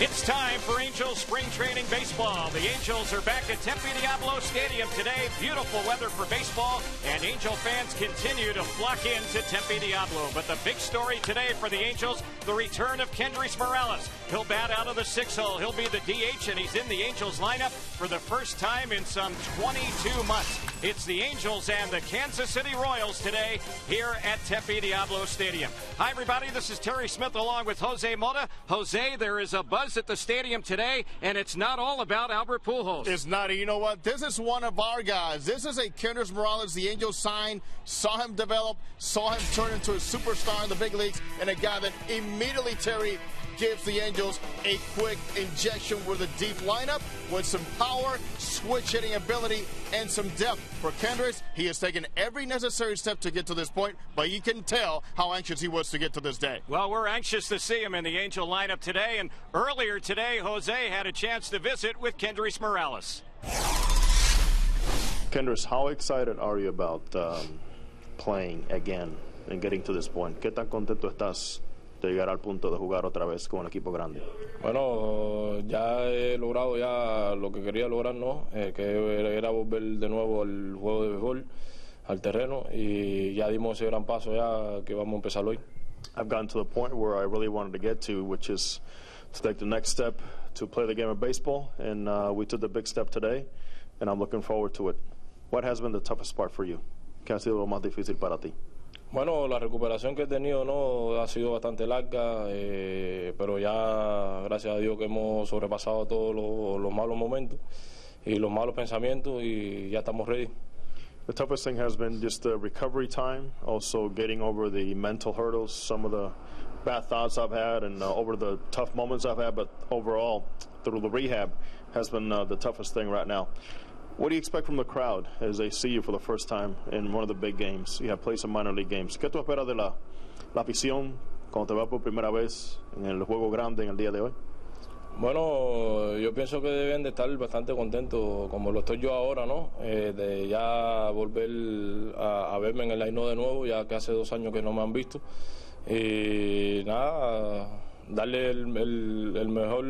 It's time for Angels spring training baseball. The Angels are back at Tempe Diablo Stadium today. Beautiful weather for baseball, and Angel fans continue to flock into Tempe Diablo. But the big story today for the Angels, the return of Kendrys Morales. He'll bat out of the 6-hole. He'll be the DH, and he's in the Angels lineup for the first time in some 22 months. It's the Angels and the Kansas City Royals today here at Tempe Diablo Stadium. Hi, everybody. This is Terry Smith along with Jose Mota. Jose, there is a buzz at the stadium today, and it's not all about Albert Pujols. It's not. You know what? This is one of our guys. This is a Kendrys Morales the Angels signed, saw him develop, saw him turn into a superstar in the big leagues, and a guy that immediately, Terry, gives the Angels a quick injection with a deep lineup with some power, switch hitting ability, and some depth. For Kendrys, he has taken every necessary step to get to this point, but you can tell how anxious he was to get to this day. Well, we're anxious to see him in the Angel lineup today, and earlier today, Jose had a chance to visit with Kendrys Morales. Kendrys, how excited are you about playing again and getting to this point? ¿Qué tan contento estás de llegar al punto de jugar otra vez con un equipo grande? Bueno, ya he logrado ya lo que quería lograr, ¿no? Que era volver de nuevo al juego de béisbol, al terreno, y ya dimos ese gran paso ya que vamos a empezar hoy. I've gotten to the point where I really wanted to get to, which is to take the next step to play the game of baseball, and we took the big step today, and I'm looking forward to it. What has been the toughest part for you? ¿Qué ha sido lo más difícil para ti? Bueno, la recuperación que he tenido no ha sido bastante larga, pero ya gracias a Dios que hemos sobrepasado todos los malos momentos y los malos pensamientos y ya estamos ready. The toughest thing has been just the recovery time, also getting over the mental hurdles, some of the bad thoughts I've had, and over the tough moments I've had, but overall, through the rehab, has been the toughest thing right now. What do you expect from the crowd as they see you for the first time in one of the big games? You have played some minor league games. ¿Qué tú esperas de la afición cuando te va por primera vez en el juego grande en el día de hoy? Bueno, yo pienso que deben de estar bastante contentos, como lo estoy yo ahora, ¿no? De ya volver a verme en el line de nuevo, ya que hace 2 años que no me han visto. Y nada, darle el mejor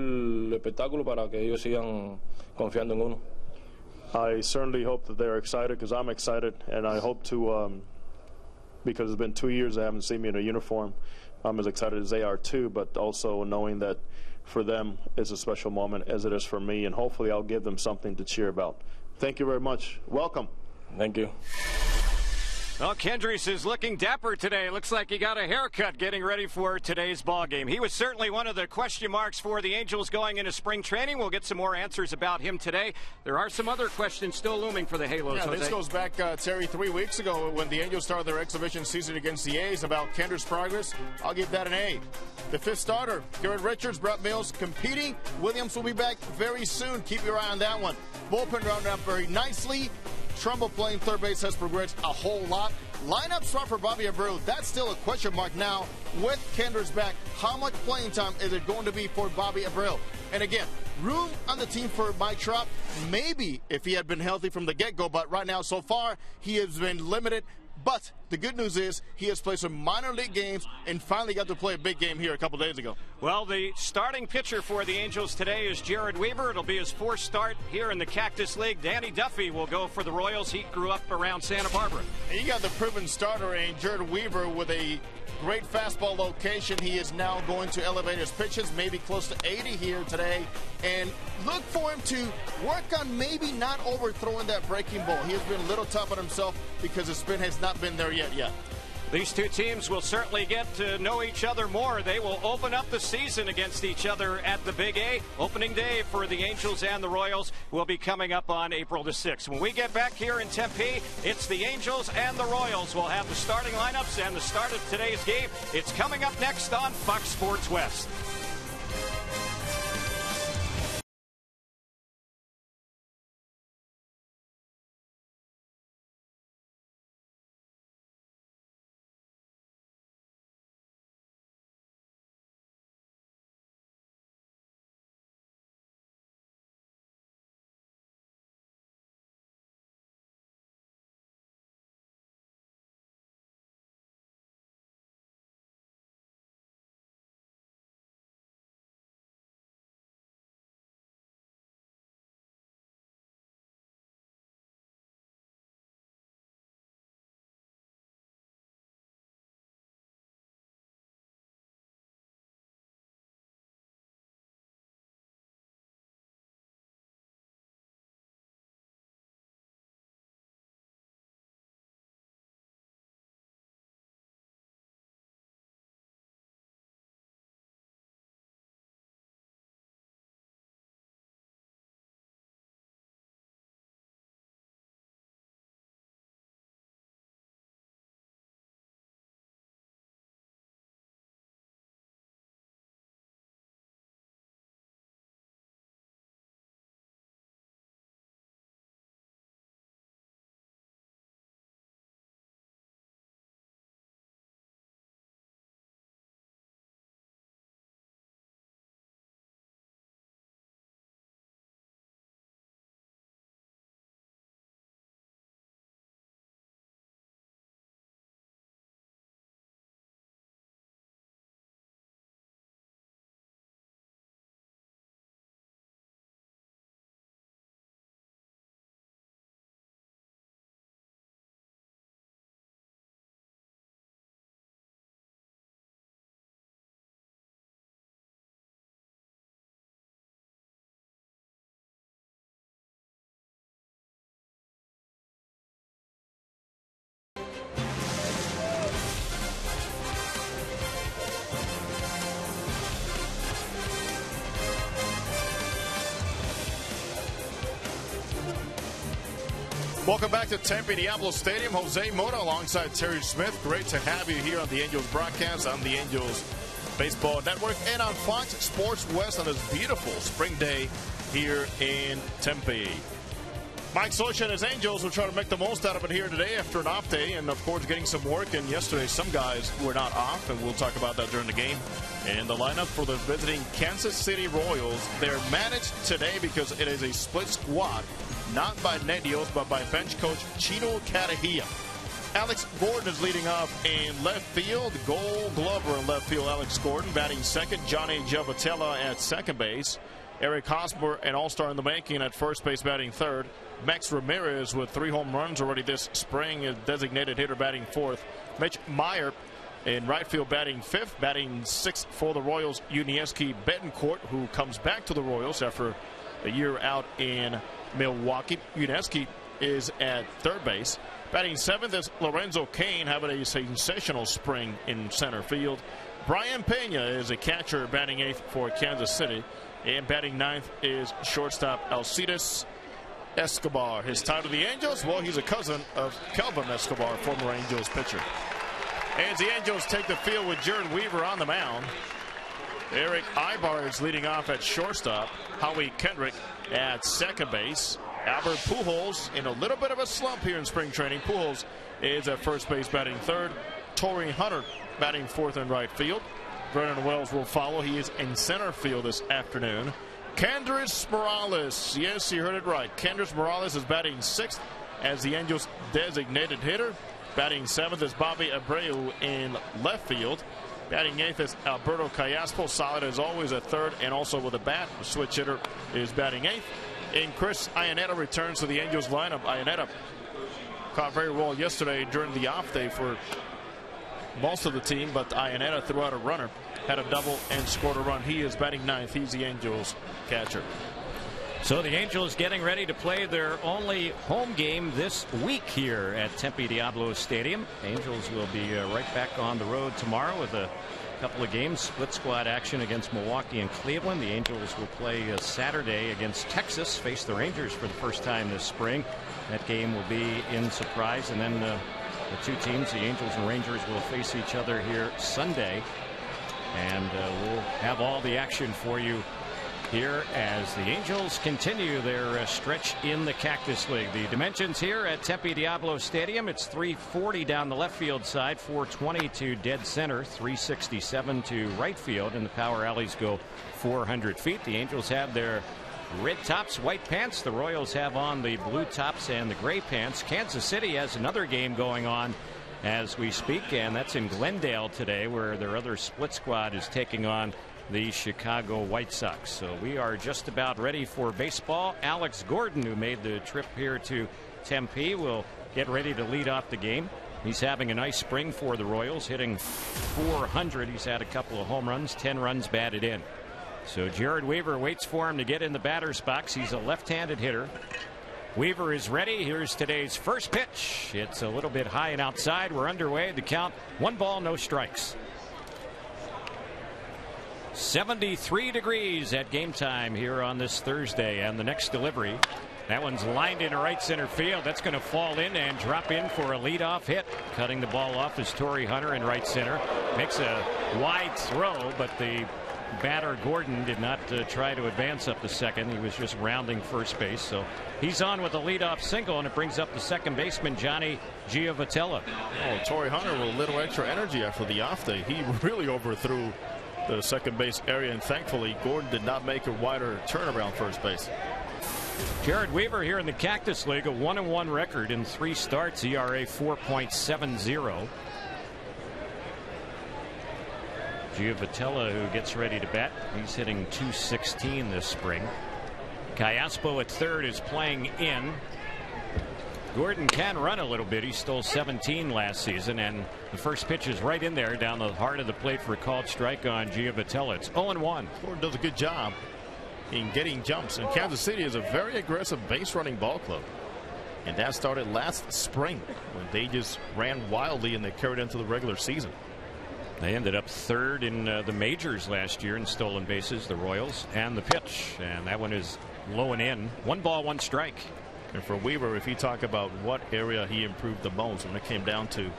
espectáculo para que ellos sigan confiando en uno. I certainly hope that they're excited, because I'm excited, and I hope to, because it's been 2 years they haven't seen me in a uniform. I'm as excited as they are too, but also knowing that for them it's a special moment as it is for me, and hopefully I'll give them something to cheer about. Thank you very much. Welcome. Thank you. Well, Kendrys is looking dapper today. Looks like he got a haircut getting ready for today's ball game. He was certainly one of the question marks for the Angels going into spring training. We'll get some more answers about him today. There are some other questions still looming for the Halos. Yeah, Jose. this goes back, Terry, 3 weeks ago when the Angels started their exhibition season against the A's about Kendrys' progress. I'll give that an A. The 5th starter, Garrett Richards, Brett Mills competing. Williams will be back very soon. Keep your eye on that one. Bullpen rounded up very nicely. Trumbull playing third base has progressed a whole lot. Lineup swap for Bobby Abreu, that's still a question mark now with Kendrys back. How much playing time is it going to be for Bobby Abreu? And again, room on the team for Mike Trout, maybe if he had been healthy from the get-go, but right now so far he has been limited. But the good news is he has played some minor league games and finally got to play a big game here a couple days ago. Well, the starting pitcher for the Angels today is Jared Weaver. It'll be his 4th start here in the Cactus League. Danny Duffy will go for the Royals. He grew up around Santa Barbara. And you got the proven starter in Jared Weaver with a great fastball location. He is now going to elevate his pitches, maybe close to 80 here today. And look for him to work on maybe not overthrowing that breaking ball. He has been a little tough on himself because his spin has not been there yet. These two teams will certainly get to know each other more. They will open up the season against each other at the Big A. Opening day for the Angels and the Royals will be coming up on April the 6th. When we get back here in Tempe, it's the Angels and the Royals. We'll have the starting lineups and the start of today's game. It's coming up next on Fox Sports West. Welcome back to Tempe Diablo Stadium. Jose Mota alongside Terry Smith. Great to have you here on the Angels broadcast on the Angels Baseball Network and on Fox Sports West on this beautiful spring day here in Tempe. Mike Scioscia and his Angels will try to make the most out of it here today after an off day, and of course getting some work. And yesterday some guys were not off, and we'll talk about that during the game. And the lineup for the visiting Kansas City Royals, they're managed today because it is a split squad, not by Nedios, but by bench coach Chino Catahia. Alex Gordon is leading off in left field. Gold Glover in left field, Alex Gordon. Batting second, Johnny Giavotella at second base. Eric Hosmer, an all-star in the making, at first base, batting third. Max Ramirez with 3 home runs already this spring, a designated hitter, batting fourth. Mitch Meyer in right field, batting fifth. Batting sixth for the Royals, Unieski Betancourt, who comes back to the Royals after a year out in Milwaukee. Unieski is at third base. Batting seventh is Lorenzo Cain, having a sensational spring in center field. Brian Pena is a catcher, batting eighth for Kansas City. And batting ninth is shortstop Alcides Escobar. His tie to the Angels, well, he's a cousin of Kelvin Escobar, former Angels pitcher. As the Angels take the field with Jared Weaver on the mound, Eric Ibar is leading off at shortstop. Howie Kendrick at second base. Albert Pujols in a little bit of a slump here in spring training. Pujols is at first base, batting third. Torrey Hunter batting fourth in right field. Vernon Wells will follow. He is in center field this afternoon. Kendrys Morales, yes, you heard it right. Kendrys Morales is batting sixth as the Angels designated hitter. Batting seventh is Bobby Abreu in left field. Batting eighth is Alberto Callaspo, solid as always at third, and also with a bat. The switch hitter is batting eighth. And Chris Iannetta returns to the Angels lineup. Iannetta caught very well yesterday during the off day for most of the team, but Iannetta threw out a runner, had a double, and scored a run. He is batting ninth. He's the Angels catcher. So the Angels getting ready to play their only home game this week here at Tempe Diablo Stadium. Angels will be right back on the road tomorrow with a couple of games, split squad action against Milwaukee and Cleveland. The Angels will play Saturday against Texas, face the Rangers for the first time this spring. That game will be in Surprise, and then the two teams, the Angels and Rangers, will face each other here Sunday, and we'll have all the action for you here as the Angels continue their stretch in the Cactus League. The dimensions here at Tempe Diablo Stadium, it's 340 down the left field side, 420 to dead center, 367 to right field, and the power alleys go 400 feet. The Angels have their red tops, white pants. The Royals have on the blue tops and the gray pants. Kansas City has another game going on as we speak, and that's in Glendale today, where their other split squad is taking on the Chicago White Sox. So we are just about ready for baseball. Alex Gordon, who made the trip here to Tempe, will get ready to lead off the game. He's having a nice spring for the Royals, hitting .400. He's had a couple of home runs, 10 runs batted in. So Jared Weaver waits for him to get in the batter's box. He's a left-handed hitter. Weaver is ready. Here's today's first pitch. It's a little bit high and outside. We're underway. The count, 1 ball, no strikes. 73 degrees at game time here on this Thursday, and the next delivery, that one's lined into right center field. That's going to fall in and drop in for a leadoff hit. Cutting the ball off is Torrey Hunter in right center. Makes a wide throw, but the batter Gordon did not try to advance up the second. He was just rounding first base. So he's on with a leadoff single, and it brings up the second baseman, Johnny Giavotella. Oh, Torrey Hunter with a little extra energy after the off day. He really overthrew the second base area, and thankfully Gordon did not make a wider turnaround first base. Jared Weaver here in the Cactus League, a 1-1 record in 3 starts, ERA 4.70. Giavotella, who gets ready to bat, he's hitting .216 this spring. Callaspo at third is playing in. Gordon can run a little bit. He stole 17 last season, and the first pitch is right in there down the heart of the plate for a called strike on Giavotella. It's 0-1. Gordon does a good job in getting jumps, and Kansas City is a very aggressive base running ball club, and that started last spring when they just ran wildly and they carried into the regular season. They ended up third in the majors last year in stolen bases, the Royals. And the pitch, and that one is low and in. 1 ball, 1 strike. And for Weaver, if you talk about what area he improved the most when it came down to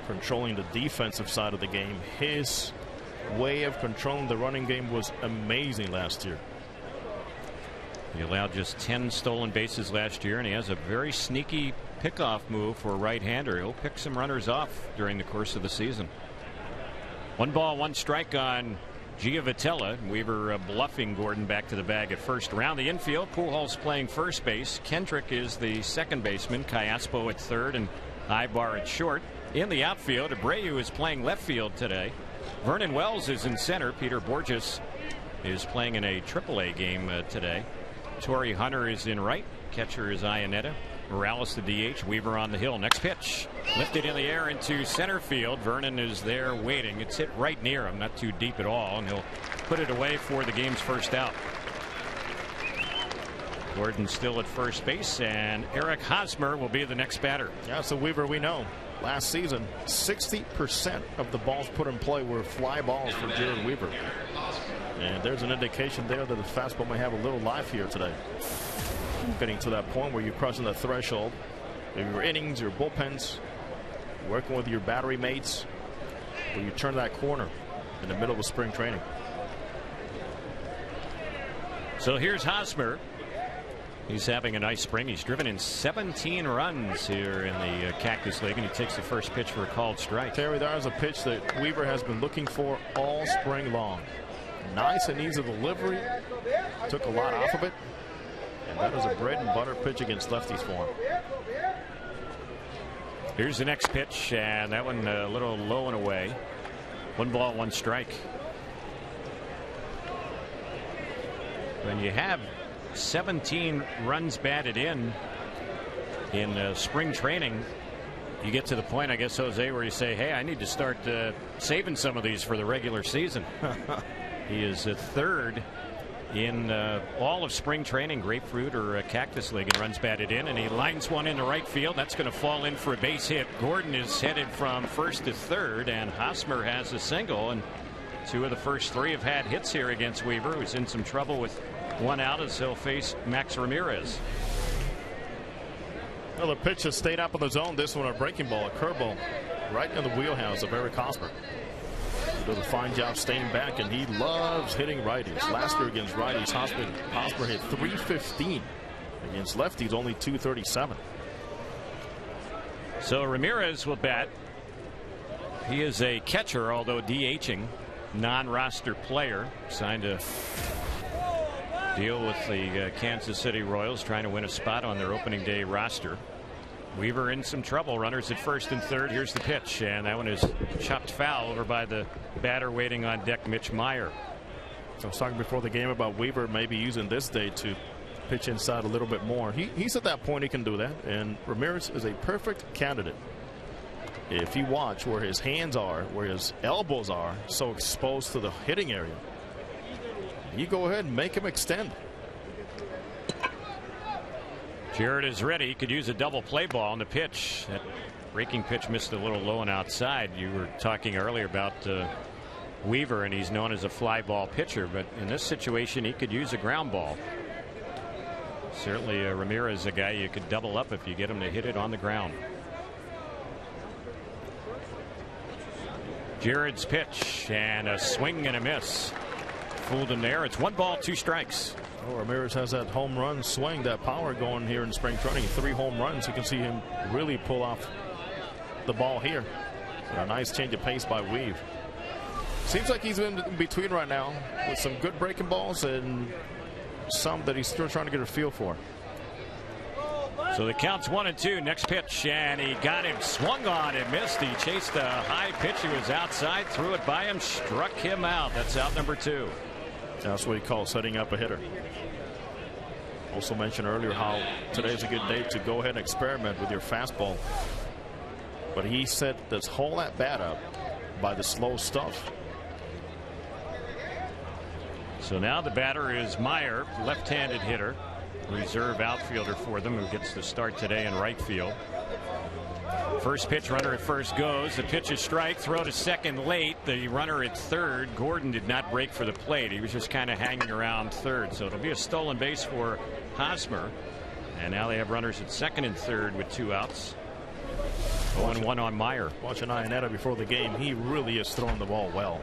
controlling the defensive side of the game, his way of controlling the running game was amazing last year. He allowed just 10 stolen bases last year, and he has a very sneaky pickoff move for a right-hander. He'll pick some runners off during the course of the season. 1 ball, 1 strike on Giovitella. Weaver bluffing Gordon back to the bag at first. Around the infield, Pujols playing first base. Kendrick is the second baseman. Callaspo at third and Ibar at short. In the outfield, Abreu is playing left field today. Vernon Wells is in center. Peter Borges is playing in a AAA game today. Torrey Hunter is in right. Catcher is Iannetta. Morales the DH. Weaver on the hill. Next pitch lifted in the air into center field. Vernon is there waiting. It's hit right near him, not too deep at all, and he'll put it away for the game's first out. Gordon still at first base, and Eric Hosmer will be the next batter. Yeah, so Weaver, we know last season 60% of the balls put in play were fly balls for Jared Weaver, and there's an indication there that the fastball may have a little life here today. Getting to that point where you're crossing the threshold of your innings, your bullpens, working with your battery mates, where you turn that corner in the middle of spring training. So here's Hosmer. He's having a nice spring. He's driven in 17 runs here in the Cactus League, and he takes the first pitch for a called strike. Terry, that is a pitch that Weaver has been looking for all spring long. Nice and easy delivery. Took a lot off of it. And that is a bread and butter pitch against lefties for him. Here's the next pitch, and that one a little low and away. 1 ball, 1 strike. When you have 17 runs batted in spring training, you get to the point, I guess, Jose, where you say, hey, I need to start saving some of these for the regular season. He is at third in all of spring training, Grapefruit or Cactus League, and runs batted in, and he lines one into right field. That's going to fall in for a base hit. Gordon is headed from first to third, and Hosmer has a single, and 2 of the first 3 have had hits here against Weaver, who's in some trouble with 1 out as he'll face Max Ramirez. Well, the pitch has stayed up on the zone. This one a breaking ball, a curveball, right in the wheelhouse of Eric Hosmer. Does a fine job staying back, and he loves hitting righties. Last year against righties, Hosmer hit .315. Against lefties, only .237. So Ramirez will bat. He is a catcher, although DHing, non-roster player. Signed a deal with the Kansas City Royals, trying to win a spot on their opening day roster. Weaver in some trouble. Runners at first and third. Here's the pitch, and that one is chopped foul over by the batter waiting on deck, Mitch Meyer. I was talking before the game about Weaver maybe using this day to pitch inside a little bit more. He's at that point he can do that, and Ramirez is a perfect candidate. If you watch where his hands are, where his elbows are, so exposed to the hitting area, you go ahead and make him extend. Jared is ready. He could use a double play ball on the pitch. That breaking pitch missed a little low and outside. You were talking earlier about Weaver, and he's known as a fly ball pitcher, but in this situation he could use a ground ball. Certainly Ramirez is a guy you could double up if you get him to hit it on the ground. Jared's pitch, and a swing and a miss. Fooled him there. It's 1 ball, 2 strikes. Oh, Ramirez has that home run swing, that power going here in spring training. 3 home runs. You can see him really pull off the ball here. A nice change of pace by Weave. Seems like he's in between right now with some good breaking balls and some that he's still trying to get a feel for. So the count's 1-2. Next pitch, and he got him, swung on and missed. He chased a high pitch. He was outside, threw it by him, struck him out. That's out number 2. That's what he calls setting up a hitter. Also mentioned earlier how today's a good day to go ahead and experiment with your fastball. But he set this whole at bat up by the slow stuff. So now the batter is Meyer, left-handed hitter, reserve outfielder for them, who gets the start today in right field. First pitch, runner at first goes. The pitch is strike. Throw to second late. The runner at third. Gordon did not break for the plate. He was just kind of hanging around third. So it'll be a stolen base for Hosmer. And now they have runners at second and third with 2 outs. 0-1 on Meyer. Watching Iannetta before the game, he really is throwing the ball well.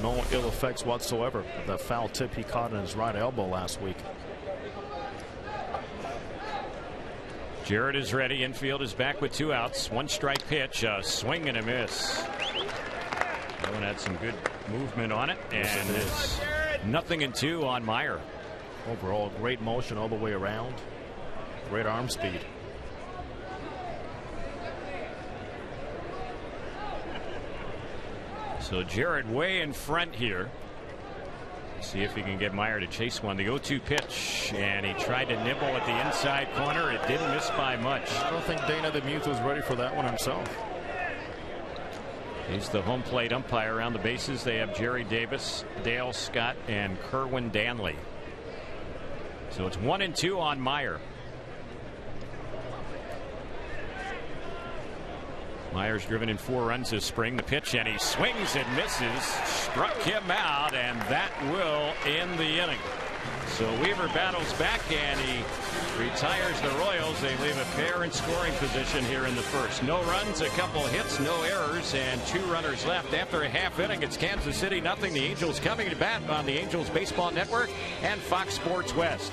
No ill effects whatsoever. The foul tip he caught in his right elbow last week. Jarrett is ready. Infield is back with 2 outs. 1 strike pitch. A swing and a miss. That one had some good movement on it. And it's 0-2 on Meyer. Overall, great motion all the way around. Great arm speed. So Jarrett way in front here. See if he can get Meyer to chase one. The 0-2 pitch, and he tried to nibble at the inside corner. It didn't miss by much. I don't think Dana DeMuth was ready for that one himself. He's the home plate umpire. Around the bases they have Jerry Davis, Dale Scott, and Kerwin Danley. So it's 1-2 on Meyer. Meyer's driven in 4 runs this spring. The pitch, and he swings and misses. Struck him out, and that will end the inning. So Weaver battles back, and he retires the Royals. They leave a pair in scoring position here in the first. No runs, a couple hits, no errors, and 2 runners left after a half inning. It's Kansas City 0. The Angels coming to bat on the Angels Baseball Network and Fox Sports West.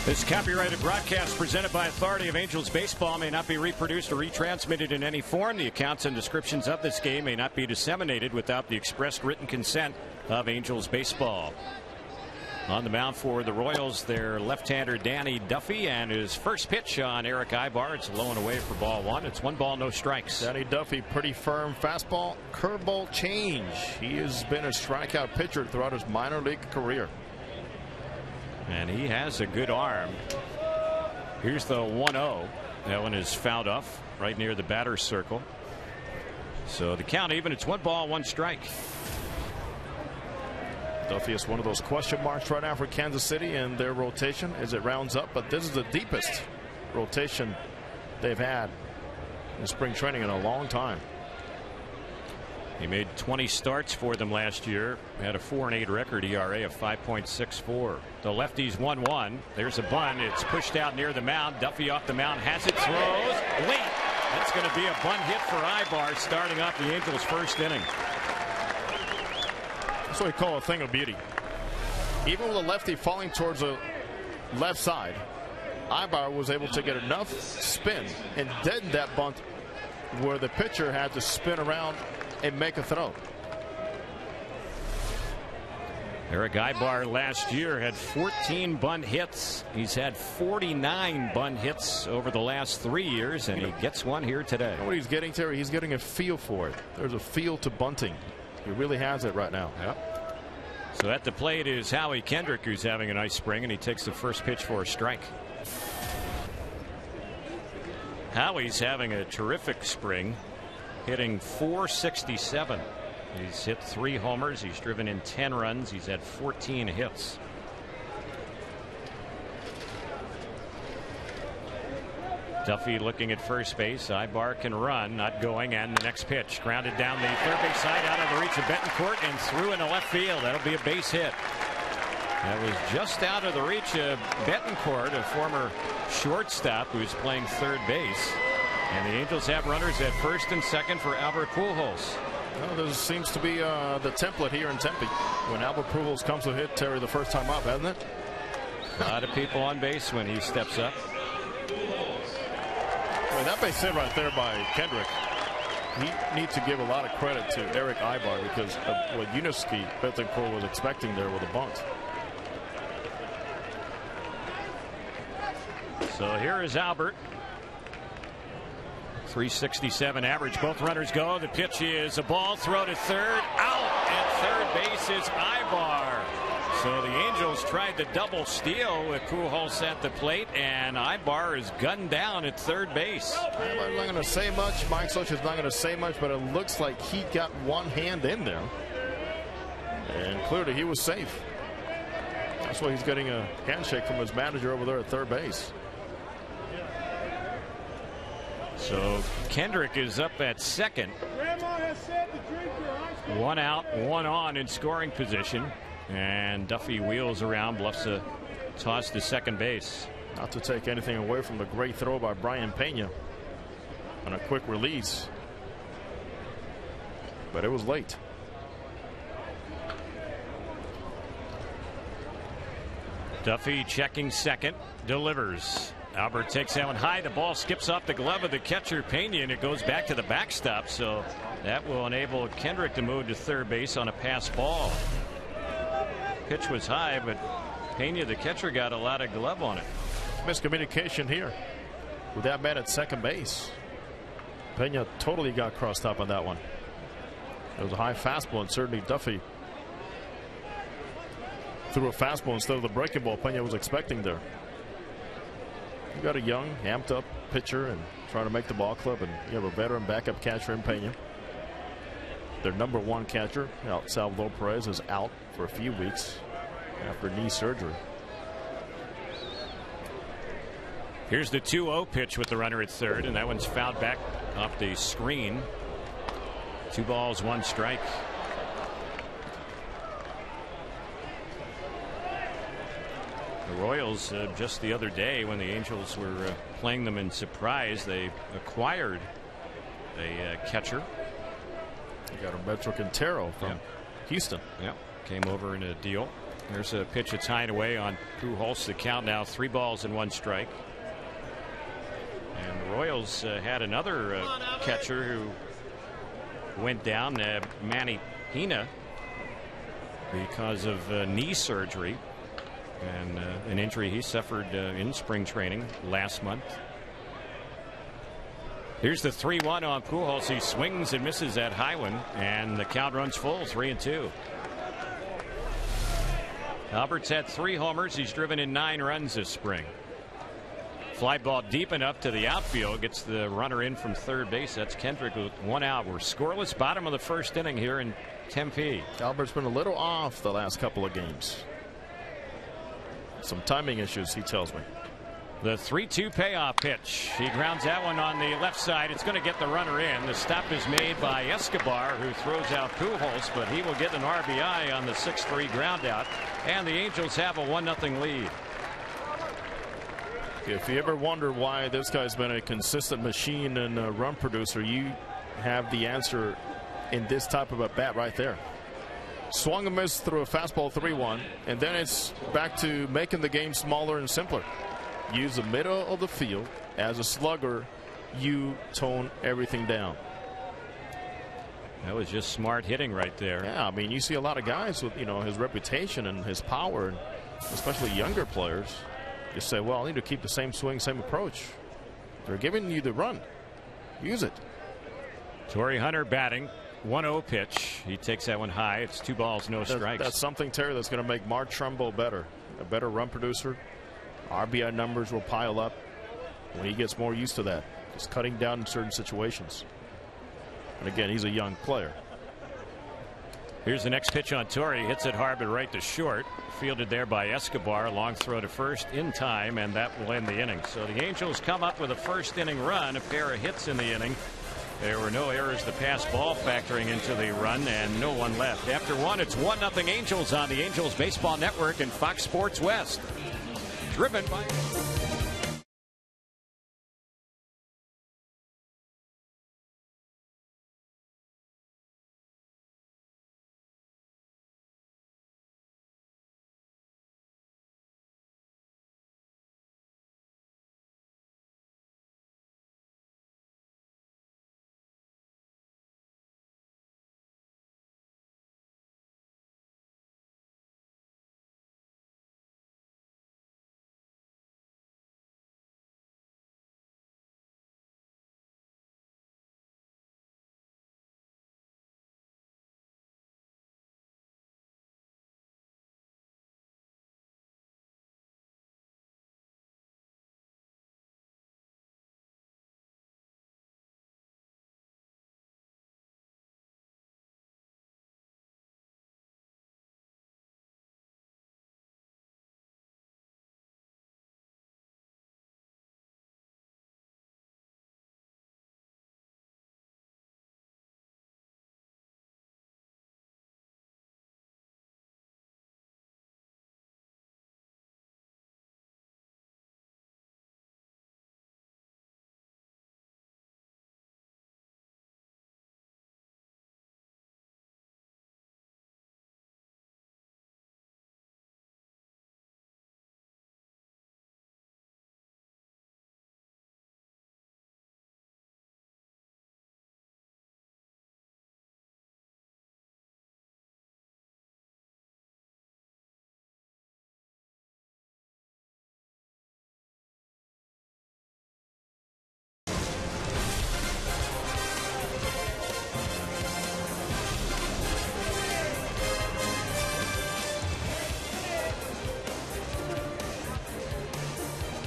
This copyrighted broadcast presented by Authority of Angels Baseball may not be reproduced or retransmitted in any form. The accounts and descriptions of this game may not be disseminated without the expressed written consent of Angels Baseball. On the mound for the Royals, their left-hander Danny Duffy, and his first pitch on Eric Ibar. It's low and away for ball 1. It's 1 ball, no strikes. Danny Duffy, pretty firm fastball, curveball change. He has been a strikeout pitcher throughout his minor league career. And he has a good arm. Here's the 1-0. That one is fouled off right near the batter's circle. So the count even. It's 1 ball, 1 strike. Duffy is one of those question marks right now for Kansas City in their rotation as it rounds up. But this is the deepest rotation they've had in spring training in a long time. He made 20 starts for them last year. Had a 4-8 record, ERA of 5.64. The lefty's 1-1. There's a bunt. It's pushed out near the mound. Duffy off the mound has it, throws late. That's going to be a bunt hit for Ibar, starting off the Angels' first inning. That's what we call a thing of beauty. Even with the lefty falling towards the left side, Ibar was able to get enough spin and deaden that bunt where the pitcher had to spin around and make a throw. Eric Ibar last year had 14 bunt hits. He's had 49 bunt hits over the last 3 years, and he gets one here today. You know what he's getting, Terry? He's getting a feel for it. There's a feel to bunting. He really has it right now. Yep. So at the plate is Howie Kendrick, who's having a nice spring, and he takes the first pitch for a strike. Howie's having a terrific spring, hitting .467. He's hit 3 homers. He's driven in 10 runs. He's had 14 hits. Duffy looking at first base. Ibar can run, not going, and the next pitch grounded down the third base side out of the reach of Betancourt and through into left field. That'll be a base hit. That was just out of the reach of Betancourt, a former shortstop who's playing third base. And the Angels have runners at first and second for Albert Pujols. Well, this seems to be the template here in Tempe. When Albert Pujols comes to hit, Terry, the first time up, hasn't it? A lot of people on base when he steps up. Well, that base hit right there by Kendrick. He needs to give a lot of credit to Eric Ibar because of what Yuniesky Betancourt was expecting there with a bunt. So here is Albert. .367 average. Both runners go. The pitch is a ball. Throw to third. Out at third base is Ibar. So the Angels tried to double steal with Pujols at the plate, and Ibar is gunned down at third base. I'm not going to say much. Mike Socha's not going to say much, but it looks like he got one hand in there. And clearly he was safe. That's why he's getting a handshake from his manager over there at third base. So Kendrick is up at second. One out, one on in scoring position. And Duffy wheels around, bluffs a toss to second base. Not to take anything away from the great throw by Brian Pena on a quick release. But it was late. Duffy checking second, delivers. Albert takes that one high. The ball skips off the glove of the catcher Pena, and it goes back to the backstop. So that will enable Kendrick to move to third base on a pass ball. Pitch was high, but Pena, the catcher, got a lot of glove on it. Miscommunication here with that man at second base. Pena totally got crossed up on that one. It was a high fastball, and certainly Duffy threw a fastball instead of the breaking ball Pena was expecting there. You got a young, amped up pitcher and trying to make the ball club, and you have a veteran backup catcher in Pena. Their number one catcher, Salvador Perez, is out for a few weeks after knee surgery. Here's the 2-0 pitch with the runner at third, and that one's fouled back off the screen. 2 balls, 1 strike. The Royals, just the other day when the Angels were playing them in surprise, they acquired a catcher. You got Roberto Quintero from Houston. Yeah, came over in a deal. There's a pitch that's high and away on Pujols. The count now 3 balls and 1 strike. And the Royals had another catcher who went down, Manny Pena, because of knee surgery and an injury he suffered in spring training last month. Here's the 3-1 on Pujols. He swings and misses that high one, and the count runs full, 3-2. Albert's had 3 homers. He's driven in 9 runs this spring. Fly ball deep enough to the outfield, gets the runner in from third base. That's Kendrick with 1 out. We're scoreless, bottom of the first inning here in Tempe. Albert's been a little off the last couple of games. Some timing issues, he tells me. The 3-2 payoff pitch. He grounds that one on the left side. It's going to get the runner in. The stop is made by Escobar, who throws out Pujols, but he will get an RBI on the 6-3 ground out. And the Angels have a 1-0 lead. If you ever wonder why this guy's been a consistent machine and a run producer, you have the answer in this type of a bat right there. Swung and missed through a fastball 3-1, and then it's back to making the game smaller and simpler. Use the middle of the field. As a slugger, you tone everything down. That was just smart hitting right there. Yeah, I mean, you see a lot of guys with, his reputation and his power, and especially younger players, just say, well, I need to keep the same swing, same approach. They're giving you the run. Use it. Torrey Hunter batting. 1-0 pitch. He takes that one high. It's 2 balls, no strikes. That's something, Terry, that's going to make Mark Trumbo better. A better run producer. RBI numbers will pile up when he gets more used to that. Just cutting down in certain situations. And again, he's a young player. Here's the next pitch on Torrey. Hits it hard but right to short. Fielded there by Escobar. Long throw to first in time, and that will end the inning. So the Angels come up with a first inning run. A pair of hits in the inning. There were no errors to pass ball factoring into the run, and no one left. After one, it's 1-0 Angels on the Angels Baseball Network and Fox Sports West. Driven by...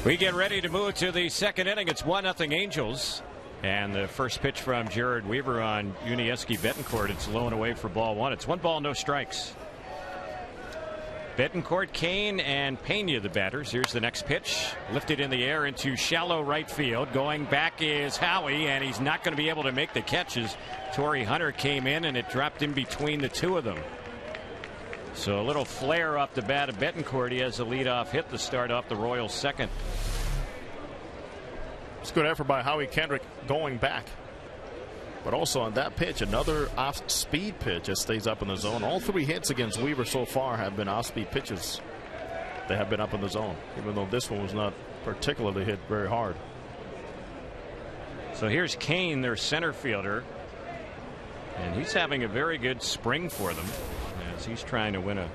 We get ready to move to the second inning. It's 1-0 Angels. And the first pitch from Jared Weaver on Yuniesky Betancourt. It's low and away for ball one. It's 1 ball, no strikes. Betancourt, Kane, and Pena the batters. Here's the next pitch. Lifted in the air into shallow right field. Going back is Howie, and he's not going to be able to make the catches. Torrey Hunter came in, and it dropped in between the two of them. So a little flare off the bat of Betancourt. He has a leadoff hit to start off the Royals' second. It's a good effort by Howie Kendrick going back. But also on that pitch, another off-speed pitch that stays up in the zone. All 3 hits against Weaver so far have been off-speed pitches. They have been up in the zone, even though this one was not particularly hit very hard. So here's Kane, their center fielder. And he's having a very good spring for them, as he's trying to win a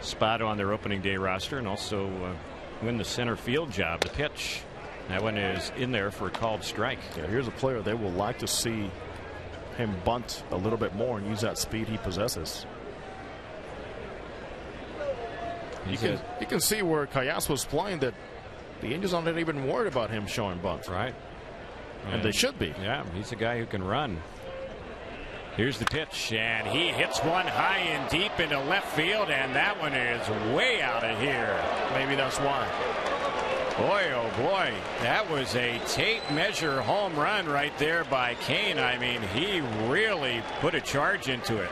spot on their opening day roster and also win the center field job. The pitch, that one is in there for a called strike. Yeah, here's a player they will like to see him bunt a little bit more and use that speed he possesses. You can see where Callas was playing that the Angels aren't even worried about him showing bunts. Right. And they should be. Yeah, he's a guy who can run. Here's the pitch, and he hits one high and deep into left field, and that one is way out of here. Maybe that's why. Boy, oh boy, that was a tape measure home run right there by Kane. I mean, he really put a charge into it.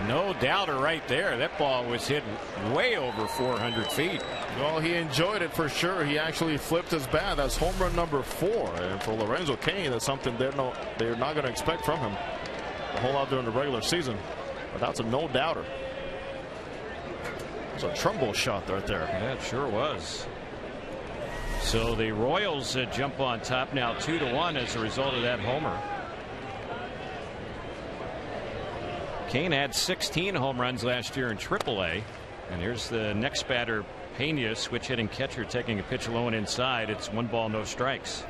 No doubter right there. That ball was hit way over 400 feet. Well, he enjoyed it for sure. He actually flipped his bat. That's home run number 4. And for Lorenzo Kane, that's something they're not going to expect from him a whole lot during the regular season. But that's a no doubter. It's a Trumbo shot right there. Yeah, it sure was. So the Royals jump on top now 2-1 as a result of that homer. Kane had 16 home runs last year in AAA. And here's the next batter, Pena, switch hitting catcher, taking a pitch low and inside. It's 1 ball, no strikes.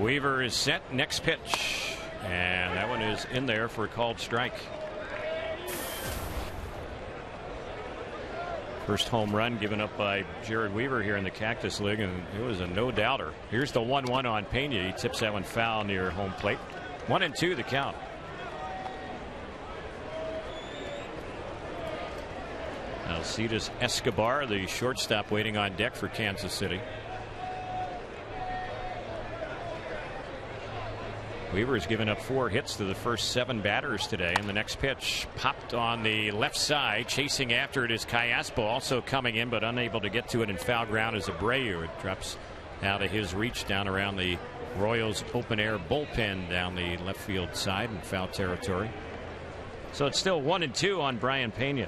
Weaver is set. Next pitch. And that one is in there for a called strike. First home run given up by Jared Weaver here in the Cactus League, and it was a no-doubter. Here's the 1-1 on Pena. He tips that one foul near home plate. 1-2 the count. Alcides Escobar, the shortstop, waiting on deck for Kansas City. Weaver has given up 4 hits to the first 7 batters today, and the next pitch popped on the left side. Chasing after it is Callaspo, also coming in but unable to get to it in foul ground is Abreu. It drops out of his reach down around the Royals open air bullpen down the left field side in foul territory. So it's still 1-2 on Brian Pena.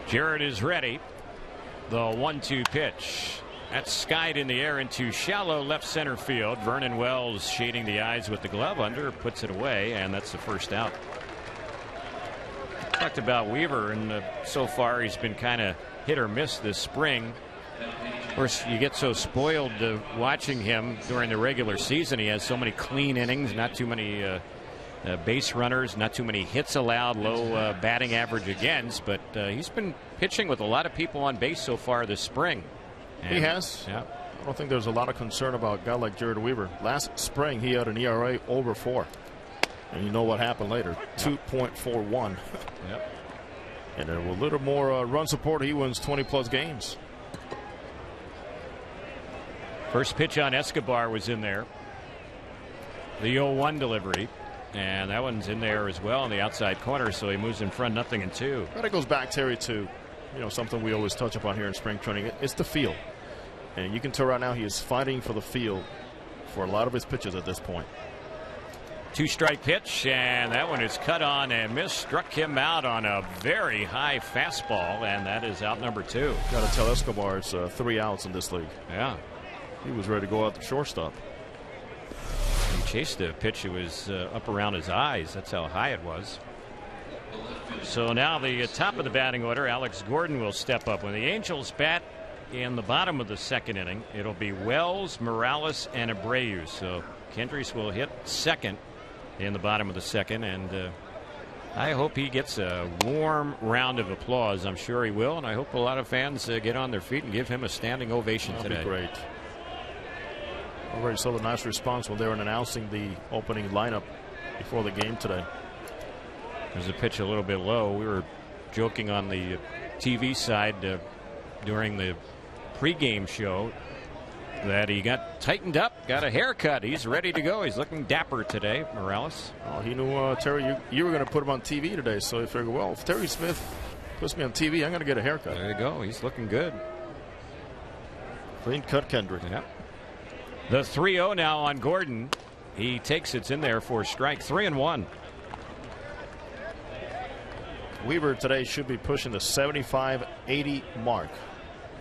Jared is ready. The 1-2 pitch. That's skied in the air into shallow left center field. Vernon Wells shading the eyes with the glove under, puts it away, and that's the first out. Talked about Weaver, and so far he's been kind of hit or miss this spring. Of course, you get so spoiled watching him during the regular season. He has so many clean innings, not too many base runners, not too many hits allowed, low batting average against, but he's been pitching with a lot of people on base so far this spring. And, he has. Yeah. I don't think there's a lot of concern about a guy like Jared Weaver. Last spring he had an ERA over 4, and you know what happened later. 2.41. Yep. And with a little more run support, he wins 20+ games. First pitch on Escobar was in there. The 0-1 delivery. And that one's in there as well on the outside corner, so he moves in front 0-2. But it goes back, Terry, to something we always touch upon here in spring training. It's the field, and you can tell right now he is fighting for the field for a lot of his pitches at this point. 2-strike pitch, and that one is cut on and missed. Struck him out on a very high fastball, and that is out number 2. Got to tell Escobar it's 3 outs in this league. Yeah, he was ready to go out the shortstop. He chased a pitch. It was up around his eyes. That's how high it was. So now the top of the batting order, Alex Gordon will step up. When the Angels bat in the bottom of the 2nd inning, it'll be Wells, Morales, and Abreu. So Kendricks will hit second in the bottom of the 2nd, and I hope he gets a warm round of applause. I'm sure he will, and I hope a lot of fans get on their feet and give him a standing ovation today. That'd be great. Already saw the nice response when they were announcing the opening lineup before the game today. There's a pitch a little bit low. We were joking on the TV side during the pregame show that he got tightened up, got a haircut. He's ready to go. He's looking dapper today, Morales. Oh, he knew, Terry, you were going to put him on TV today, so he figured, well, if Terry Smith puts me on TV, I'm going to get a haircut. There you go. He's looking good. Clean cut Kendrick. Yep. The 3-0 now on Gordon. He takes it's in there for a strike. 3-1. Weaver today should be pushing the 75-80 mark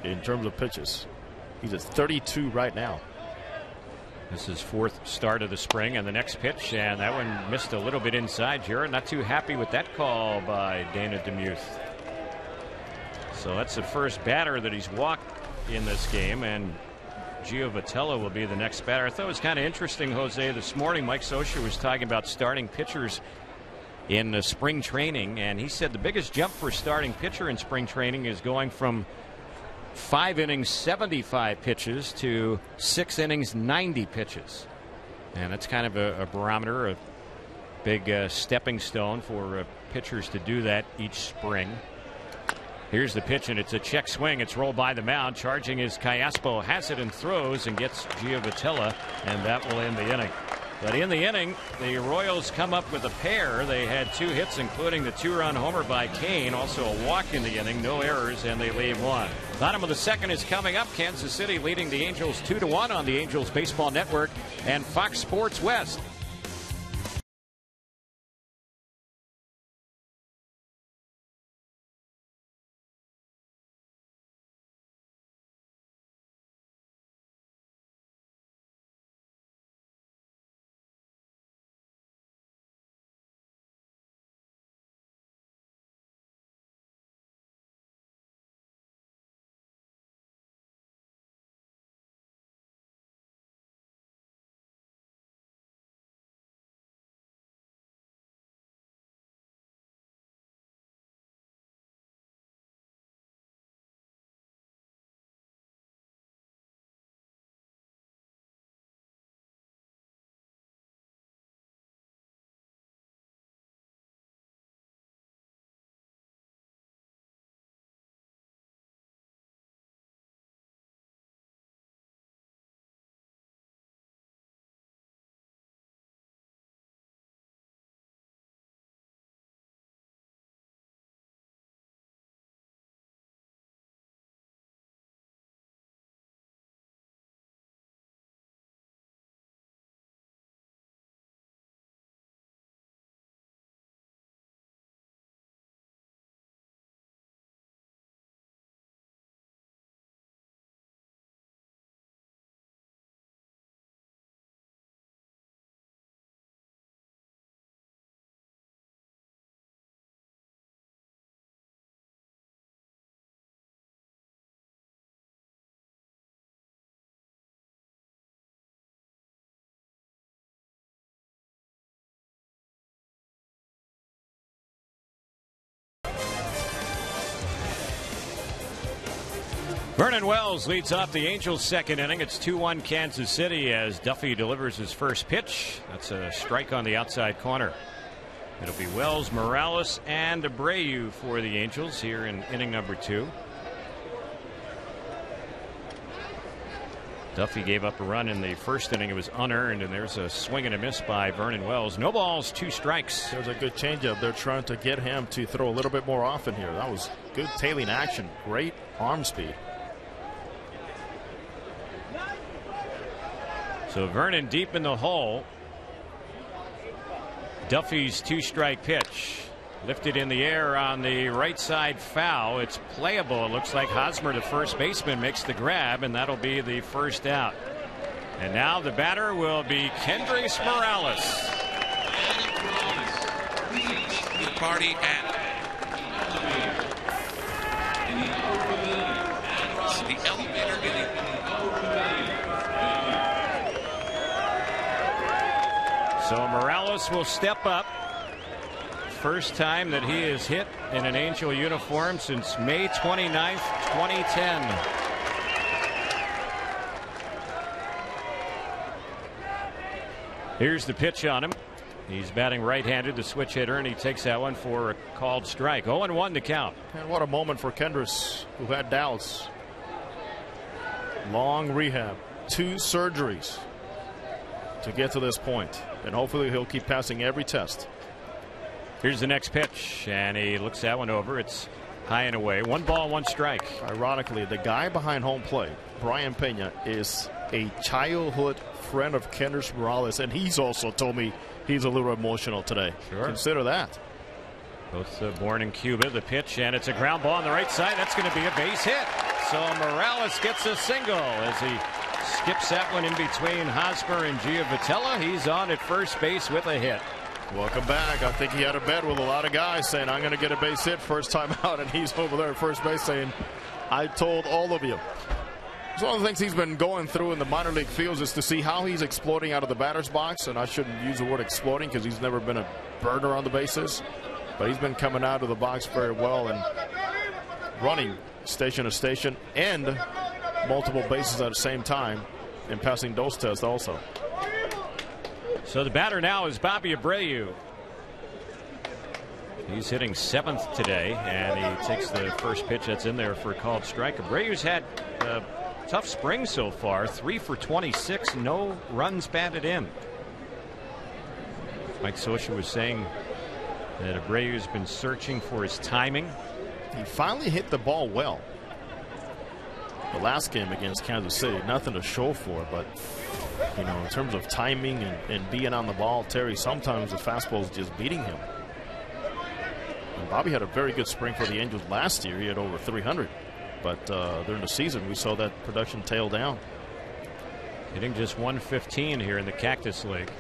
in terms of pitches. He's at 32 right now. This is 4th start of the spring, and the next pitch, and that one missed a little bit inside. Jared not too happy with that call by Dana DeMuth. So that's the first batter that he's walked in this game, and Gio Vitello will be the next batter. I thought it was kind of interesting, Jose, this morning Mike Scioscia was talking about starting pitchers in spring training, and he said the biggest jump for starting pitcher in spring training is going from 5 innings 75 pitches to 6 innings 90 pitches, and that's kind of a barometer, a big stepping stone for pitchers to do that each spring. Here's the pitch, and it's a check swing. It's rolled by the mound. Charging is Callaspo. Has it and throws and gets Gio Vitello, and that will end the inning. But in the inning, the Royals come up with a pair. They had 2 hits, including the 2-run homer by Kane. Also a walk in the inning. No errors, and they leave 1. Bottom of the 2nd is coming up. Kansas City leading the Angels 2-1 on the Angels Baseball Network and Fox Sports West. Vernon Wells leads off the Angels' second inning. It's 2-1 Kansas City as Duffy delivers his first pitch. That's a strike on the outside corner. It'll be Wells, Morales, and Abreu for the Angels here in inning number 2. Duffy gave up a run in the first inning. It was unearned, and there's a swing and a miss by Vernon Wells. No balls, 2 strikes. There's a good changeup. They're trying to get him to throw a little bit more often here. That was good tailing action. Great arm speed. So Vernon deep in the hole. Duffy's 2-strike pitch. Lifted in the air on the right side foul. It's playable. It looks like Hosmer, the first baseman, makes the grab, and that'll be the first out. And now the batter will be Kendrys Morales. Party at the elevator inning. So Morales will step up. First time that he has hit in an Angel uniform since May 29th, 2010. Here's the pitch on him. He's batting right-handed, the switch hitter, and he takes that one for a called strike. 0-1 to count. And what a moment for Kendrys, who had doubts. Long rehab, 2 surgeries to get to this point, and hopefully he'll keep passing every test. Here's the next pitch, and he looks that one over. It's high and away. 1 ball, 1 strike. Ironically, the guy behind home plate, Brian Pena, is a childhood friend of Kendrys Morales, and he's also told me he's a little emotional today. Sure. Consider that. Both born in Cuba. The pitch, and it's a ground ball on the right side. That's going to be a base hit. So Morales gets a single as he skips that one in between Hosmer and Giovitella. He's on at first base with a hit. Welcome back. I think he had a bet with a lot of guys saying, I'm going to get a base hit first time out, and he's over there at first base saying, I told all of you. It's one of the things he's been going through in the minor league fields is to see how he's exploding out of the batter's box, and I shouldn't use the word exploding because he's never been a burner on the bases, but he's been coming out of the box very well and running station to station and multiple bases at the same time and passing those tests also. So the batter now is Bobby Abreu. He's hitting 7th today, and he takes the first pitch that's in there for a called strike. Abreu's had a tough spring so far. 3 for 26, no runs batted in. Mike Scioscia was saying that Abreu's been searching for his timing. He finally hit the ball well. The last game against Kansas City, nothing to show for, but you know, in terms of timing and being on the ball, Terry, sometimes the fastball is just beating him. And Bobby had a very good spring for the Angels last year. He had over 300. But during the season, we saw that production tail down. Hitting just 115 here in the Cactus League.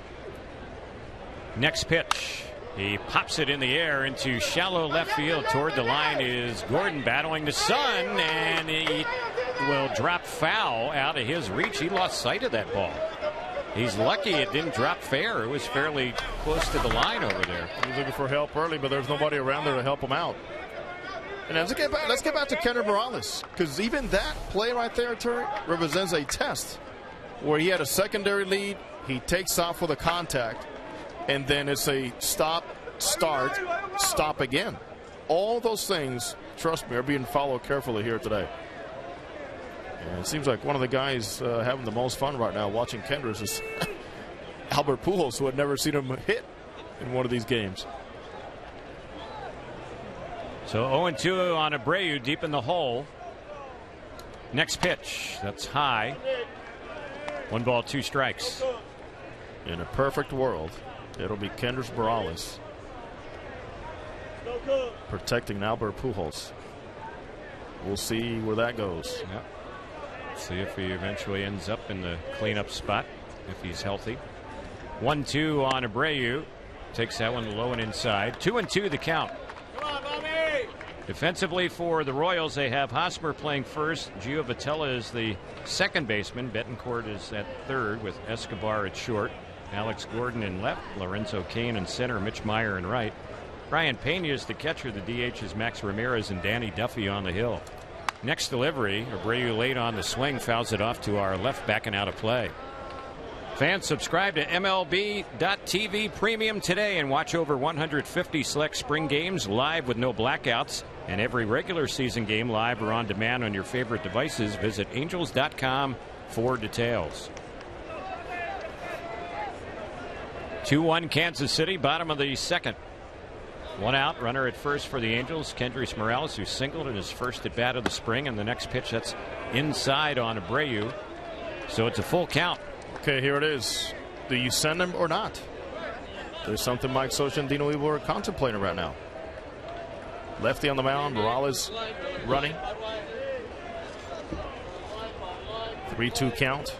Next pitch. He pops it in the air into shallow left field. Toward the line is Gordon battling the sun, and he will drop foul out of his reach. He lost sight of that ball. He's lucky it didn't drop fair. It was fairly close to the line over there. He was looking for help early, but there's nobody around there to help him out. And let's get back to Kendrys Morales, because even that play right there, Terry, represents a test where he had a secondary lead. He takes off with a contact, and then it's a stop, start, stop again. All those things, trust me, are being followed carefully here today. And it seems like one of the guys having the most fun right now watching Kendrys is Albert Pujols, who had never seen him hit in one of these games. So 0-2 on Abreu, deep in the hole. Next pitch, that's high. 1 ball, 2 strikes. In a perfect world, it'll be Kendrys Morales protecting Albert Pujols. We'll see where that goes. Yep. See if he eventually ends up in the cleanup spot if he's healthy. 1-2 on Abreu. Takes that one low and inside. 2-2 the count. Defensively for the Royals, they have Hosmer playing first. Giovitella is the second baseman. Betancourt is at third with Escobar at short. Alex Gordon in left. Lorenzo Cain in center. Mitch Meyer in right. Brian Pena is the catcher. The DH is Max Ramirez and Danny Duffy on the hill. Next delivery, Abreu late on the swing, fouls it off to our left, backing out of play. Fans, subscribe to MLB.TV Premium today and watch over 150 select spring games live with no blackouts, and every regular season game live or on demand on your favorite devices. Visit Angels.com for details. 2-1 Kansas City, bottom of the second. One out, runner at first for the Angels, Kendrys Morales, who singled in his first at bat of the spring, and the next pitch that's inside on Abreu. So it's a full count. Okay, here it is. Do you send him or not? There's something Mike Scioscia and Dino Evil are contemplating right now. Lefty on the mound, Morales running. 3-2 count.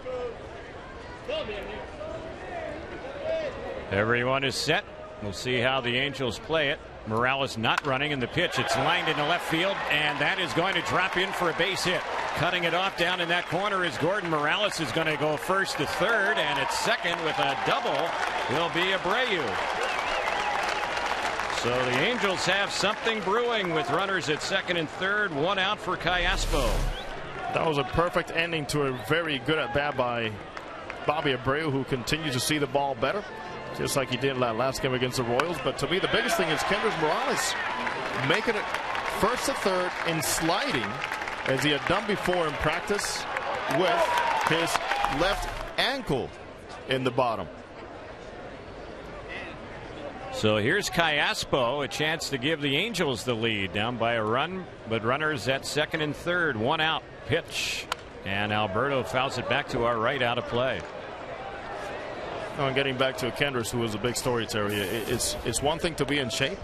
Everyone is set. We'll see how the Angels play it. Morales not running in the pitch. It's lined into left field, and that is going to drop in for a base hit. Cutting it off down in that corner is Gordon. Morales is going to go first to third, and at second with a double will be Abreu. So the Angels have something brewing with runners at second and third. One out for Callaspo. That was a perfect ending to a very good at bat by Bobby Abreu, who continues to see the ball better, just like he did that last game against the Royals. But to me, the biggest thing is Kendrys Morales making it first to third and sliding, as he had done before in practice, with his left ankle in the bottom. So here's Callaspo, a chance to give the Angels the lead, down by a run, but runners at second and third. One out. Pitch, and Alberto fouls it back to our right, out of play. And getting back to Kendrys, who was a big story, Terry, it's one thing to be in shape.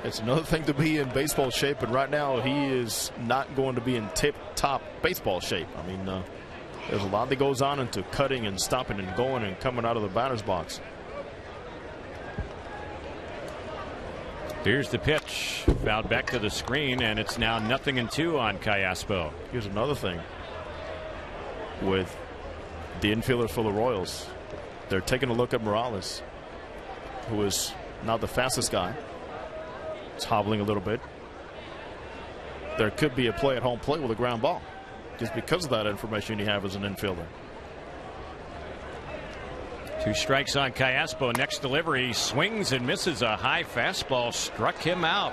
It's another thing to be in baseball shape, but right now he is not going to be in tip-top baseball shape. I mean, there's a lot that goes on into cutting and stopping and going and coming out of the batter's box. Here's the pitch, fouled back to the screen, and it's now 0-2 on Callaspo. Here's another thing with the infielders for the Royals. They're taking a look at Morales, who is not the fastest guy. It's hobbling a little bit. There could be a play at home plate with a ground ball, just because of that information you have as an infielder. 2 strikes on Callaspo. Next delivery, swings and misses. A high fastball struck him out.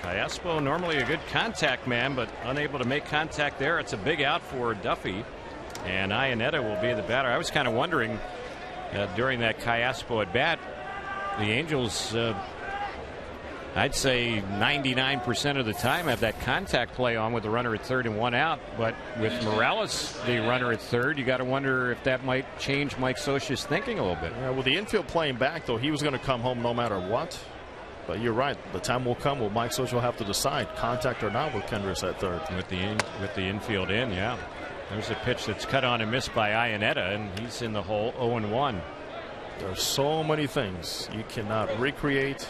Callaspo, normally a good contact man, but unable to make contact there. It's a big out for Duffy, and Iannetta will be the batter. I was kind of wondering during that Callaspo at bat, the Angels, I'd say 99% of the time, have that contact play on with the runner at third and one out. But with Morales, the runner at third, you got to wonder if that might change Mike Scioscia's thinking a little bit. Yeah, with the infield playing back, though, he was going to come home no matter what. But you're right. The time will come where Mike Scioscia will have to decide, contact or not, with Kendrys at third. With the infield in, yeah. There's a pitch that's cut on and missed by Iannetta, and he's in the hole, 0-1. There are so many things you cannot recreate,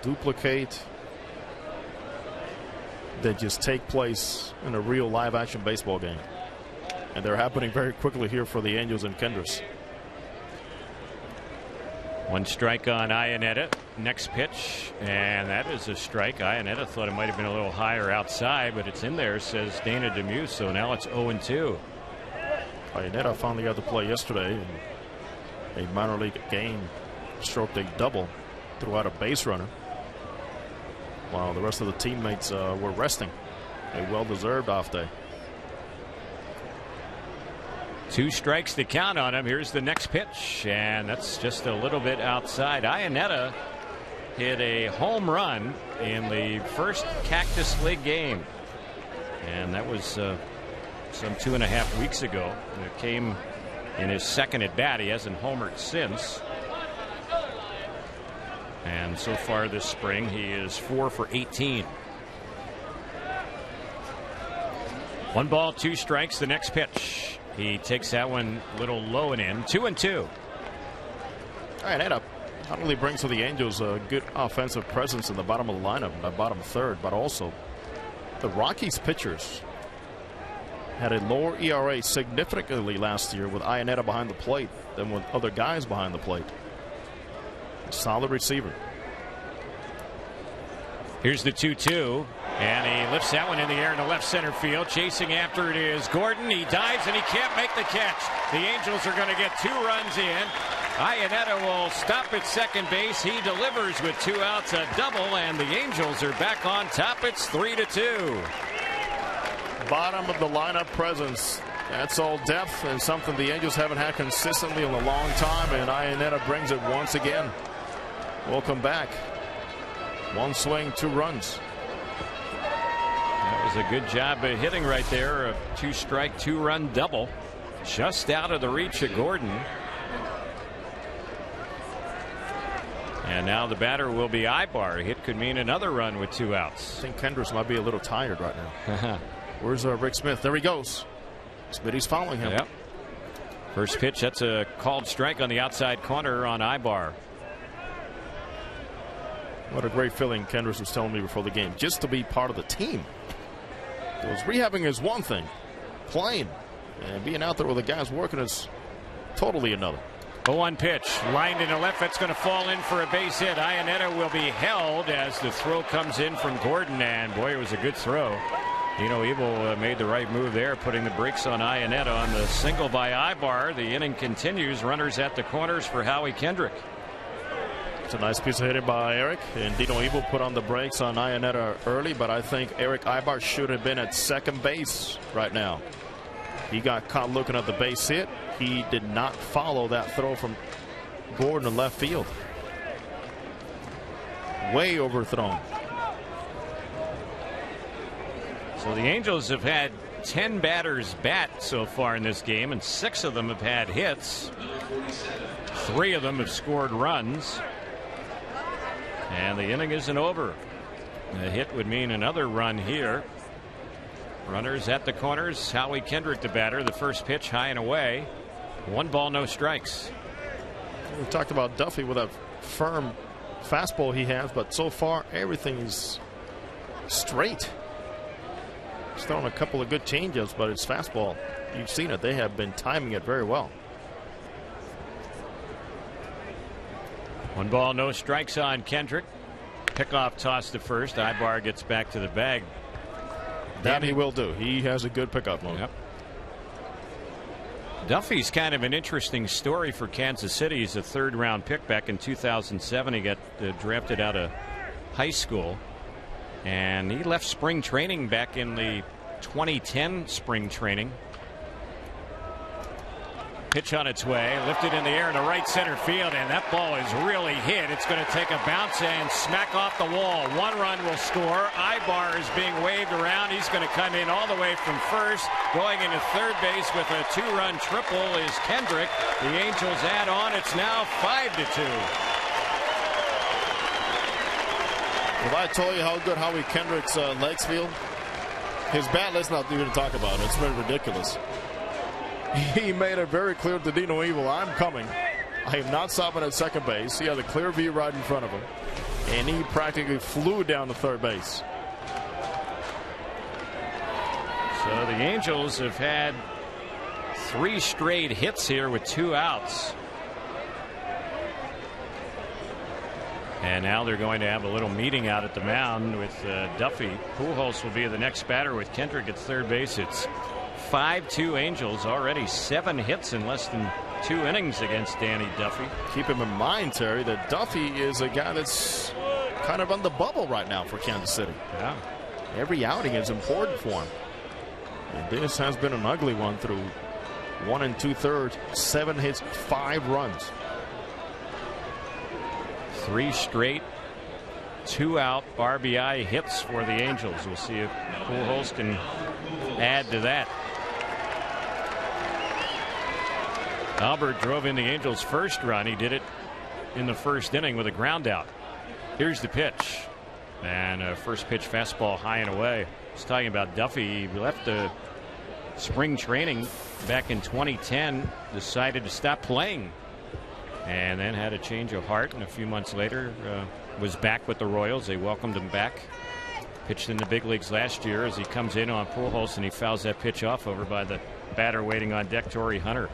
duplicate, that just take place in a real live action baseball game, and they're happening very quickly here for the Angels and Kendrys. 1 strike on Iannetta. Next pitch, and that is a strike. Iannetta thought it might have been a little higher outside, but it's in there, says Dana Demus. So now it's 0-2. Iannetta finally got to play yesterday in a minor league game, stroked a double, threw out a base runner, while the rest of the teammates were resting. A well-deserved off day. 2 strikes to count on him. Here's the next pitch, and that's just a little bit outside. Iannetta hit a home run in the first Cactus League game, and that was some 2.5 weeks ago. It came in his second at bat. He hasn't homered since. And so far this spring, he is 4 for 18. 1 ball, 2 strikes. The next pitch, he takes that one a little low and in. 2-2. All right, Iannetta not only brings to the Angels a good offensive presence in the bottom of the lineup, the bottom third, but also the Rockies pitchers had a lower ERA significantly last year with Iannetta behind the plate than with other guys behind the plate. Solid receiver. Here's the 2-2, and he lifts that one in the air in the left center field. Chasing after it is Gordon. He dives, and he can't make the catch. The Angels are going to get 2 runs in. Iannetta will stop at second base. He delivers with 2 outs, a double, and the Angels are back on top. It's 3-2. Bottom of the lineup presence. That's all depth and something the Angels haven't had consistently in a long time, and Iannetta brings it once again. Welcome back. 1 swing, 2 runs. That was a good job of hitting right there. A 2-strike, 2-run double. Just out of the reach of Gordon. And now the batter will be Ibar. A hit could mean another run with 2 outs. I think Kendricks might be a little tired right now. Where's Rick Smith? There he goes. Smitty's following him. Yep. First pitch, that's a called strike on the outside corner on Ibar. What a great feeling Kendricks was telling me before the game. Just to be part of the team. Because rehabbing is one thing. Playing and being out there with the guys working is totally another. 0-1 pitch. Lined into left. That's going to fall in for a base hit. Iannetta will be held as the throw comes in from Gordon. And boy, it was a good throw. Dino Ebel made the right move there, putting the brakes on Iannetta on the single by Ibar. The inning continues. Runners at the corners for Howie Kendrick. It's a nice piece of hitting by Eric, and Dino Ebel put on the brakes on Iannetta early, but I think Eric Ibar should have been at second base right now. He got caught looking at the base hit. He did not follow that throw from Gordon in left field. Way overthrown. So the Angels have had 10 batters bat so far in this game, and 6 of them have had hits. 3 of them have scored runs. And the inning isn't over. A hit would mean another run here. Runners at the corners. Howie Kendrick the batter. The first pitch high and away. 1 ball, no strikes. We talked about Duffy with a firm fastball he has, but so far everything is straight. He's thrown a couple of good changeups, but it's fastball. You've seen it. They have been timing it very well. 1 ball, no strikes on Kendrick. Pickoff toss to first. Ibar gets back to the bag. That he will do. He has a good pickup move. Yep. Duffy's kind of an interesting story for Kansas City. He's a 3rd-round pick back in 2007. He got drafted out of high school. And he left spring training back in the 2010 spring training. Pitch on its way, lifted in the air in the right center field, and that ball is really hit. It's going to take a bounce and smack off the wall. 1 run will score. Ibar is being waved around. He's going to come in all the way from first. Going into third base with a 2-run triple is Kendrick. The Angels add on. It's now 5-2. If I told you how good Howie Kendrick's legs feel, his bat, let's not even talk about it. It's really ridiculous. He made it very clear to Dino Ebel, I'm coming. I am not stopping at second base. He had a clear view right in front of him, and he practically flew down to third base. So the Angels have had 3 straight hits here with 2 outs. And now they're going to have a little meeting out at the mound with Duffy. Pujols will be the next batter with Kendrick at third base. It's 5-2 Angels, already 7 hits in less than 2 innings against Danny Duffy. Keep him in mind, Terry, that Duffy is a guy that's kind of on the bubble right now for Kansas City. Yeah. Every outing is important for him. And this has been an ugly one through 1 2/3, 7 hits, 5 runs. 3 straight 2-out RBI hits for the Angels. We'll see if Pujols can add to that. Albert drove in the Angels' first run. He did it in the first inning with a ground out. Here's the pitch. And a first pitch fastball high and away. I was talking about Duffy. He left the spring training back in 2010, decided to stop playing, and then had a change of heart, and a few months later was back with the Royals. They welcomed him back. Pitched in the big leagues last year as he comes in on Pujols, and he fouls that pitch off over by the batter waiting on deck, Torrey Hunter.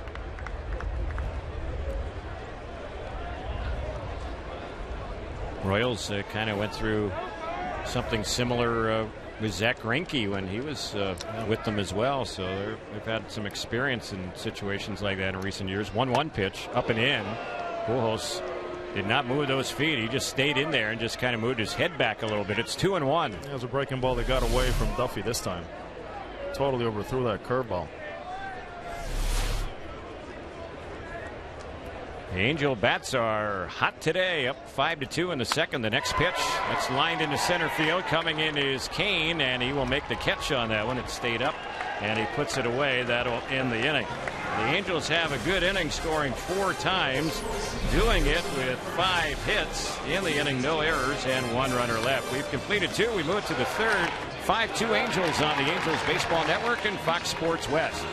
Royals kind of went through Something similar with Zach Greinke when he was with them as well. So they've had some experience in situations like that in recent years. 1-1 pitch, up and in. Pujols did not move those feet. He just stayed in there and just kind of moved his head back a little bit. It's 2-1. It was a breaking ball that got away from Duffy this time. Totally overthrew that curveball. The Angel bats are hot today, up 5-2 in the second. The next pitch, that's lined into center field. Coming in is Kane, and he will make the catch on that one. It stayed up, and he puts it away. That'll end the inning. The Angels have a good inning, scoring 4 times, doing it with 5 hits in the inning, no errors, and 1 runner left. We've completed 2. We move to the third. 5-2 Angels on the Angels Baseball Network and Fox Sports West.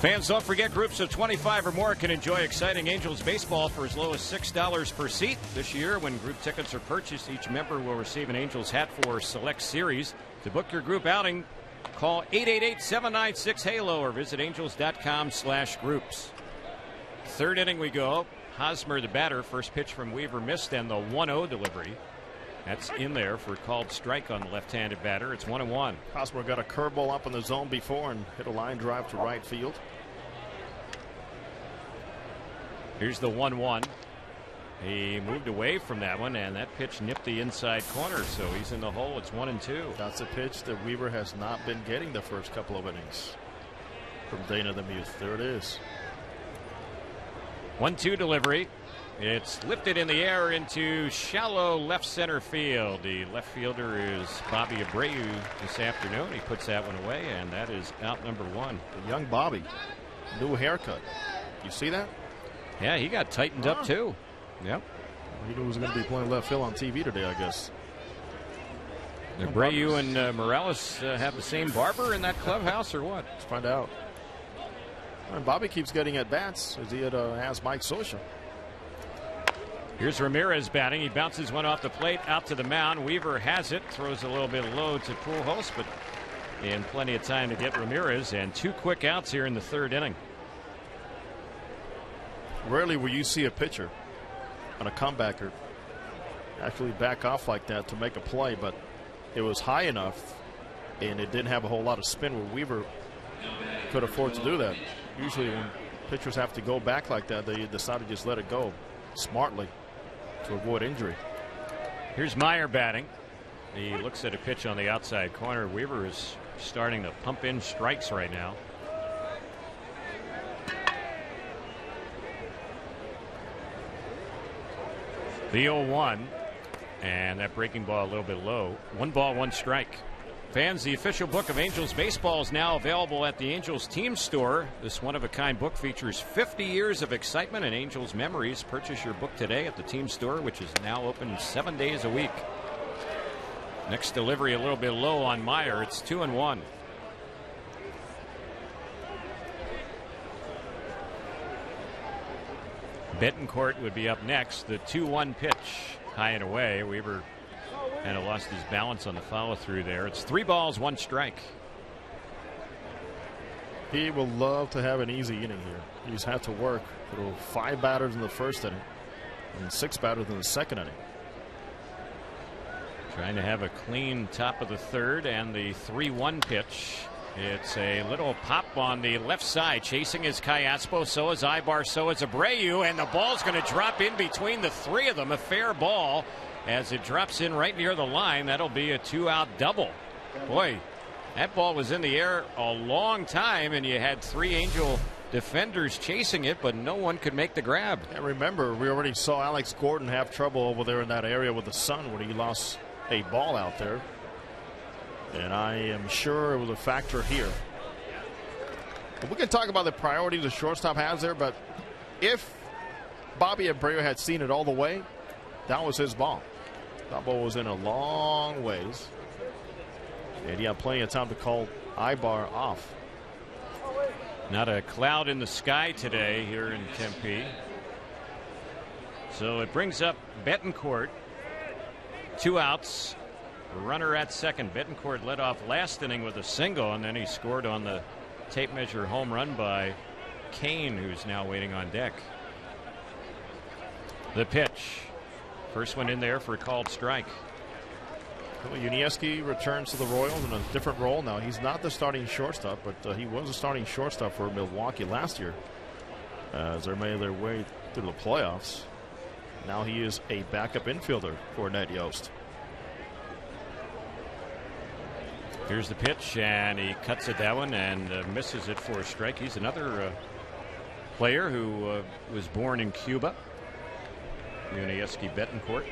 Fans, don't forget, groups of 25 or more can enjoy exciting Angels baseball for as low as $6 per seat. This year, when group tickets are purchased, each member will receive an Angels hat for select series. To book your group outing, call 888-796-HALO or visit angels.com/groups. Third inning we go. Hosmer, the batter. First pitch from Weaver missed, and the 1-0 delivery. That's in there for a called strike on the left-handed batter. It's 1-1. Hosmer got a curveball up in the zone before and hit a line drive to right field. Here's the 1-1. He moved away from that one, and that pitch nipped the inside corner, so he's in the hole. It's 1-2. That's a pitch that Weaver has not been getting the first couple of innings from Dana the Muth. There it is. 1-2 delivery. It's lifted in the air into shallow left center field. The left fielder is Bobby Abreu this afternoon. He puts that one away, and that is out number 1. The young Bobby. New haircut. You see that? Yeah, he got tightened up too. Yep. He knew he was going to be playing left field on TV today, I guess. Abreu and Morales have the same barber in that clubhouse, or what? Let's find out. And Bobby keeps getting at bats as he had asked Mike Scioscia. Here's Ramirez batting. He bounces one off the plate out to the mound. Weaver has it, throws a little bit low to Pujols, but in plenty of time to get Ramirez, and 2 quick outs here in the third inning. Rarely will you see a pitcher on a comebacker actually back off like that to make a play, but it was high enough and it didn't have a whole lot of spin where Weaver could afford to do that. Usually when pitchers have to go back like that, they decide to just let it go smartly to avoid injury. Here's Meyer batting. He looks at a pitch on the outside corner. Weaver is starting to pump in strikes right now. The 0-1, and that breaking ball a little bit low. 1 ball, 1 strike. Fans, the official book of Angels baseball is now available at the Angels team store. This one-of-a-kind book features 50 years of excitement and Angels memories. Purchase your book today at the team store, which is now open 7 days a week. Next delivery a little bit low on Meyer. It's 2-1. Betancourt would be up next. The 2-1 pitch, high and away. Weaver kind of lost his balance on the follow through there. It's 3 balls, 1 strike. He will love to have an easy inning here. He's had to work through 5 batters in the first inning and 6 batters in the second inning. Trying to have a clean top of the third, and the 3-1 pitch. It's a little pop on the left side. Chasing is Callaspo, so is Ibar, so is Abreu, and the ball's going to drop in between the 3 of them. A fair ball. As it drops in right near the line, that'll be a 2-out double. Boy, that ball was in the air a long time, and you had 3 Angel defenders chasing it, but no one could make the grab. And remember, we already saw Alex Gordon have trouble over there in that area with the sun when he lost a ball out there. And I am sure it was a factor here. We can talk about the priorities the shortstop has there, but if Bobby Abreu had seen it all the way, that was his ball. That ball was in a long ways, and he had plenty of time to call Ibar off. Not a cloud in the sky today here in Tempe. So it brings up Betancourt. 2 outs. Runner at second. Betancourt led off last inning with a single, and then he scored on the tape measure home run by Kane, who's now waiting on deck. The pitch. First one in there for a called strike. Well, Unieski returns to the Royals in a different role now. He's not the starting shortstop, but he was a starting shortstop for Milwaukee last year as they made their way through the playoffs. Now he is a backup infielder for Ned Yost. Here's the pitch, and he cuts it that one and misses it for a strike. He's another player who was born in Cuba. Unieski Betancourt.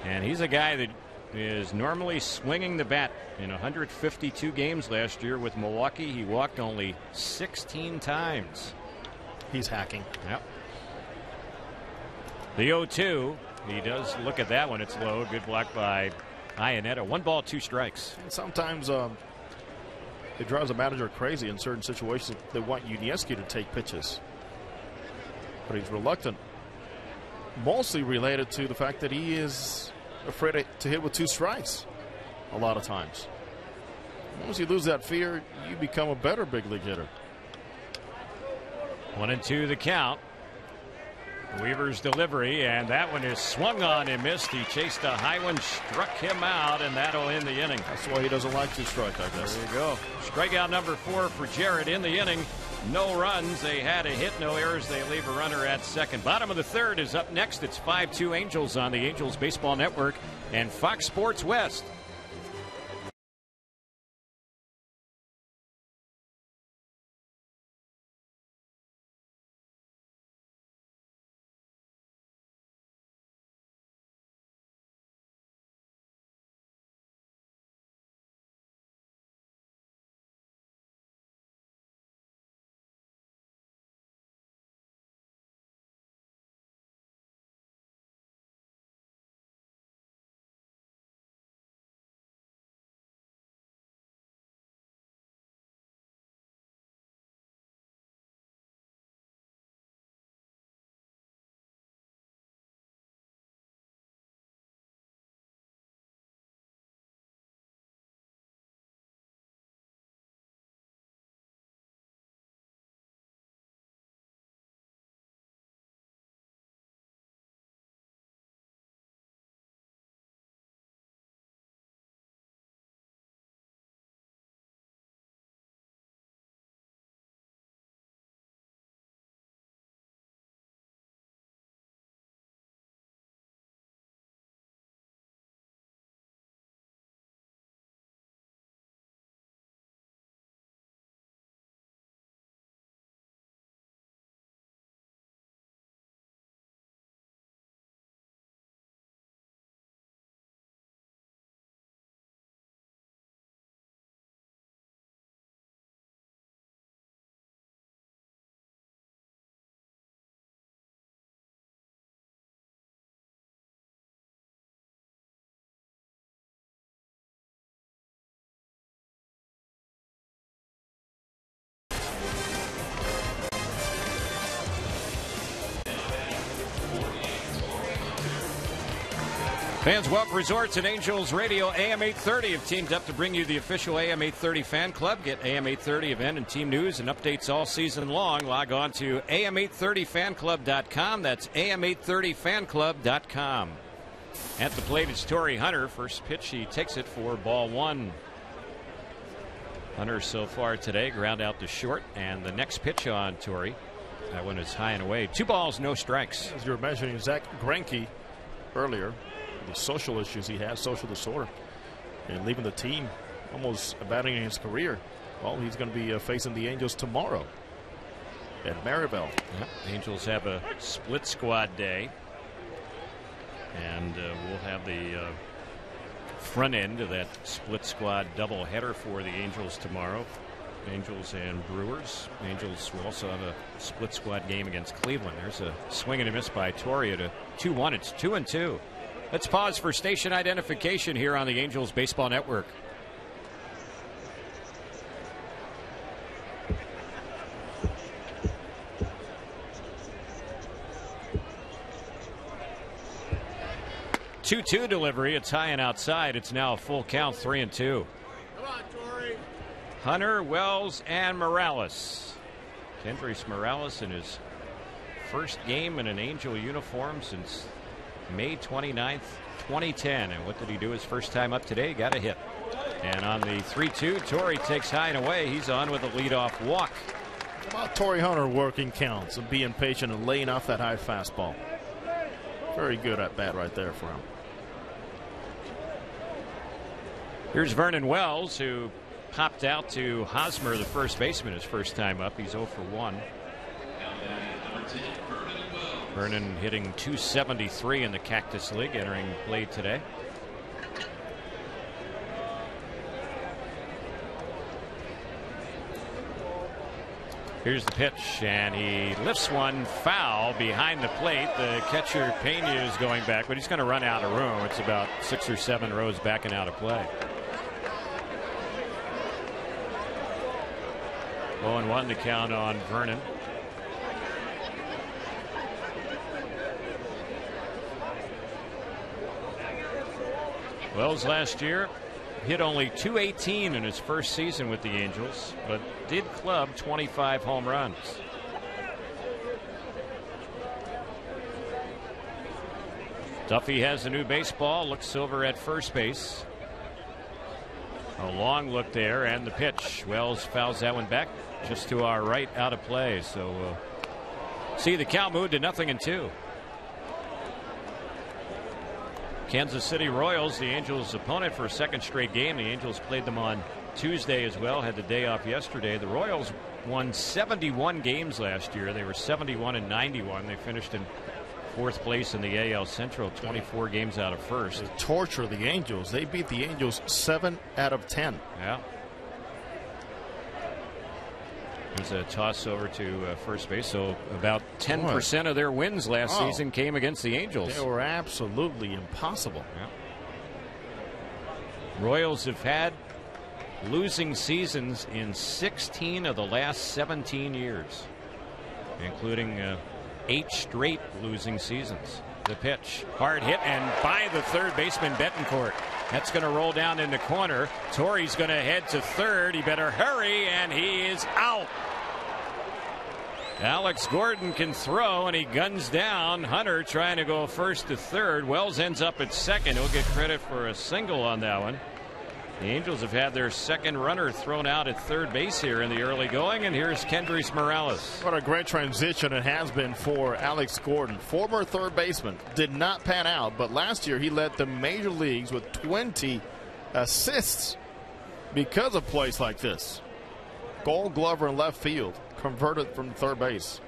And he's a guy that is normally swinging the bat. In 152 games last year with Milwaukee, he walked only 16 times. He's hacking. Yep. The 0-2. He does look at that one. It's low. Good block by Iannetta. 1 ball, 2 strikes. And sometimes it drives a manager crazy in certain situations. They want Unieski to take pitches, but he's reluctant, mostly related to the fact that he is afraid to hit with 2 strikes a lot of times. Once you lose that fear, you become a better big league hitter. 1-2 the count. Weaver's delivery, and that one is swung on and missed. He chased a high one, struck him out, and that'll end the inning. That's why he doesn't like to strike, I guess. There you go. Strikeout number 4 for Jarrett in the inning. No runs. They had a hit, no errors. They leave a runner at second. Bottom of the third is up next. It's 5-2 Angels on the Angels Baseball Network and Fox Sports West. Fans Wealth Resorts and Angels Radio AM 830 have teamed up to bring you the official AM 830 fan club. Get AM 830 event and team news and updates all season long. Log on to am830fanclub.com. That's am830fanclub.com. At the plate is Torrey Hunter. First pitch, he takes it for ball one. Hunter so far today, ground out to short, and the next pitch on Torrey, that one is high and away. 2 balls, no strikes. As you were mentioning Zach Greinke earlier, the social issues he has, social disorder, and leaving the team, almost abandoning his career. Well, he's going to be facing the Angels tomorrow at Maryville. Yep. Angels have a split squad day, and we'll have the front end of that split squad doubleheader for the Angels tomorrow. Angels and Brewers. Angels will also have a split squad game against Cleveland. There's a swing and a miss by Torrey at a 2-1. It's 2-2. Let's pause for station identification here on the Angels Baseball Network. Two-two delivery. It's high and outside. It's now a full count, 3-2. Come on, Torrey. Hunter, Wells, and Morales. Kendrys Morales in his first game in an Angel uniform since May 29th, 2010. And what did he do his first time up today? Got a hit. And on the 3-2, Torrey takes high and away. He's on with a leadoff walk. How about Torrey Hunter working counts and being patient and laying off that high fastball? Very good at bat right there for him. Here's Vernon Wells, who popped out to Hosmer, the first baseman, his first time up. He's 0 for 1. Vernon hitting .273 in the Cactus League, entering play today. Here's the pitch, and he lifts one foul behind the plate. The catcher, Pena, is going back, but he's going to run out of room. It's about 6 or 7 rows back and out of play. 0-1 to count on Vernon. Wells last year hit only .218 in his first season with the Angels, but did club 25 home runs. Duffy has a new baseball, looks over at first base. A long look there, and the pitch. Wells fouls that one back just to our right, out of play. So see the count move to 0-2. Kansas City Royals, the Angels' opponent for a second straight game. The Angels played them on Tuesday as well, had the day off yesterday. The Royals won 71 games last year. They were 71-91. They finished in 4th place in the AL Central, 24 games out of first. They torture the Angels. They beat the Angels 7 out of 10. Yeah. There's a toss over to first base. So about 10% of their wins last season came against the Angels. They were absolutely impossible. Yeah. Royals have had losing seasons in 16 of the last 17 years, including 8 straight losing seasons. The pitch, hard hit, and by the third baseman Betancourt. That's going to roll down in the corner. Torrey's going to head to third. He better hurry, and he is out. Alex Gordon can throw, and he guns down Hunter trying to go first to third. Wells ends up at second. He'll get credit for a single on that one. The Angels have had their second runner thrown out at third base here in the early going, and here's Kendrys Morales. What a great transition it has been for Alex Gordon. Former third baseman, did not pan out, but last year he led the major leagues with 20 assists because of plays like this. Gold Glover in left field, converted from third base.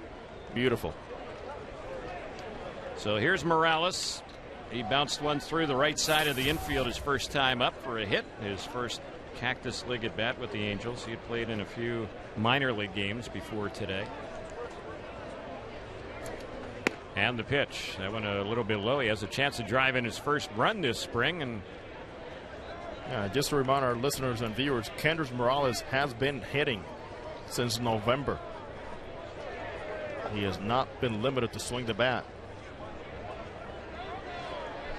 Beautiful. So here's Morales. He bounced one through the right side of the infield his first time up for a hit. His first Cactus League at bat with the Angels. He had played in a few minor league games before today. And the pitch. That one a little bit low. He has a chance to drive in his first run this spring. And just to remind our listeners and viewers, Kendrys Morales has been hitting since November. He has not been limited to swing the bat.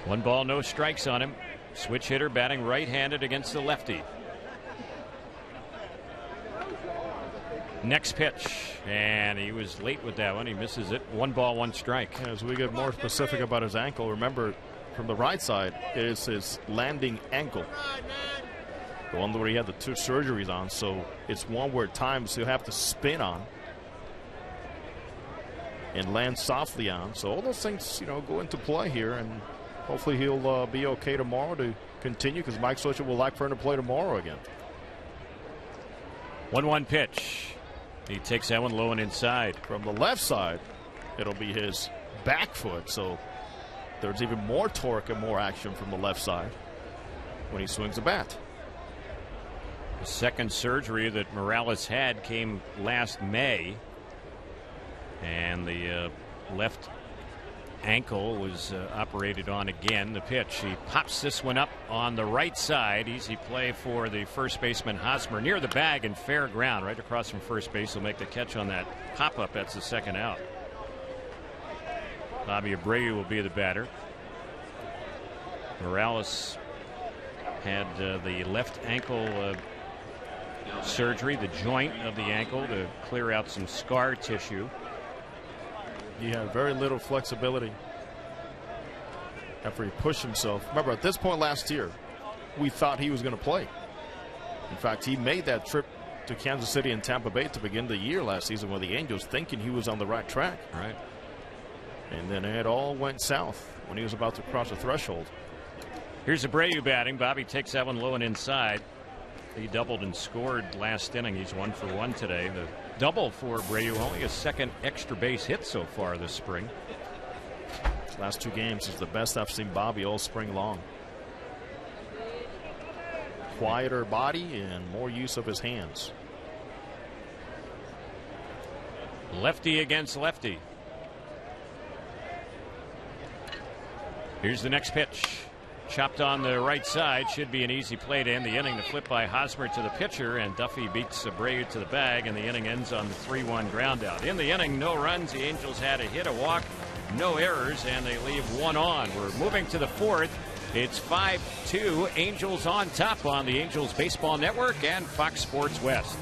1 ball, no strikes on him. Switch hitter batting right-handed against the lefty. Next pitch, and he was late with that one. He misses it. 1 ball, 1 strike. As we get more specific about his ankle, remember from the right side it is his landing ankle, the one where he had the 2 surgeries on. So it's one where at times he'll have to spin on and land softly on. So all those things, you know, go into play here, and hopefully he'll be okay tomorrow to continue, because Mike Scioscia will like for him to play tomorrow again. 1-1 pitch. He takes that one low and inside. From the left side, it'll be his back foot, so there's even more torque and more action from the left side when he swings the bat. The second surgery that Morales had came last May, and the left ankle was operated on again. The pitch, he pops this one up on the right side. Easy play for the first baseman Hosmer, near the bag and fair ground, right across from first base. He'll make the catch on that pop-up. That's the second out. Bobby Abreu will be the batter. Morales had the left ankle surgery, the joint of the ankle, to clear out some scar tissue. He had very little flexibility after he pushed himself. Remember, at this point last year, we thought he was going to play. In fact, he made that trip to Kansas City and Tampa Bay to begin the year last season with the Angels, thinking he was on the right track. Right. And then it all went south when he was about to cross the threshold. Here's Abreu batting. Bobby takes that one low and inside. He doubled and scored last inning. He's 1 for 1 today. The double for Abreu, only his second extra base hit so far this spring. His last 2 games is the best I've seen Bobby all spring long. Quieter body and more use of his hands. Lefty against lefty. Here's the next pitch. Chopped on the right side. Should be an easy play to end the inning. The flip by Hosmer to the pitcher, and Duffy beats Abreu to the bag, and the inning ends on the 3-1 ground out. In the inning, no runs. The Angels had a hit, a walk, no errors, and they leave 1 on. We're moving to the 4th. It's 5-2. Angels on top on the Angels Baseball Network and Fox Sports West.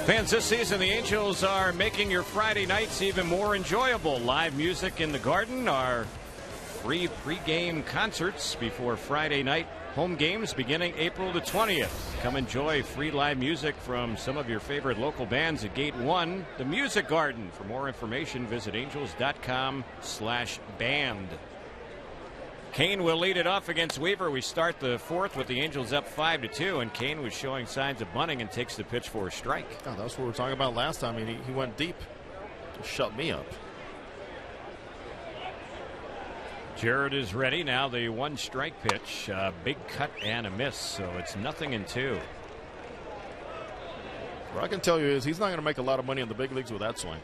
Fans, this season the Angels are making your Friday nights even more enjoyable. Live music in the Garden, our free pregame concerts before Friday night home games beginning April the 20th. Come enjoy free live music from some of your favorite local bands at Gate 1, the Music Garden. For more information, visit angels.com/band. Kane will lead it off against Weaver. We start the fourth with the Angels up 5-2, and Kane was showing signs of bunting and takes the pitch for a strike. Oh, that's what we were talking about last time. I mean, he went deep to shut me up. Jared is ready. Now the 1 strike pitch. Big cut and a miss, so it's 0-2. What I can tell you is he's not going to make a lot of money in the big leagues with that swing.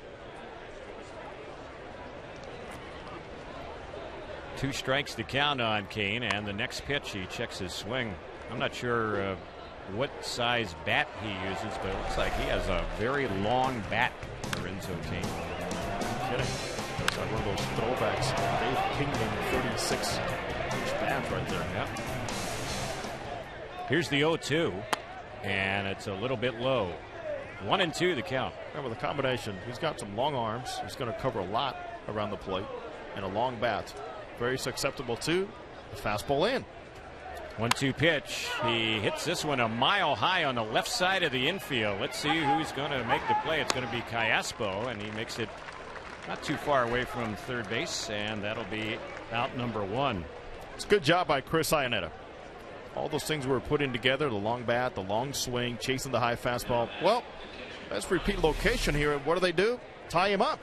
2 strikes to count on Kane, and the next pitch he checks his swing. I'm not sure what size bat he uses, but it looks like he has a very long bat, Lorenzo Kane. No kidding. It's like one of those throwbacks. Dave Kingman 36-inch bat right there. Yep. Here's the 0-2, and it's a little bit low. 1-2 the count. And with a combination, he's got some long arms. He's going to cover a lot around the plate and a long bat. Very susceptible to the fastball in. 1-2 pitch. He hits this one a mile high on the left side of the infield. Let's see who's going to make the play. It's going to be Callaspo, and he makes it not too far away from third base, and that'll be out number 1. It's a good job by Chris Iannetta. All those things we were putting together, the long bat, the long swing, chasing the high fastball. Well, let's repeat location here. What do? Tie him up.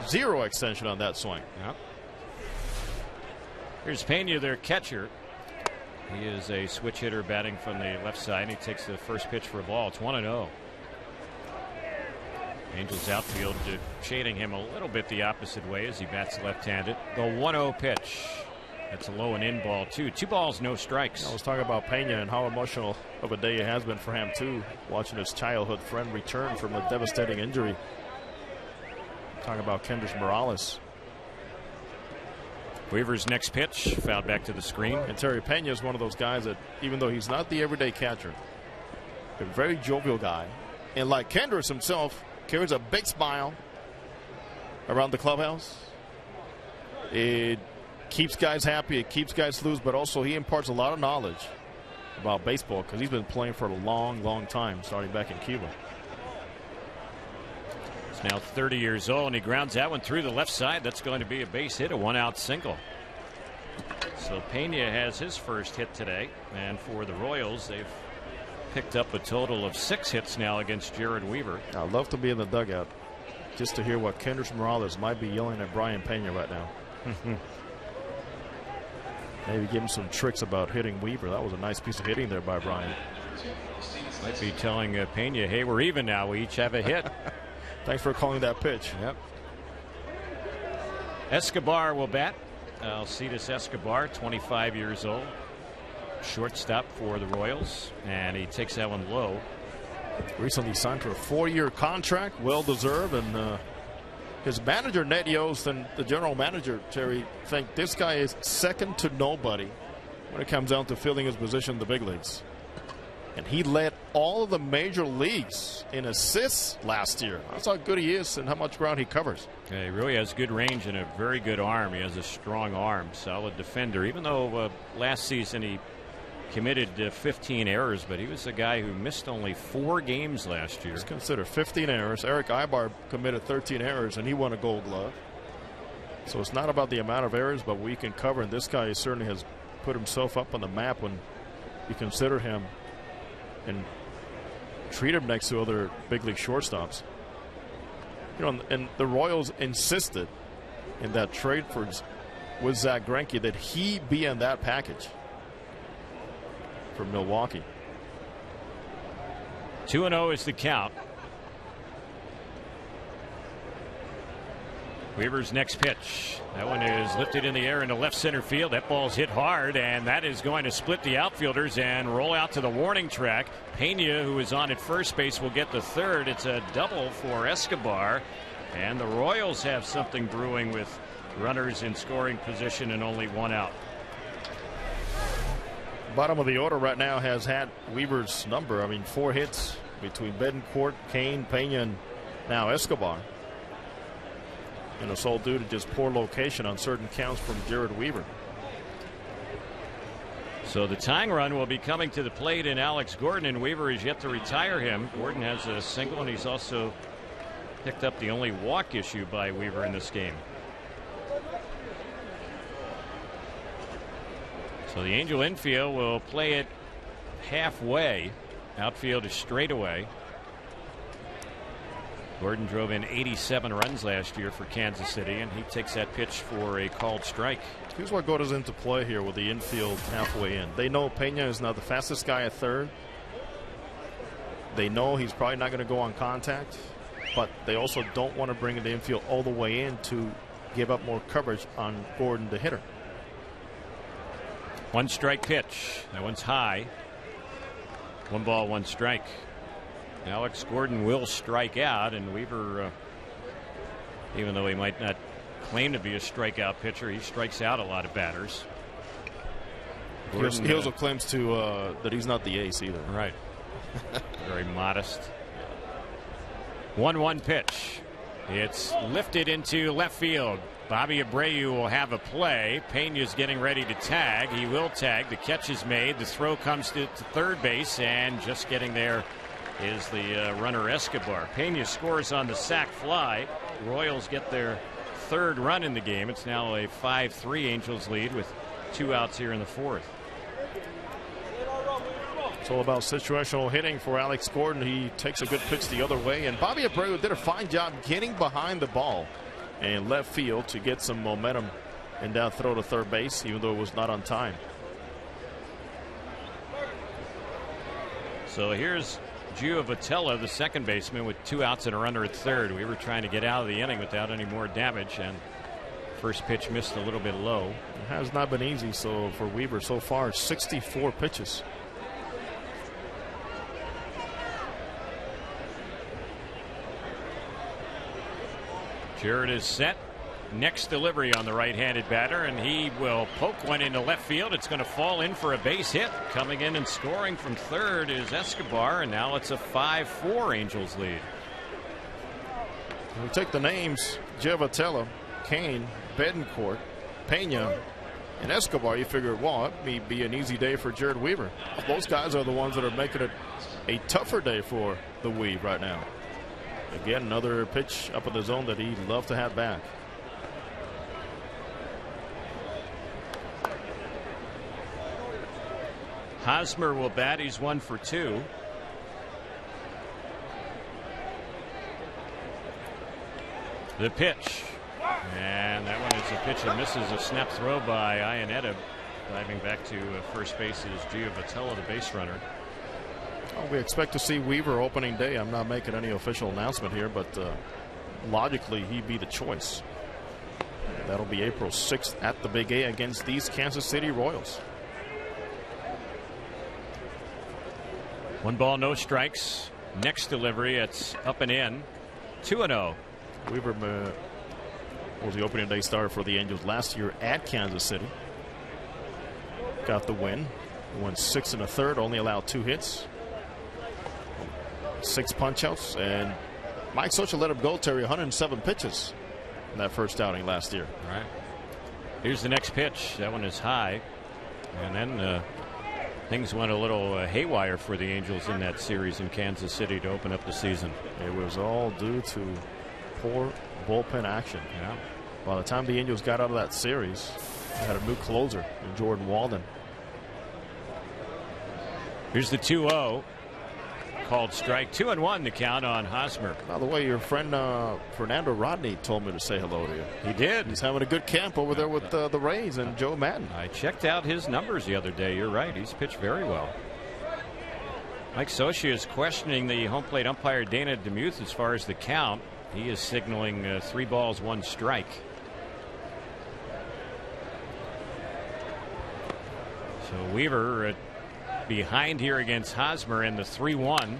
0 extension on that swing. Yep. Here's Pena, their catcher. He is a switch hitter batting from the left side. He takes the first pitch for a ball. It's 1-0. Angels outfield shading him a little bit the opposite way as he bats left-handed. The 1-0 pitch. That's a low and in ball, too. 2 balls, no strikes. I was talking about Pena and how emotional of a day it has been for him, too, watching his childhood friend return from a devastating injury. Talking about Kendrys Morales. Weaver's next pitch fouled back to the screen. And Terry Pena is one of those guys that, even though he's not the everyday catcher, a very jovial guy, and like Kendrys himself, carries a big smile around the clubhouse. It keeps guys happy, it keeps guys loose, but also he imparts a lot of knowledge about baseball because he's been playing for a long, long time, starting back in Cuba. Now 30 years old, and he grounds that one through the left side. That's going to be a base hit, a 1-out single. So Pena has his first hit today, and for the Royals, they've picked up a total of 6 hits now against Jared Weaver. I'd love to be in the dugout just to hear what Kendrys Morales might be yelling at Brian Pena right now. Maybe give him some tricks about hitting Weaver. That was a nice piece of hitting there by Brian. Might be telling Pena, hey, we're even now. We each have a hit. Thanks for calling that pitch. Yep. Escobar will bat. Alcides Escobar, 25 years old. Shortstop for the Royals, and he takes that one low. Recently signed for a 4-year contract, well deserved, and his manager Ned Yost and the general manager Terry think this guy is second to nobody when it comes down to filling his position in the big leagues. And he led all of the major leagues in assists last year. That's how good he is and how much ground he covers. Yeah, he really has good range and a very good arm. He has a strong arm, solid defender. Even though last season he committed 15 errors, but he was a guy who missed only 4 games last year. Let's consider 15 errors. Eric Ibar committed 13 errors, and he won a Gold Glove. So it's not about the amount of errors, but what you can cover. And this guy certainly has put himself up on the map when you consider him and treat him next to other big league shortstops. You know, and the Royals insisted in that trade with Zach Greinke that he be in that package for Milwaukee. 2-0 is the count. Weaver's next pitch. That one is lifted in the air into left center field. That ball's hit hard, and that is going to split the outfielders and roll out to the warning track. Pena, who is on at first base, will get the third. It's a double for Escobar, and the Royals have something brewing with runners in scoring position and only 1 out. Bottom of the order right now has had Weaver's number. I mean, 4 hits between Betancourt, Kane, Pena, and now Escobar. And it's all due to just poor location on certain counts from Jared Weaver. So the tying run will be coming to the plate in Alex Gordon, and Weaver is yet to retire him. Gordon has a single, and he's also picked up the only walk issue by Weaver in this game. So the Angel infield will play it halfway. Outfield is straightaway. Gordon drove in 87 runs last year for Kansas City, and he takes that pitch for a called strike. Here's what goes into play here with the infield halfway in. They know Pena is not the fastest guy at third. They know he's probably not going to go on contact, but they also don't want to bring the infield all the way in to give up more coverage on Gordon, the hitter. 1 strike pitch. That one's high. 1 ball, 1 strike. Alex Gordon will strike out, and Weaver, even though he might not claim to be a strikeout pitcher, he strikes out a lot of batters. Gordon, he also claims to that he's not the ace either. Right. Very modest. 1-1 pitch. It's lifted into left field. Bobby Abreu will have a play. Pena's getting ready to tag. He will tag. The catch is made. The throw comes to third base, and just getting there is the runner Escobar. Pena scores on the sac fly. Royals get their 3rd run in the game. It's now a 5-3 Angels lead with 2 outs here in the 4th. It's all about situational hitting for Alex Gordon. He takes a good pitch the other way, and Bobby Abreu did a fine job getting behind the ball and left field to get some momentum in that throw to third base, even though it was not on time. So here's Gio Votella, the second baseman, with 2 outs and a runner at third. We were trying to get out of the inning without any more damage, and first pitch missed a little bit low. It has not been easy so for Weaver so far. 64 pitches. Jarrett is set. Next delivery on the right-handed batter, and he will poke one into left field. It's going to fall in for a base hit. Coming in and scoring from third is Escobar, and now it's a 5-4 Angels lead. We take the names: Votella, Kane, Betancourt, Pena, and Escobar. You figure, well, it may be an easy day for Jared Weaver. Those guys are the ones that are making it a tougher day for the Weave right now. Again, another pitch up in the zone that he'd love to have back. Hosmer will bat. He's 1 for 2. The pitch. And that one is a pitch that misses. A snap throw by Iannetta. Diving back to first base is Gio Votella, the base runner. Well, we expect to see Weaver opening day. I'm not making any official announcement here, but logically he'd be the choice. That'll be April 6th at the Big A against these Kansas City Royals. 1 ball, no strikes. Next delivery, it's up and in. 2-0. Weaver was the opening day starter for the Angels last year at Kansas City. Got the win. Went 6 1/3, only allowed 2 hits. 6 punchouts, and Mike Socha let him go, Terry, 107 pitches in that first outing last year. All right. Here's the next pitch. That one is high. And then things went a little haywire for the Angels in that series in Kansas City to open up the season. It was all due to poor bullpen action. Yeah. By the time the Angels got out of that series, they had a new closer in Jordan Walden. Here's the 2-0. Called strike. 2-1 to count on Hosmer. By the way, your friend Fernando Rodney told me to say hello to you. He did. He's having a good camp over there with the Rays and Joe Madden. I checked out his numbers the other day. You're right. He's pitched very well. Mike Socha is questioning the home plate umpire Dana DeMuth as far as the count. He is signaling 3 balls, 1 strike. So Weaver behind here against Hosmer in the 3-1.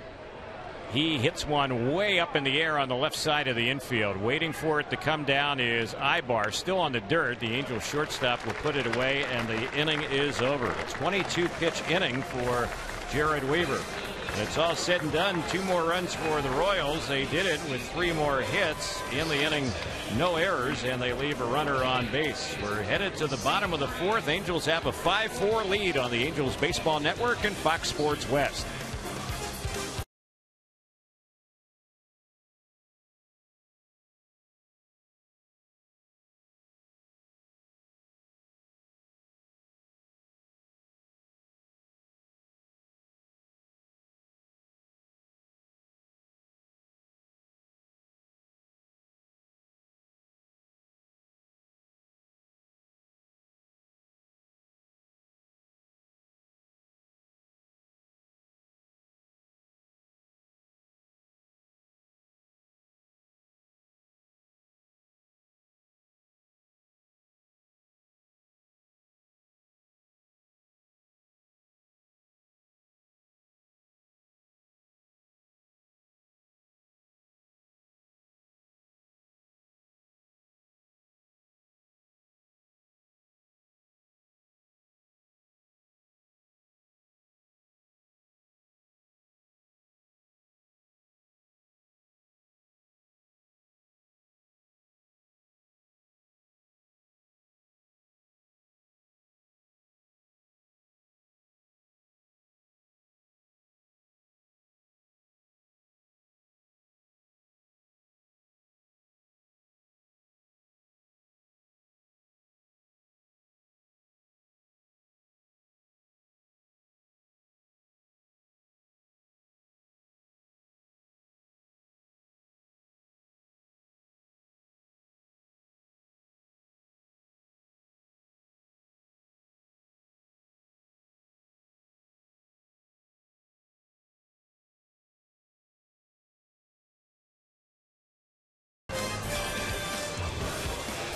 He hits one way up in the air on the left side of the infield. Waiting for it to come down is Ibar, still on the dirt. The Angels shortstop will put it away, and the inning is over. A 22-pitch inning for Jared Weaver. And it's all said and done. 2 more runs for the Royals. They did it with 3 more hits in the inning. No errors, and they leave a runner on base. We're headed to the bottom of the 4th. Angels have a 5-4 lead on the Angels Baseball Network and Fox Sports West.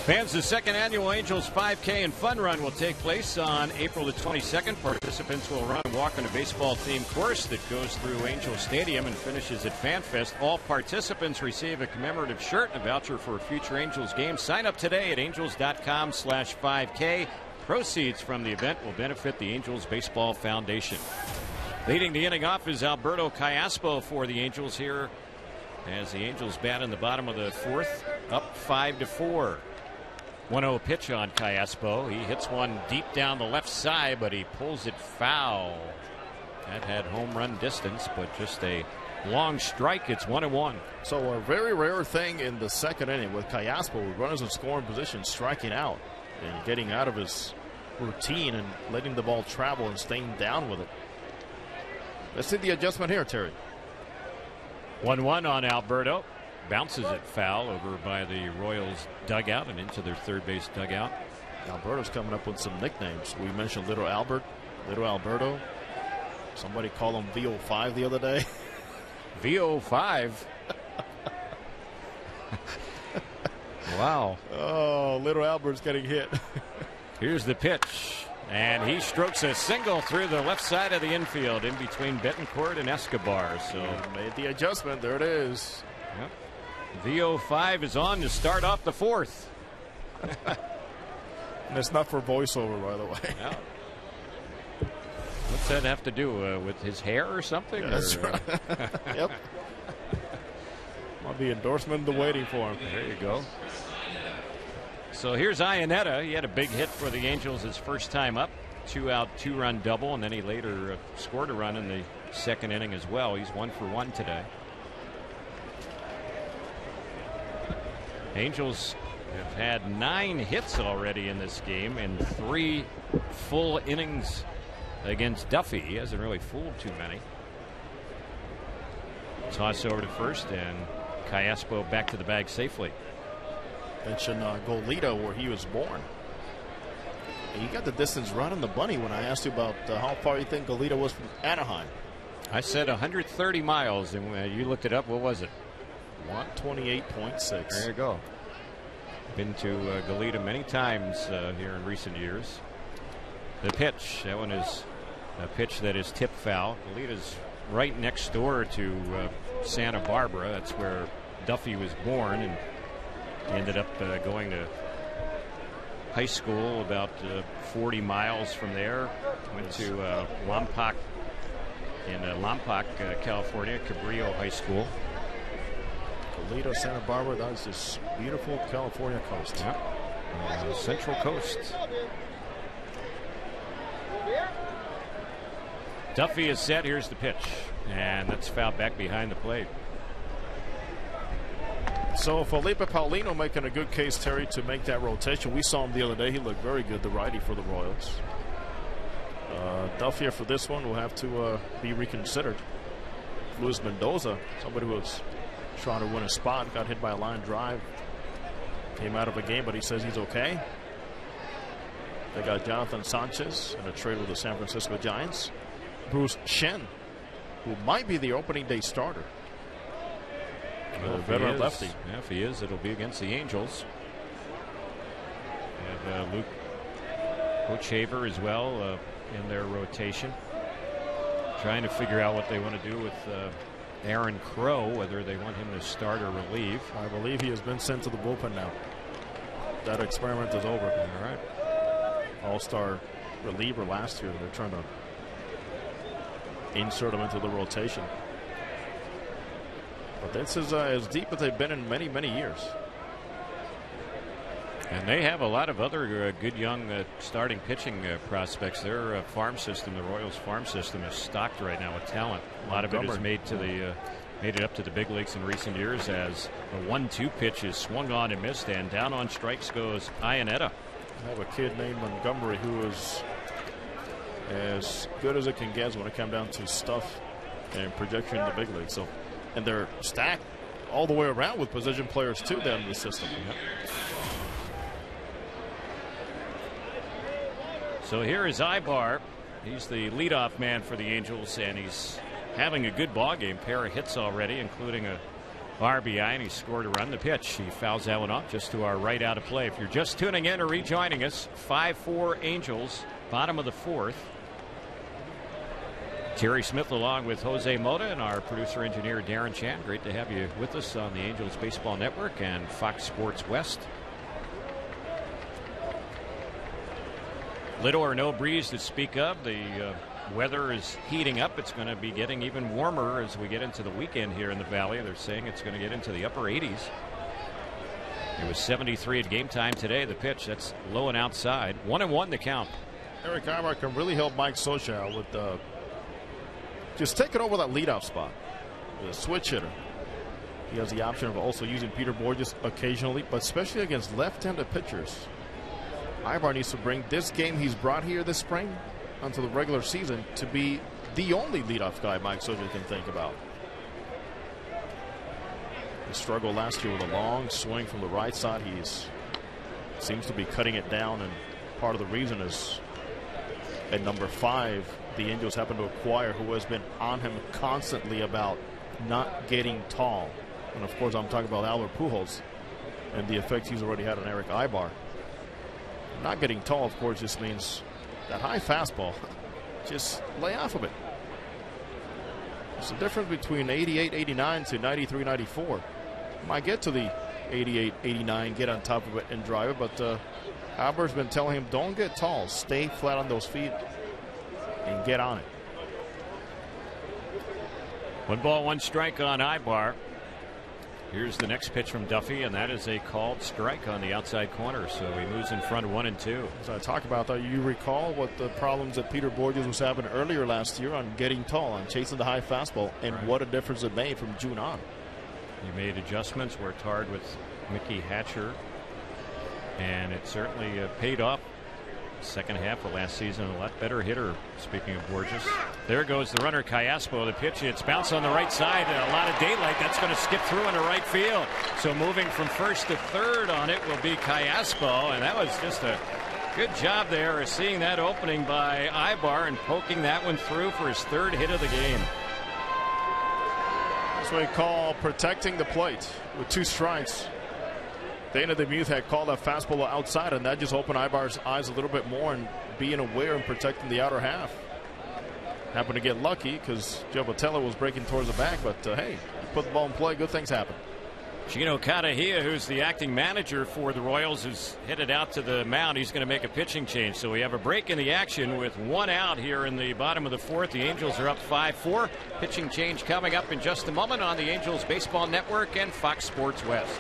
Fans, the second annual Angels 5K and Fun Run will take place on April the 22nd. Participants will run and walk on a baseball-themed course that goes through Angel Stadium and finishes at FanFest. All participants receive a commemorative shirt and a voucher for a future Angels game. Sign up today at angels.com/5K. Proceeds from the event will benefit the Angels Baseball Foundation. Leading the inning off is Alberto Callaspo for the Angels here as the Angels bat in the bottom of the fourth, up 5-4. 1-0 pitch on Callaspo. He hits one deep down the left side, but he pulls it foul. That had home run distance, but just a long strike. It's 1-1. So a very rare thing in the second inning with Callaspo, with runners in scoring position, striking out and getting out of his routine and letting the ball travel and staying down with it. Let's see the adjustment here, Terry. 1-1 on Alberto. Bounces it foul over by the Royals dugout and into their third base dugout. Alberto's coming up with some nicknames. We mentioned Little Albert, Little Alberto. Somebody called him VO5 the other day. VO5? Wow. Oh, Little Albert's getting hit. Here's the pitch. And he strokes a single through the left side of the infield in between Betancourt and Escobar. So made the adjustment. There it is. Yep. VO5 is on to start off the fourth. And it's not for voiceover, by the way. Yeah. What's that have to do with his hair or something? Yeah, that's right. Yep. Well, the endorsement, the waiting for him. There you go. So here's Iannetta. He had a big hit for the Angels his first time up. 2-out, 2-run double, and then he later scored a run in the second inning as well. He's 1 for 1 today. Angels have had 9 hits already in this game in 3 full innings against Duffy. He hasn't really fooled too many. Toss over to first, and Callaspo back to the bag safely. Mentioned Goleta, where he was born. And you got the distance right on the bunny when I asked you about how far you think Goleta was from Anaheim. I said 130 miles, and you looked it up. What was it? 128.6. There you go. Been to Goleta many times here in recent years. The pitch, that one is a pitch that is tip foul. Goleta's right next door to Santa Barbara. That's where Duffy was born, and ended up going to high school about 40 miles from there. Went to Lompoc in Lompoc, California, Cabrillo High School. Goleta, Santa Barbara, that is this beautiful California coast. Yep. Central Coast. Duffy is set. Here's the pitch. And that's fouled back behind the plate. So Felipe Paulino making a good case, Terry, to make that rotation. We saw him the other day. He looked very good, the righty for the Royals. Duffy for this one will have to be reconsidered. Luis Mendoza, somebody who was trying to win a spot, got hit by a line drive. Came out of a game, but he says he's okay. They got Jonathan Sanchez in a trade with the San Francisco Giants. Bruce Shen, who might be the opening day starter. Well, veteran lefty. Yeah, if he is, it'll be against the Angels. We have Luke Hochevar as well in their rotation. Trying to figure out what they want to do with Aaron Crow, whether they want him to start or relieve. I believe he has been sent to the bullpen now. That experiment is over. All right. All-star reliever last year. They're trying to insert him into the rotation. But this is as deep as they've been in many, many years. And they have a lot of other good young starting pitching prospects. Their farm system, the Royals farm system, is stocked right now with talent. A lot of it is made it up to the big leagues in recent years as the 1-2 pitch is swung on and missed, and down on strikes goes Iannetta. I have a kid named Montgomery who is as good as it can get when it comes down to stuff and projection in the big league. So, and they're stacked all the way around with position players too down in the system. Yep. So here is Ibar. He's the leadoff man for the Angels, and he's having a good ball game. Pair of hits already, including a RBI, and he scored a run. The pitch, he fouls that one off just to our right, out of play. If you're just tuning in or rejoining us, 5-4 Angels, bottom of the fourth. Terry Smith along with Jose Mota and our producer engineer Darren Chan. Great to have you with us on the Angels Baseball Network and Fox Sports West. Little or no breeze to speak of. The weather is heating up. It's going to be getting even warmer as we get into the weekend here in the Valley. They're saying it's going to get into the upper 80s. It was 73 at game time today. The pitch, that's low and outside. 1-1 the count. Eric Ibar can really help Mike Socha with just taking over that leadoff spot. The switch hitter. He has the option of also using Peter Borges occasionally, but especially against left-handed pitchers. Ibar needs to bring this game he's brought here this spring until the regular season to be the only leadoff guy Mike Socha can think about. He struggled last year with a long swing from the right side. He seems to be cutting it down, and part of the reason is at number 5, the Angels happen to acquire, who has been on him constantly about not getting tall. And of course, I'm talking about Albert Pujols and the effect he's already had on Eric Ibar. Not getting tall, of course, just means that high fastball, just lay off of it. It's the difference between 88, 89 to 93, 94. Might get to the 88, 89, get on top of it and drive it, but Albert's been telling him, don't get tall, stay flat on those feet and get on it. 1 ball, 1 strike on Ibar. Here's the next pitch from Duffy, and that is a called strike on the outside corner. So he moves in front 1-2. So I talk about that. You recall what the problems that Peter Borges was having earlier last year on getting tall, on chasing the high fastball, and what a difference it made from June on. He made adjustments, worked hard with Mickey Hatcher, and it certainly paid off. Second half of last season, a lot better hitter. Speaking of Borges, there goes the runner, Callaspo. The pitch, it's bounced on the right side. A lot of daylight. That's going to skip through into right field. So moving from first to third on it will be Callaspo, and that was just a good job there of seeing that opening by Ibar and poking that one through for his 3rd hit of the game. That's what we call protecting the plate with 2 strikes. Dana DeMuth had called that fastball outside, and that just opened Ibar's eyes a little bit more and being aware and protecting the outer half. Happened to get lucky because Joe Botello was breaking towards the back, but hey, you put the ball in play, good things happen. Gino Kadahia, who's the acting manager for the Royals, is headed out to the mound. He's going to make a pitching change. So we have a break in the action with 1 out here in the bottom of the 4th. The Angels are up 5-4. Pitching change coming up in just a moment on the Angels Baseball Network and Fox Sports West.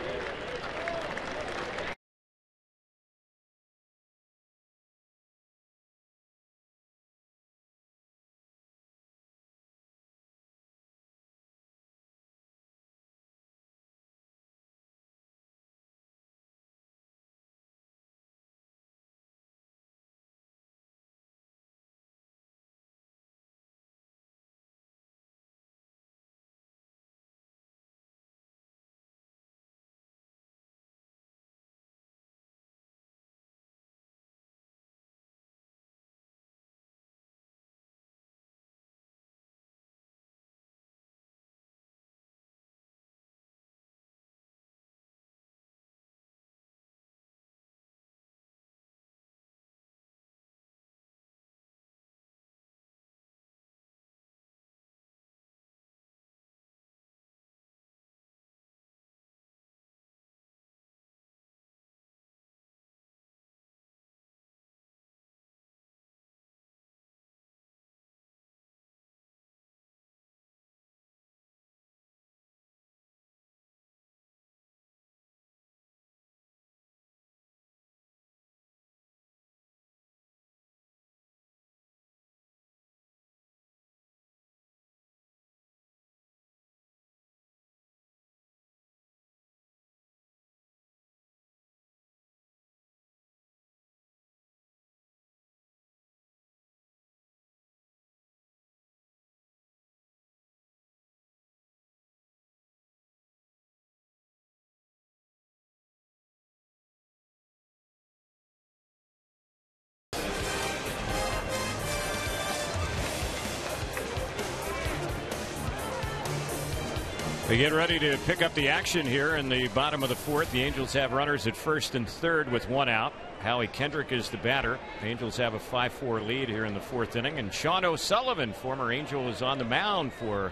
We get ready to pick up the action here in the bottom of the fourth. The Angels have runners at first and third with one out. Howie Kendrick is the batter. Angels have a 5-4 lead here in the fourth inning. And Sean O'Sullivan, former Angel, is on the mound for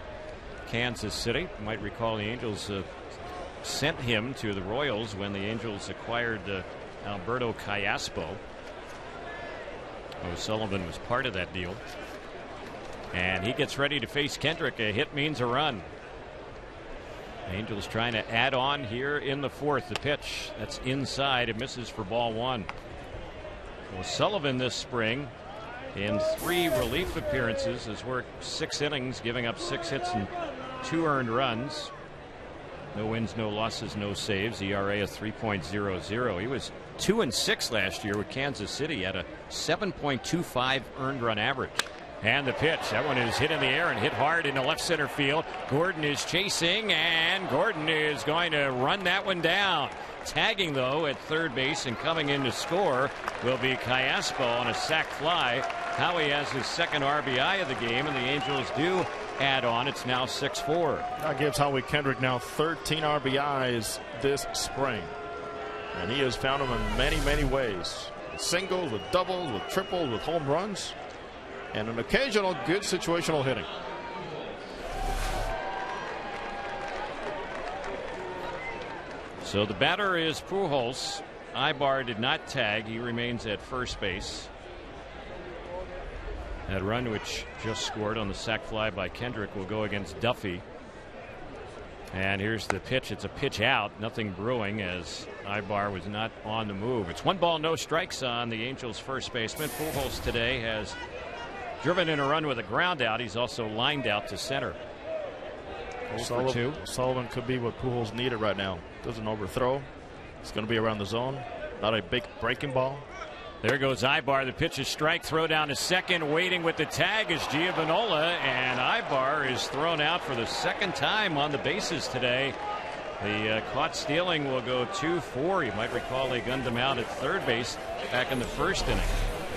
Kansas City. You might recall the Angels sent him to the Royals when the Angels acquired Alberto Callaspo. O'Sullivan was part of that deal. And he gets ready to face Kendrick. A hit means a run. Angels trying to add on here in the fourth. The pitch that's inside. It misses for ball one. O'Sullivan this spring in 3 relief appearances has worked 6 innings, giving up 6 hits and 2 earned runs. No wins, no losses, no saves. ERA of 3.00. He was 2-6 last year with Kansas City at a 7.25 earned run average. And the pitch, that one is hit in the air and hit hard into left center field. Gordon is chasing, and Gordon is going to run that one down. Tagging, though, at third base and coming in to score will be Callaspo on a sac fly. Howie has his second RBI of the game, and the Angels do add on. It's now 6-4. That gives Howie Kendrick now 13 RBIs this spring. And he has found them in many, many ways. With singles, with doubles, with triples, with home runs, and an occasional good situational hitting. So the batter is Pujols. Ibar did not tag. He remains at first base. That run, which just scored on the sac fly by Kendrick, will go against Duffy. And here's the pitch. It's a pitch out. Nothing brewing as Ibar was not on the move. It's 1 ball, no strikes on the Angels' first baseman. Pujols today has driven in a run with a ground out. He's also lined out to center. Sullivan could be what Pujols needed right now. Doesn't overthrow. It's going to be around the zone. Not a big breaking ball. There goes Ibar. The pitch is strike. Throw down to second. Waiting with the tag is Giovanola. And Ibar is thrown out for the second time on the bases today. The caught stealing will go 2-4. You might recall they gunned him out at third base back in the first inning.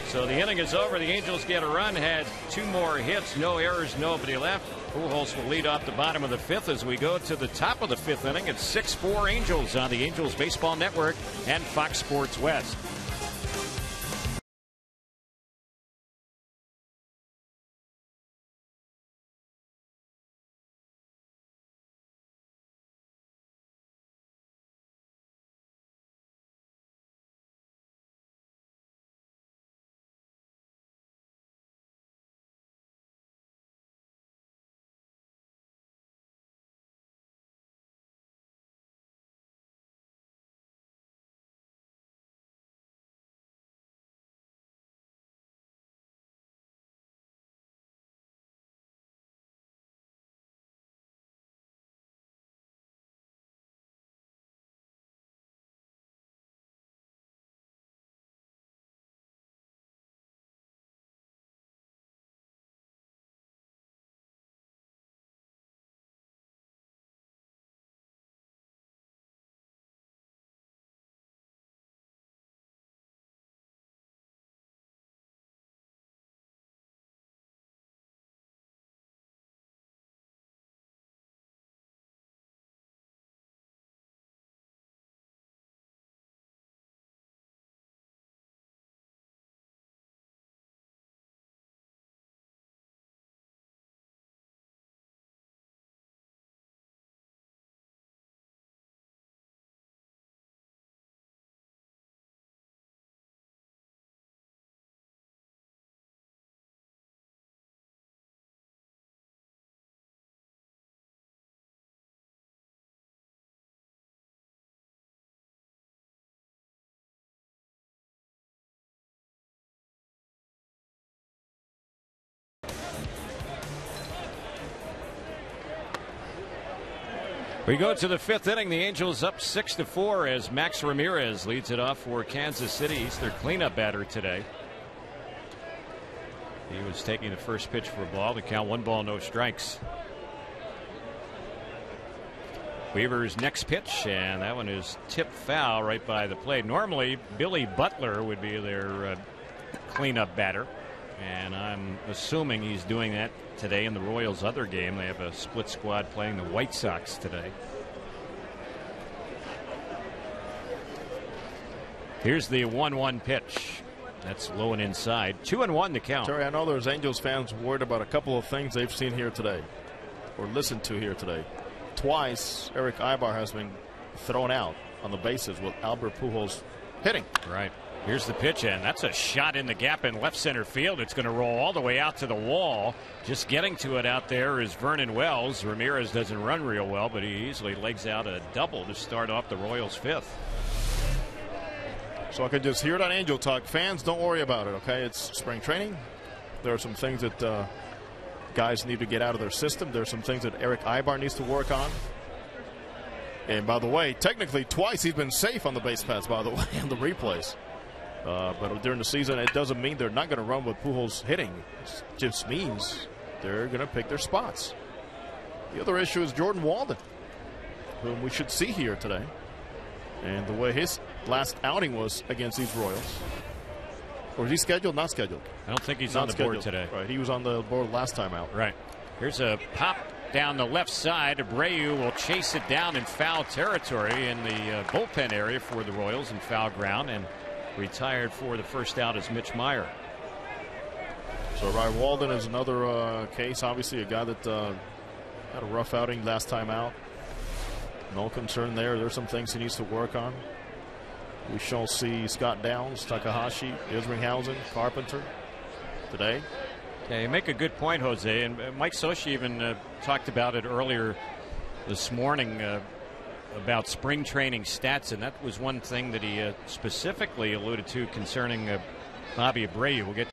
So the inning is over. The Angels get a run. Had 2 more hits. No errors. Nobody left. Pujols will lead off the bottom of the fifth as we go to the top of the fifth inning. It's 6-4 Angels on the Angels Baseball Network and Fox Sports West. We go to the fifth inning. The Angels up 6-4 as Max Ramirez leads it off for Kansas City. He's their cleanup batter today. He was taking the first pitch for a ball. The count 1 ball, no strikes. Weaver's next pitch, and that one is tipped foul right by the plate. Normally, Billy Butler would be their cleanup batter. And I'm assuming he's doing that today in the Royals' other game. They have a split squad playing the White Sox today. Here's the 1-1 pitch. That's low and inside. 2-1 to count. Terry, I know there's Angels fans worried about a couple of things they've seen here today or listened to here today. Twice, Eric Ibar has been thrown out on the bases with Albert Pujols hitting. Right. Here's the pitch, and that's a shot in the gap in left center field. It's going to roll all the way out to the wall. Just getting to it out there is Vernon Wells. Ramirez doesn't run real well, but he easily legs out a double to start off the Royals' fifth. So I could just hear it on Angel Talk. Fans, don't worry about it, okay? It's spring training. There are some things that guys need to get out of their system. There are some things that Eric Ibar needs to work on. And by the way, technically twice he's been safe on the base paths, by the way, on the replays. But during the season, it doesn't mean they're not going to run with Pujols hitting. It just means they're going to pick their spots. The other issue is Jordan Walden, whom we should see here today. And the way his last outing was against these Royals. Or is he scheduled? Not scheduled. I don't think he's not on the scheduled. board today. Right, he was on the board last time out. Right. Here's a pop down the left side. Abreu will chase it down in foul territory in the bullpen area for the Royals in foul ground, and retired for the first out is Mitch Meyer. So Ryan Walden is another case. Obviously a guy that had a rough outing last time out. No concern there. There's some things he needs to work on. We shall see Scott Downs, Takahashi, Isringhausen, Carpenter today. Yeah, you make a good point, Jose. And Mike Sochi even talked about it earlier this morning about spring training stats. And that was one thing that he specifically alluded to concerning Bobby Abreu. We'll get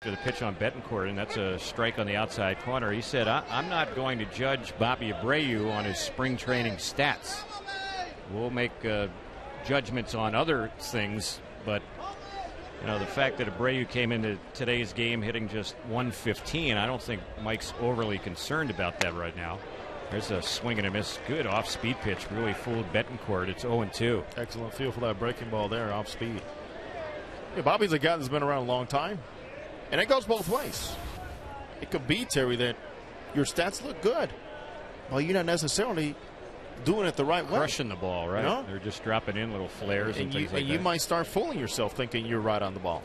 to the pitch on Betancourt, and that's a strike on the outside corner. He said, I'm not going to judge Bobby Abreu on his spring training stats. We'll make judgments on other things, but you know, the fact that Abreu came into today's game hitting just 115, I don't think Mike's overly concerned about that right now. There's a swing and a miss. Good off-speed pitch. Really fooled Betancourt. It's 0-2. Excellent feel for that breaking ball there, off speed. Yeah, Bobby's a guy that's been around a long time, and it goes both ways. It could be, Terry, that your stats look good, but you're not necessarily doing it the right way. Crushing the ball, right? You know? They're just dropping in little flares and things like that. You might start fooling yourself thinking you're right on the ball.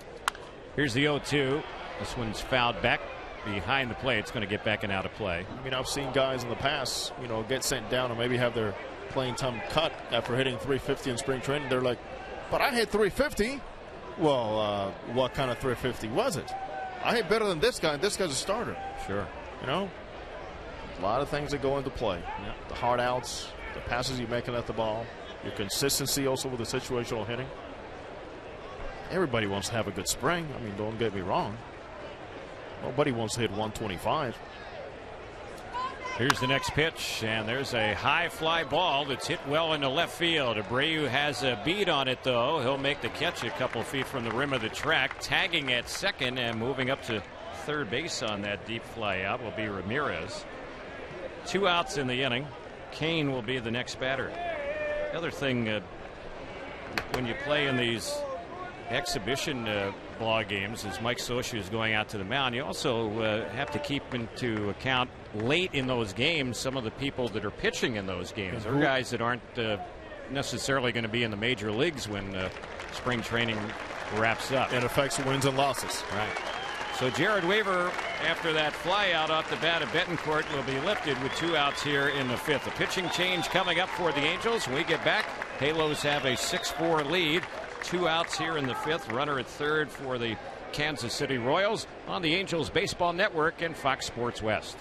Here's the 0-2. This one's fouled back behind the plate. It's going to get back and out of play. I mean, I've seen guys in the past, you know, get sent down and maybe have their playing time cut after hitting 350 in spring training. They're like, but I hit 350. Well, what kind of 350 was it? I hit better than this guy, and this guy's a starter. Sure. You know, a lot of things that go into play. Yeah. The hard outs, the passes you're making at the ball, your consistency also with the situational hitting. Everybody wants to have a good spring. I mean, don't get me wrong. Nobody wants to hit 125. Here's the next pitch, and there's a high fly ball that's hit well into left field. Abreu has a bead on it, though. He'll make the catch a couple feet from the rim of the track, tagging at second and moving up to third base on that deep fly out will be Ramirez. 2 outs in the inning. Kane will be the next batter. The other thing, when you play in these exhibition ball games, as Mike Socha is going out to the mound, you also have to keep into account late in those games some of the people that are pitching in those games. They're guys that aren't necessarily going to be in the major leagues when spring training wraps up. It affects wins and losses. Right. So Jared Weaver, after that fly out off the bat of Betancourt, will be lifted with 2 outs here in the fifth. A pitching change coming up for the Angels. When we get back, Halos have a 6-4 lead. 2 outs here in the fifth. Runner at third for the Kansas City Royals on the Angels Baseball Network and Fox Sports West.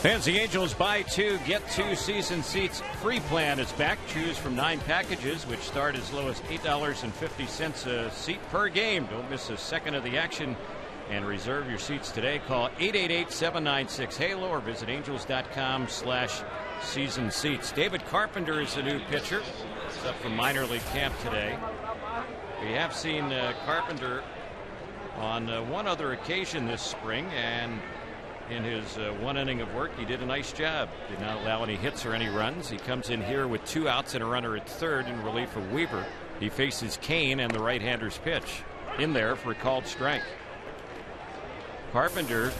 Fans, the Angels buy 2, get 2 season seats free plan is back. Choose from 9 packages, which start as low as $8.50 a seat per game. Don't miss a second of the action and reserve your seats today. Call 888-796-HALO or visit angels.com/season seats. David Carpenter is the new pitcher. He's up from minor league camp today. We have seen Carpenter on one other occasion this spring, and in his 1 inning of work, he did a nice job. Did not allow any hits or any runs. He comes in here with 2 outs and a runner at third in relief of Weaver. He faces Kane and the right-hander's pitch in there for a called strike. Carpenter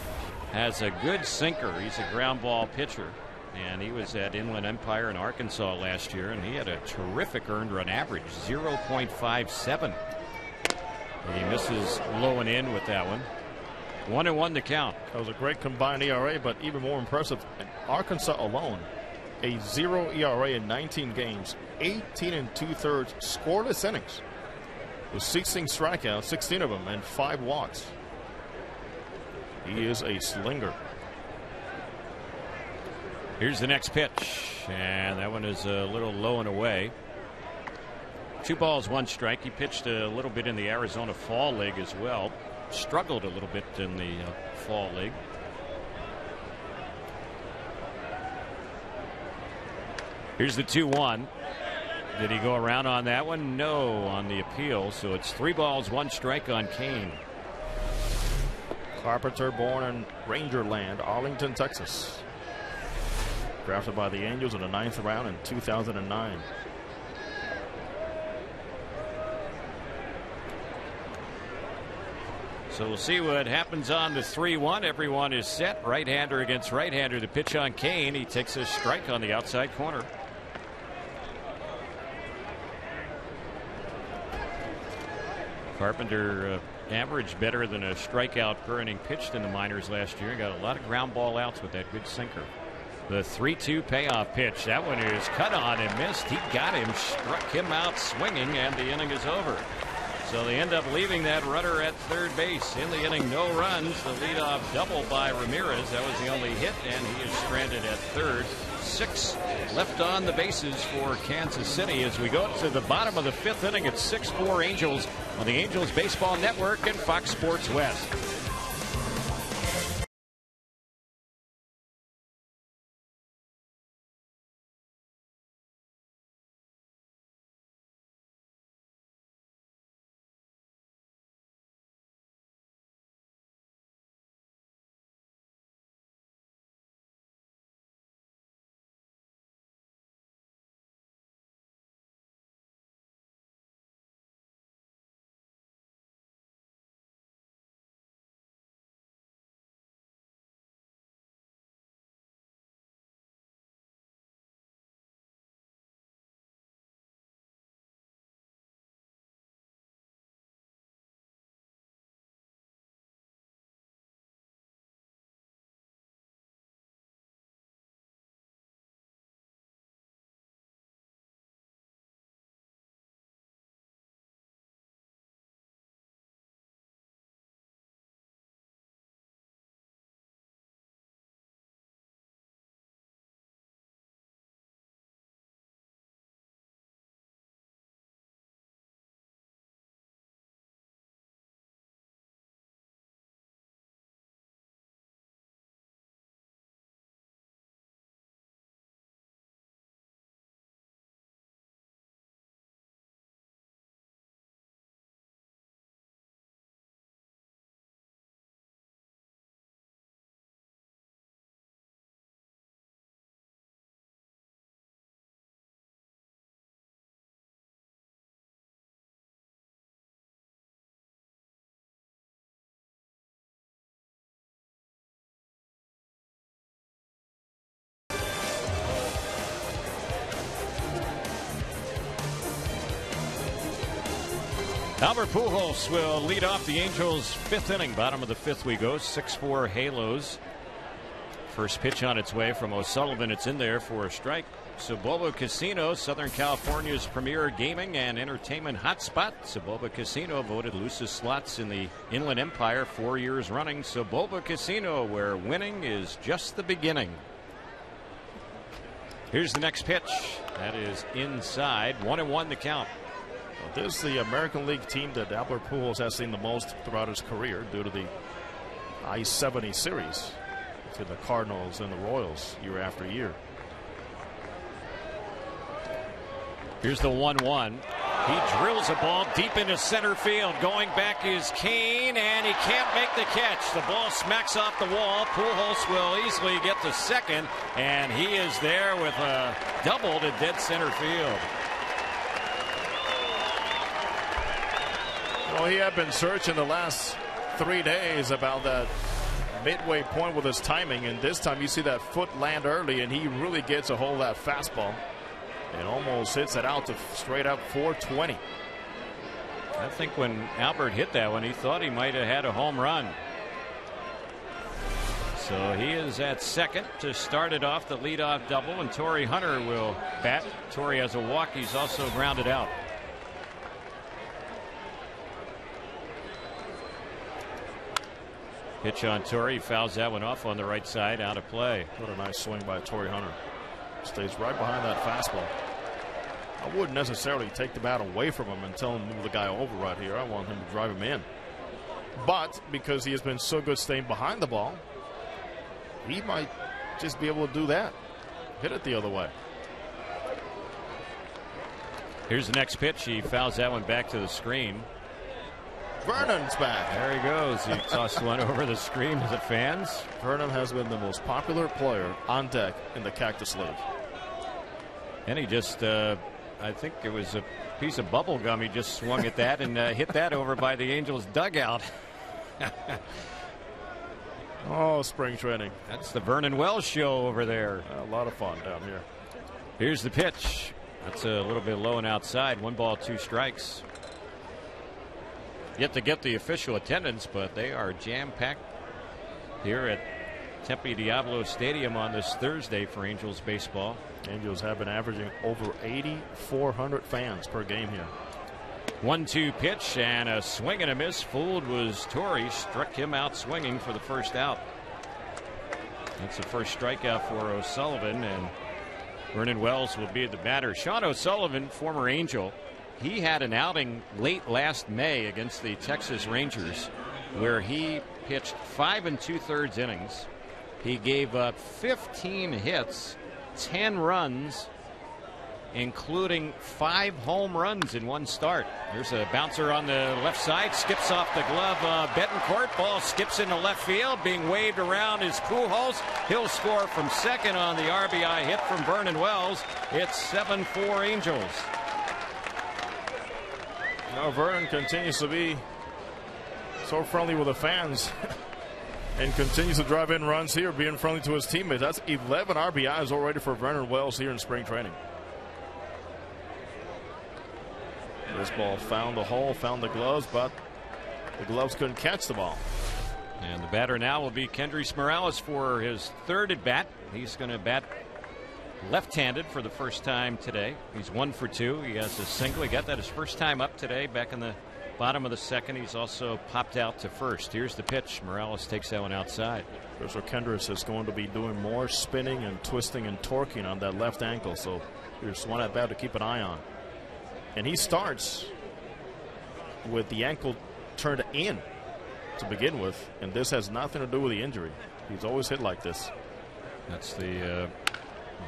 has a good sinker. He's a ground ball pitcher, and he was at Inland Empire in Arkansas last year, and he had a terrific earned run average, 0.57. He misses low and in with that one. 1-1 to count. That was a great combined ERA, but even more impressive, in Arkansas alone, a 0 ERA in 19 games, 18 2/3 scoreless innings, with 16 strikeouts, 16 of them, and 5 walks. He is a slinger. Here's the next pitch, and that one is a little low and away. 2 balls, 1 strike. He pitched a little bit in the Arizona Fall League as well. Struggled a little bit in the Fall League. Here's the 2-1. Did he go around on that one? No, on the appeal. So it's 3 balls, 1 strike on Kane. Carpenter, born in Rangerland, Arlington, Texas. Drafted by the Angels in the 9th round in 2009. So we'll see what happens on the 3-1. Everyone is set. Right-hander against right-hander. The pitch on Kane. He takes a strike on the outside corner. Carpenter averaged better than a strikeout per inning pitched in the minors last year. Got a lot of ground ball outs with that good sinker. The 3-2 payoff pitch. That one is cut on and missed. He got him, struck him out swinging, and the inning is over. So they end up leaving that runner at third base. In the inning, no runs. The leadoff double by Ramirez. That was the only hit, and he is stranded at third. 6 left on the bases for Kansas City as we go to the bottom of the 5th inning. It's 6-4 Angels on the Angels Baseball Network and Fox Sports West. Albert Pujols will lead off the Angels' 5th inning. Bottom of the 5th we go. 6-4 Halos First pitch on its way from O'Sullivan. It's in there for a strike. Soboba Casino, Southern California's premier gaming and entertainment hotspot. Soboba Casino voted loosest slots in the Inland Empire 4 years running. Soboba Casino, where winning is just the beginning. Here's the next pitch. That is inside. 1-1 the count. Well, this is the American League team that Albert Pujols has seen the most throughout his career due to the I-70 series to the Cardinals and the Royals year after year. Here's the 1-1. He drills a ball deep into center field. Going back is Kane, and he can't make the catch. The ball smacks off the wall. Pujols will easily get to second, and he is there with a double to dead center field. Well, he had been searching the last 3 days about that midway point with his timing, and this time you see that foot land early, and he really gets a hold of that fastball. It almost hits it out to straight up 420. I think when Albert hit that one, he thought he might have had a home run. So he is at second to start it off, the leadoff double, and Torrey Hunter will bat. Torrey has a walk. He's also grounded out. Pitch on Torrey, fouls that one off on the right side, out of play. What a nice swing by Torrey Hunter. Stays right behind that fastball. I wouldn't necessarily take the bat away from him and tell him to move the guy over right here. I want him to drive him in. But because he has been so good staying behind the ball, he might just be able to do that. Hit it the other way. Here's the next pitch. He fouls that one back to the screen. Vernon's back. There he goes. He tossed one over the screen to the fans. Vernon has been the most popular player on deck in the Cactus League. And he just, I think it was a piece of bubble gum. He just swung at that and hit that over by the Angels dugout. Oh, spring training. That's the Vernon Wells show over there. A lot of fun down here. Here's the pitch. That's a little bit low and outside. 1 ball, 2 strikes. Yet to get the official attendance, but they are jam-packed here at Tempe Diablo Stadium on this Thursday for Angels baseball. Angels have been averaging over 8,400 fans per game here. 1-2 pitch and a swing and a miss. Fooled was Torrey. Struck him out swinging for the first out. That's the first strikeout for O'Sullivan, and Vernon Wells will be the batter. Sean O'Sullivan, former Angel, he had an outing late last May against the Texas Rangers where he pitched 5 2/3 innings. He gave up 15 hits, 10 runs, including 5 home runs in one start. Here's a bouncer on the left side, skips off the glove of Betancourt. Ball skips into left field. Being waved around is Pujols. He'll score from second on the RBI hit from Vernon Wells. It's 7-4 Angels. Now Vernon continues to be so friendly with the fans and continues to drive in runs here, being friendly to his teammates. That's 11 RBIs already for Vernon Wells here in spring training. This ball found the hole, found the gloves, but the gloves couldn't catch the ball. And the batter now will be Kendrys Morales for his third at bat. He's going to bat left-handed for the first time today. He's 1 for 2. He has a single. He got that his first time up today, back in the bottom of the second. He's also popped out to first. Here's the pitch. Morales takes that one outside. So Kendrys is going to be doing more spinning and twisting and torquing on that left ankle, so here's one at bat to keep an eye on. And he starts with the ankle turned in to begin with, and this has nothing to do with the injury. He's always hit like this. That's the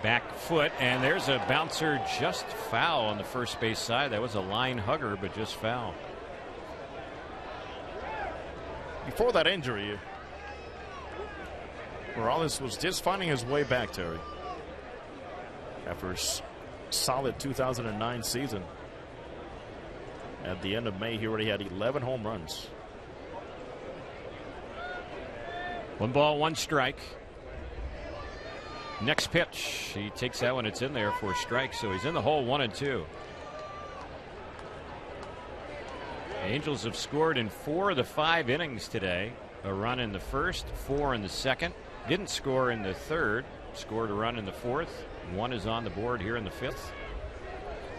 back foot, and there's a bouncer just foul on the first base side. That was a line hugger, but just foul. Before that injury, Morales was just finding his way back, Terry, after a solid 2009 season. At the end of May, he already had 11 home runs. 1 ball, 1 strike. Next pitch, he takes that one. It's in there for a strike, so he's in the hole 1-2. The Angels have scored in 4 of the 5 innings today. A run in the first, 4 in the second. Didn't score in the third, scored a run in the fourth. One is on the board here in the fifth.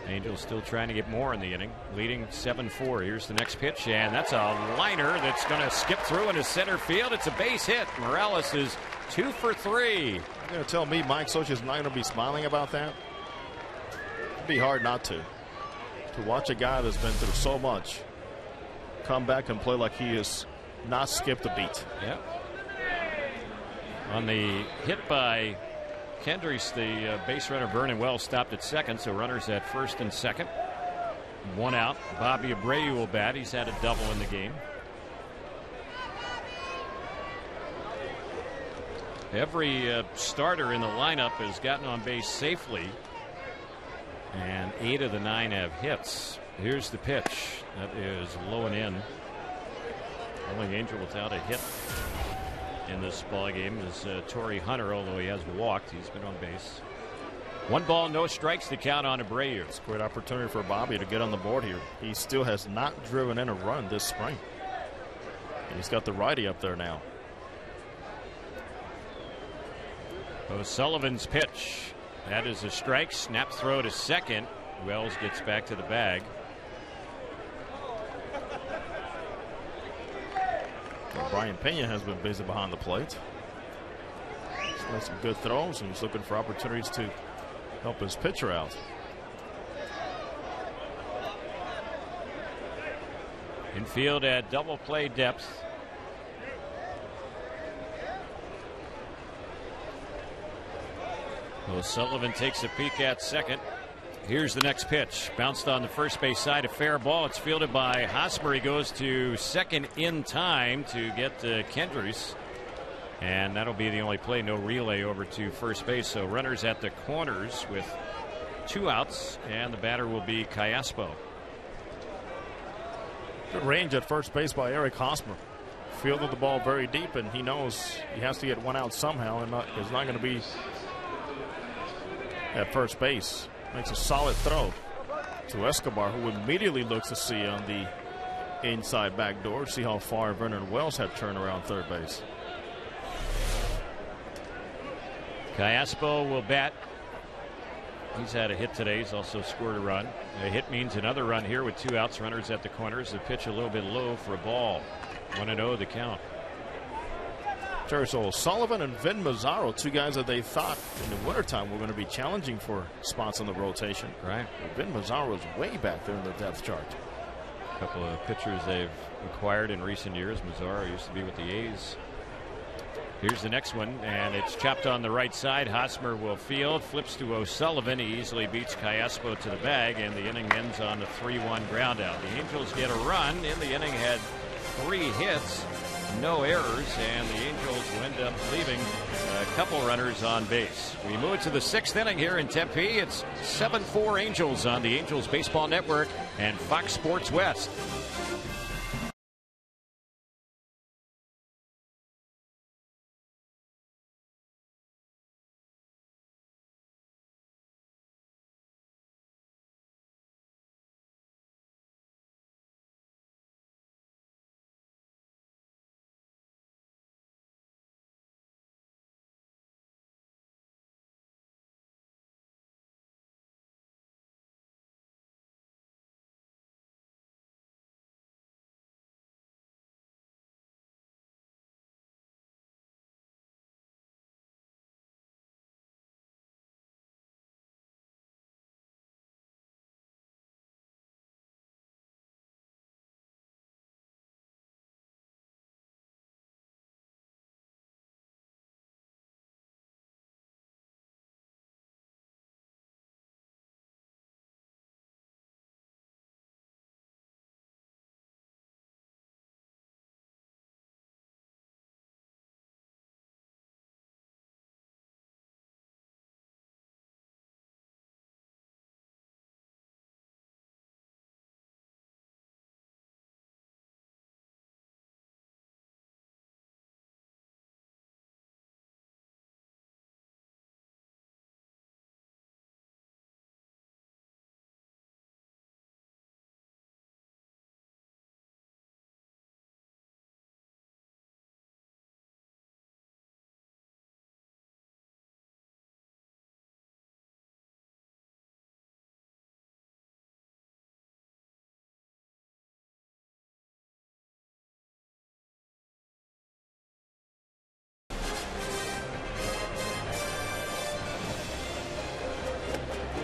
Angels still trying to get more in the inning, leading 7-4. Here's the next pitch, and that's a liner that's going to skip through into center field. It's a base hit. Morales is 2 for 3. You're going to tell me Mike Socha's not going to be smiling about that? It'd be hard not to. To watch a guy that's been through so much come back and play like he has not skipped a beat. Yep. On the hit by Kendricks, the base runner Vernon Wells stopped at second, so runners at first and second. One out. Bobby Abreu will bat. He's had a double in the game. Every starter in the lineup has gotten on base safely, and 8 of the 9 have hits. Here's the pitch. That is low and in. Only Angel without a hit in this ball game is Torrey Hunter, although he has walked. He's been on base. 1 ball, no strikes to count on Abreu. It's a great opportunity for Bobby to get on the board here. He still has not driven in a run this spring. And he's got the righty up there now. O'Sullivan's pitch. That is a strike. Snap throw to second. Wells gets back to the bag. Brian Pena has been busy behind the plate. He's made some good throws, and he's looking for opportunities to help his pitcher out. Infield at double play depth. O'Sullivan takes a peek at second. Here's the next pitch. Bounced on the first base side. A fair ball. It's fielded by Hosmer. He goes to second in time to get Kendricks. And that'll be the only play. No relay over to first base. So runners at the corners with 2 outs. And the batter will be Callaspo. Good range at first base by Eric Hosmer. Fielded the ball very deep, and he knows he has to get 1 out somehow, and it's not going to be at first base. Makes a solid throw to Escobar, who immediately looks to see on the inside back door, see how far Vernon Wells had turned around third base. Callaspo will bat. He's had a hit today. He's also scored a run. A hit means another run here with 2 outs. Runners at the corners. The pitch a little bit low for a ball. 1-0 the count. So O'Sullivan and Vin Mazzaro, 2 guys that they thought in the wintertime were going to be challenging for spots on the rotation. Right. Vin Mazzaro is way back there in the depth chart. A couple of pitchers they've acquired in recent years. Mazzaro used to be with the A's. Here's the next one, and it's chopped on the right side. Hosmer will field, flips to O'Sullivan. He easily beats Callaspo to the bag, and the inning ends on a 3-1 ground out. The Angels get a run. In the inning had 3 hits. No errors, and the Angels will end up leaving a couple runners on base. We move to the 6th inning here in Tempe. It's 7-4 Angels on the Angels Baseball Network and Fox Sports West.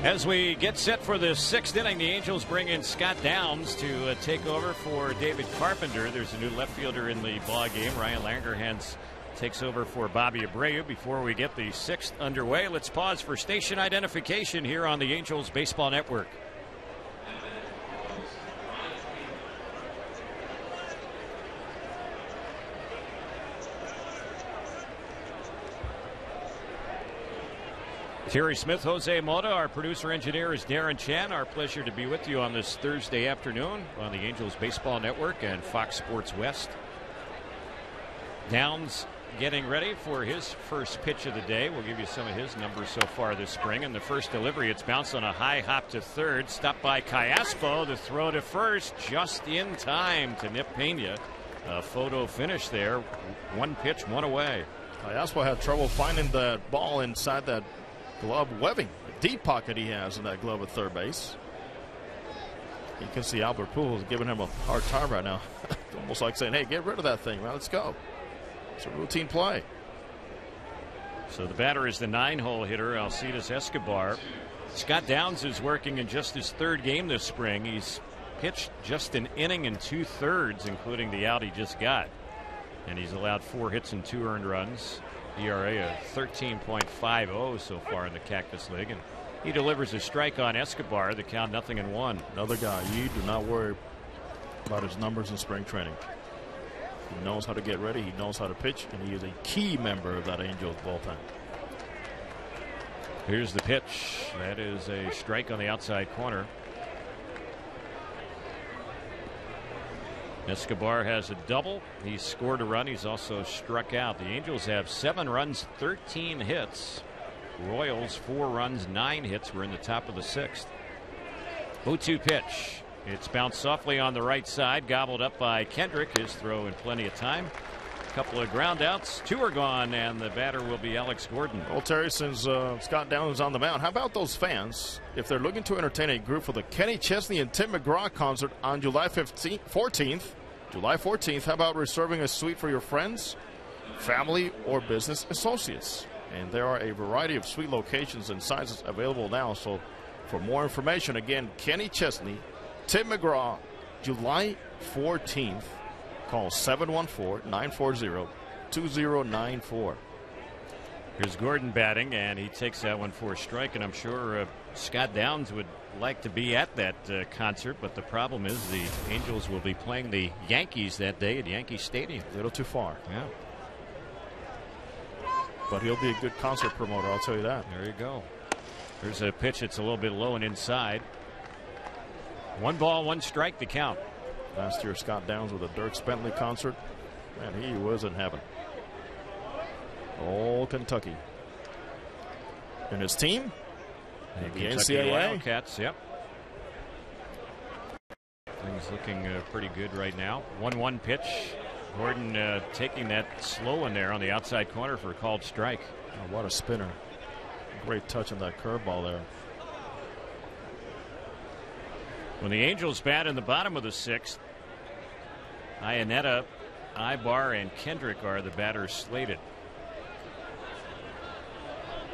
As we get set for the 6th inning, the Angels bring in Scott Downs to take over for David Carpenter. There's a new left fielder in the ball game. Ryan Langerhans takes over for Bobby Abreu. Before we get the 6th underway, let's pause for station identification here on the Angels Baseball Network. Terry Smith, Jose Mota, our producer engineer is Darren Chan. Our pleasure to be with you on this Thursday afternoon on the Angels Baseball Network and Fox Sports West. Downs getting ready for his first pitch of the day. We'll give you some of his numbers so far this spring. In the first delivery, it's bounced on a high hop to third. Stopped by Callaspo. The throw to first just in time to nip Pena. A photo finish there. One pitch, one away. Callaspo had trouble finding that ball inside that glove webbing, the deep pocket he has in that glove at third base. You can see Albert Pujols giving him a hard time right now. Almost like saying, hey, get rid of that thing, man. Let's go. It's a routine play. So the batter is the 9-hole hitter, Alcides Escobar. Scott Downs is working in just his 3rd game this spring. He's pitched just an inning and 2/3, including the out he just got. And he's allowed 4 hits and 2 earned runs. ERA of 13.50 so far in the Cactus League. And he delivers a strike on Escobar. The count 0-1. Another guy you do not worry about his numbers in spring training. He knows how to get ready. He knows how to pitch. And he is a key member of that Angels bullpen. Here's the pitch. That is a strike on the outside corner. Escobar has a double. He's scored a run. He's also struck out. The Angels have 7 runs, 13 hits. Royals 4 runs, 9 hits. We're in the top of the 6th. 0-2 pitch. It's bounced softly on the right side. Gobbled up by Kendrick. His throw in plenty of time. A couple of ground outs. 2 are gone, and the batter will be Alex Gordon. Well, Terry, since Scott Downs is on the mound, how about those fans, if they're looking to entertain a group for the Kenny Chesney and Tim McGraw concert on July 14th, how about reserving a suite for your friends, family, or business associates? And there are a variety of suite locations and sizes available now. So for more information, again, Kenny Chesney, Tim McGraw, July 14th. Call 714-940-2094. Here's Gordon batting, and he takes that one for a strike. And I'm sure Scott Downs would like to be at that concert, but the problem is the Angels will be playing the Yankees that day at Yankee Stadium. A little too far. Yeah. But he'll be a good concert promoter, I'll tell you that. There you go. There's a pitch that's a little bit low and inside. 1 ball, 1 strike, the count. Last year, Scott Downs with a Dirk Bentley concert, and he was in heaven. Old Kentucky. And his team? The KCA Wildcats, yep. Things looking pretty good right now. 1-1 pitch. Gordon taking that slow one there on the outside corner for a called strike. Oh, what a spinner. Great touch on that curveball there. When the Angels bat in the bottom of the 6th, Iannetta, Ibar, and Kendrick are the batters slated.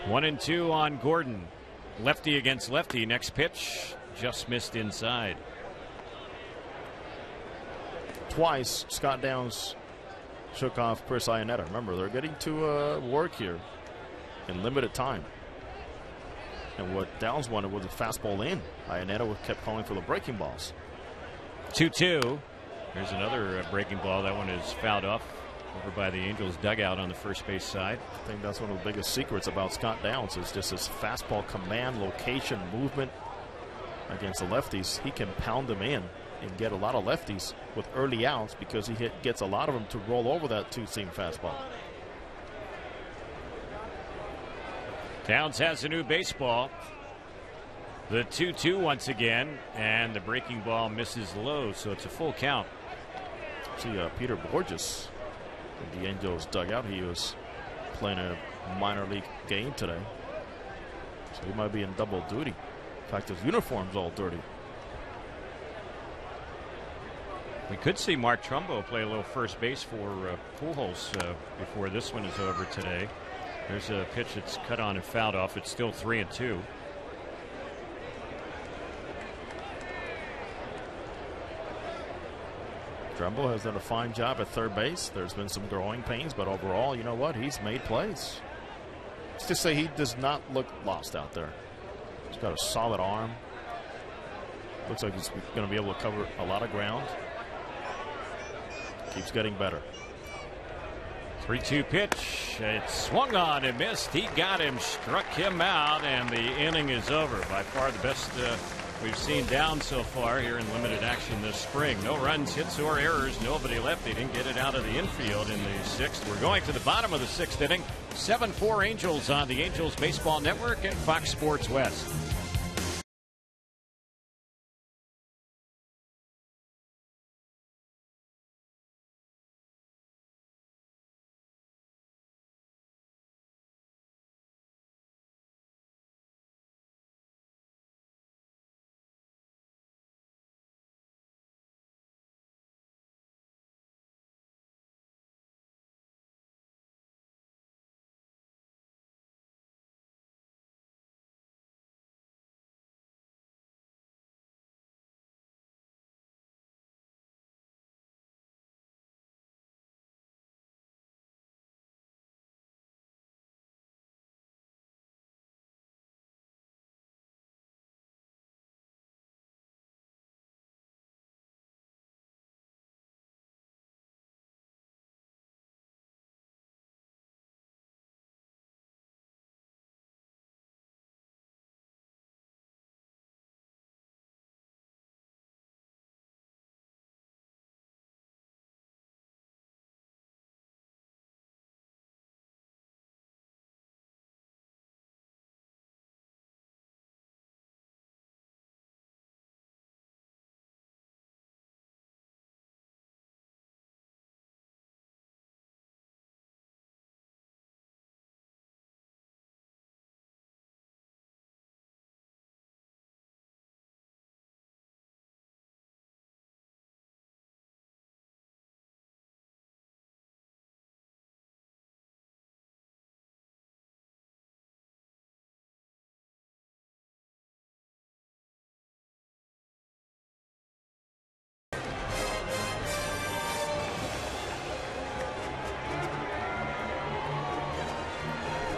1-2 on Gordon. Lefty against lefty. Next pitch just missed inside. Twice Scott Downs shook off Chris Iannetta. Remember, they're getting to work here in limited time. And what Downs wanted was a fastball in. Iannetta kept calling for the breaking balls. 2-2. There's another breaking ball. That one is fouled off over by the Angels dugout on the first base side. I think that's one of the biggest secrets about Scott Downs is just his fastball command, location, movement against the lefties. He can pound them in and get a lot of lefties with early outs because he gets a lot of them to roll over that 2-seam fastball. Downs has a new baseball. The 2-2 once again, and the breaking ball misses low, so it's a full count. See Peter Borges in the Angels dugout. He was playing a minor league game today, so he might be in double duty. In fact, his uniform's all dirty. We could see Mark Trumbo play a little first base for Pujols before this one is over today. There's a pitch that's cut on and fouled off. It's still 3-2. Trumbull has done a fine job at third base. There's been some growing pains, but overall, you know what? He's made plays. Let's just say he does not look lost out there. He's got a solid arm. Looks like he's going to be able to cover a lot of ground. Keeps getting better. 3-2 pitch. It swung on and missed. He got him, struck him out, and the inning is over. By far the best we've seen down so far here in limited action this spring. No runs, hits, or errors. Nobody left. They didn't get it out of the infield in the sixth. We're going to the bottom of the sixth inning. 7-4 Angels on the Angels Baseball Network and Fox Sports West.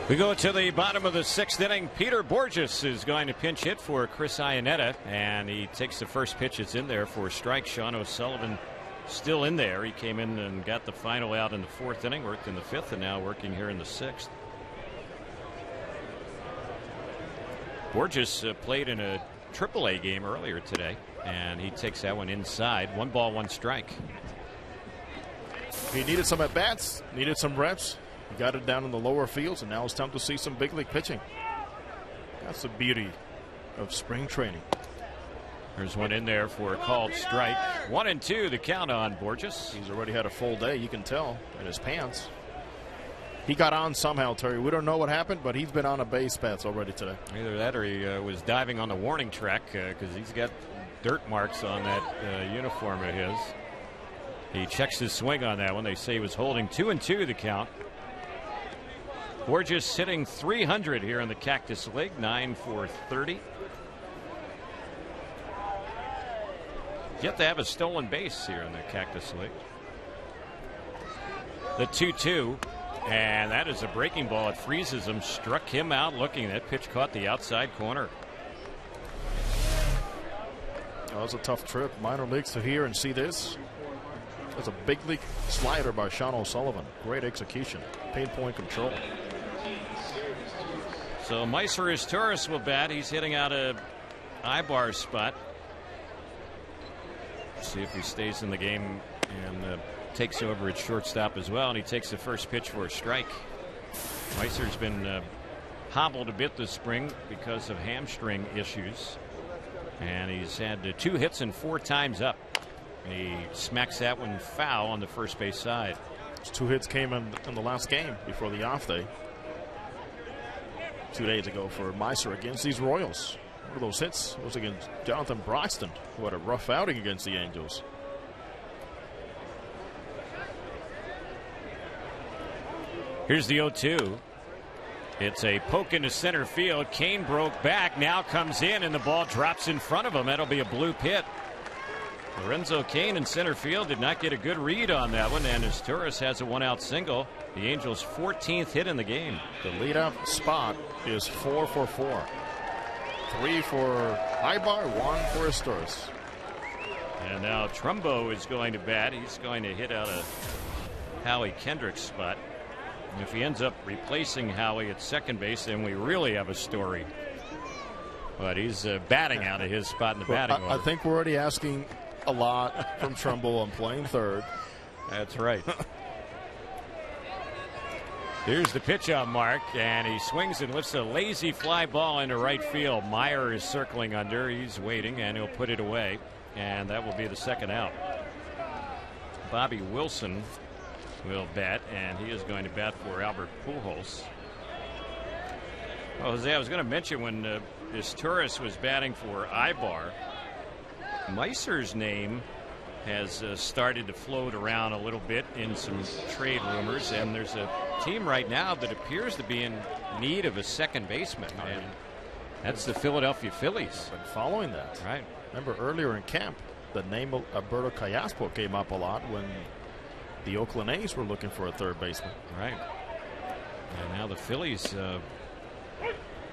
We go to the bottom of the sixth inning. Peter Borges is going to pinch hit for Chris Iannetta, and he takes the first pitch. It's in there for a strike. Sean O'Sullivan still in there. He came in and got the final out in the fourth inning, worked in the fifth, and now working here in the sixth. Borges played in a AAA game earlier today, and he takes that one inside. 1 ball, 1 strike. He needed some at-bats, needed some reps. He got it down in the lower fields, and now it's time to see some big league pitching. That's the beauty of spring training. There's one in there for a called strike. 1-2 the count on Borges. He's already had a full day, you can tell, in his pants. He got on somehow, Terry. We don't know what happened, but he's been on a base paths already today. Either that or he was diving on the warning track because he's got dirt marks on that uniform of his. He checks his swing on that one. They say he was holding. 2-2 the count. Borges sitting 300 here in the Cactus League, 9 for 30. Yet to have a stolen base here in the Cactus League. The 2-2, and that is a breaking ball. It freezes him, struck him out looking. That pitch caught the outside corner. That was a tough trip. Minor leagues to hear and see this. That's a big league slider by Sean O'Sullivan. Great execution, pinpoint control. So Meiser Torres will bat. He's hitting out a Ibar spot. See if he stays in the game and takes over at shortstop as well. And he takes the first pitch for a strike. Meiser's been hobbled a bit this spring because of hamstring issues. And he's had 2 hits and 4 times up. He smacks that one foul on the first base side. Those 2 hits came in the last game before the off day. 2 days ago for Meiser against these Royals. One of those hits was against Jonathan Broxton, who had a rough outing against the Angels. Here's the 0-2. It's a poke into center field. Kane broke back, now comes in, and the ball drops in front of him. That'll be a blue pit. Lorenzo Cain in center field did not get a good read on that one, and as Torres has a one-out single, the Angels' 14th hit in the game. The leadoff spot is 4 for 4. 3 for Ibar, 1 for Torres. And now Trumbo is going to bat. He's going to hit out of Howie Kendrick's spot. And if he ends up replacing Howie at second base, then we really have a story. But he's batting out of his spot in the batting order. I think we're already asking a lot from Trumbo on playing third. That's right. Here's the pitch on Mark, and he swings and lifts a lazy fly ball into right field. Meyer is circling under. He's waiting, and he'll put it away. And that will be the second out. Bobby Wilson will bat, and he is going to bat for Albert Pujols. Oh, Jose, I was going to mention when Torres was batting for Ibar, Meiser's name has started to float around a little bit in some trade rumors, and there's a team right now that appears to be in need of a second baseman, and that's the Philadelphia Phillies. Been following that. Right. Remember earlier in camp, the name of Alberto Callaspo came up a lot when the Oakland A's were looking for a third baseman. Right. And now the Phillies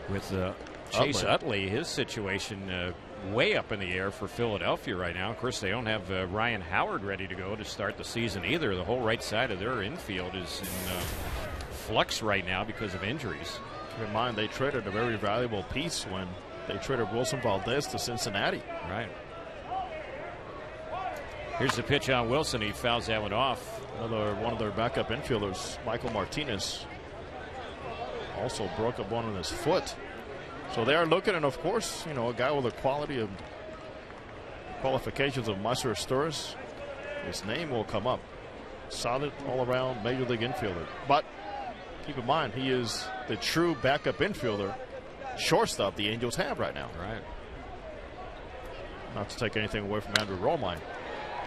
with Chase Utley, his situation way up in the air for Philadelphia right now. Of course, they don't have Ryan Howard ready to go to start the season either. The whole right side of their infield is in flux right now because of injuries. Keep in mind, they traded a very valuable piece when they traded Wilson Valdez to Cincinnati. Right. Here's the pitch on Wilson. He fouls that one off. One of their backup infielders, Michael Martinez, also broke a bone in his foot. So they are looking, and of course, you know, a guy with the qualifications of Meiser Torres, his name will come up. Solid all-around major league infielder. But keep in mind, he is the true backup infielder, shortstop the Angels have right now. Right. Not to take anything away from Andrew Romine.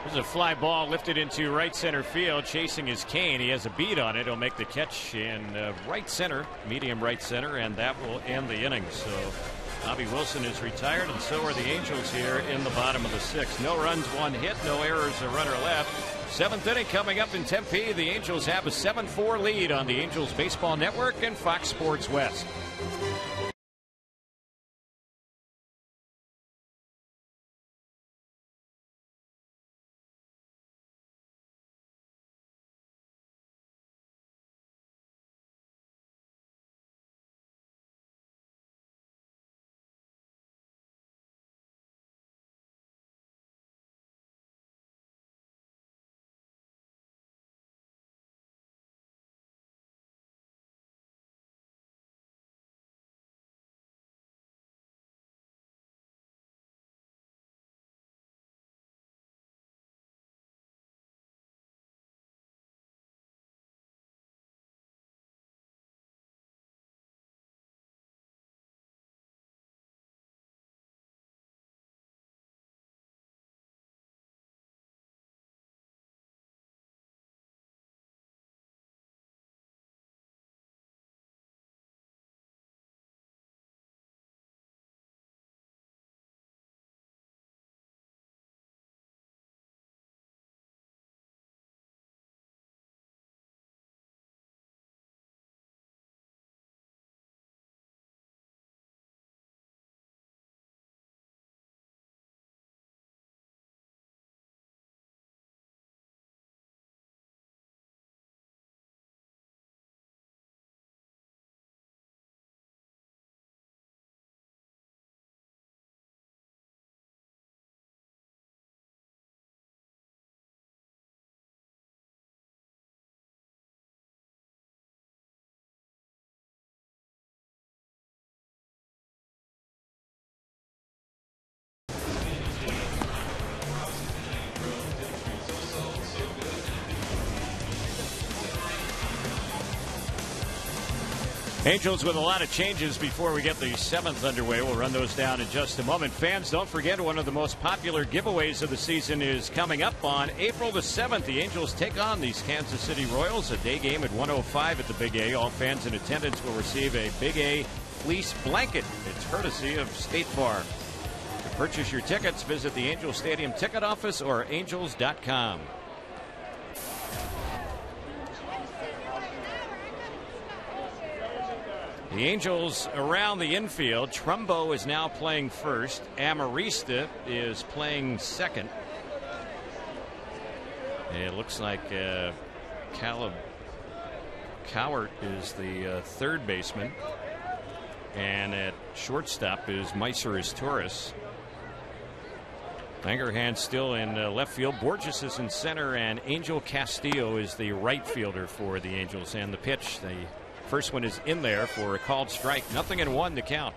There's a fly ball lifted into right center field. Chasing his Cain. He has a beat on it. He'll make the catch in right center, medium right center, and that will end the inning. So Bobby Wilson is retired, and so are the Angels here in the bottom of the sixth. No runs, one hit, no errors, a runner left. Seventh inning coming up in Tempe. The Angels have a 7-4 lead on the Angels Baseball Network and Fox Sports West. Angels with a lot of changes before we get the seventh underway. We'll run those down in just a moment. Fans, don't forget one of the most popular giveaways of the season is coming up on April the 7th. The Angels take on these Kansas City Royals, a day game at 1:05 at the Big A. All fans in attendance will receive a Big A fleece blanket. It's courtesy of State Farm. The purchase your tickets, visit the Angels Stadium ticket office or angels.com. The Angels around the infield. Trumbo is now playing first. Amarista is playing second. It looks like Caleb Cowart is the third baseman. And at shortstop is Meiser Torres. Langerhans still in left field. Borges is in center, and Angel Castillo is the right fielder for the Angels. And the pitch, the first one is in there for a called strike. 0-1 to count.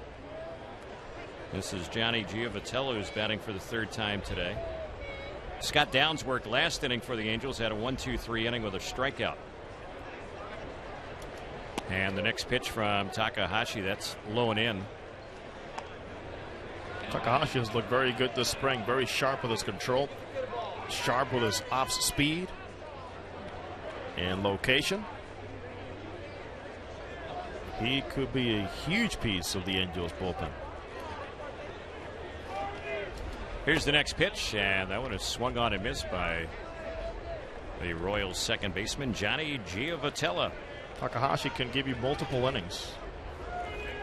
This is Johnny Giovatello, who's batting for the third time today. Scott Downs worked last inning for the Angels, had a 1-2-3 inning with a strikeout. And the next pitch from Takahashi, that's low and in. Takahashi has looked very good this spring, very sharp with his control, sharp with his off speed and location. He could be a huge piece of the Angels bullpen. Here's the next pitch, and that one is swung on and missed by the Royals second baseman, Johnny Giovatello. Takahashi can give you multiple innings,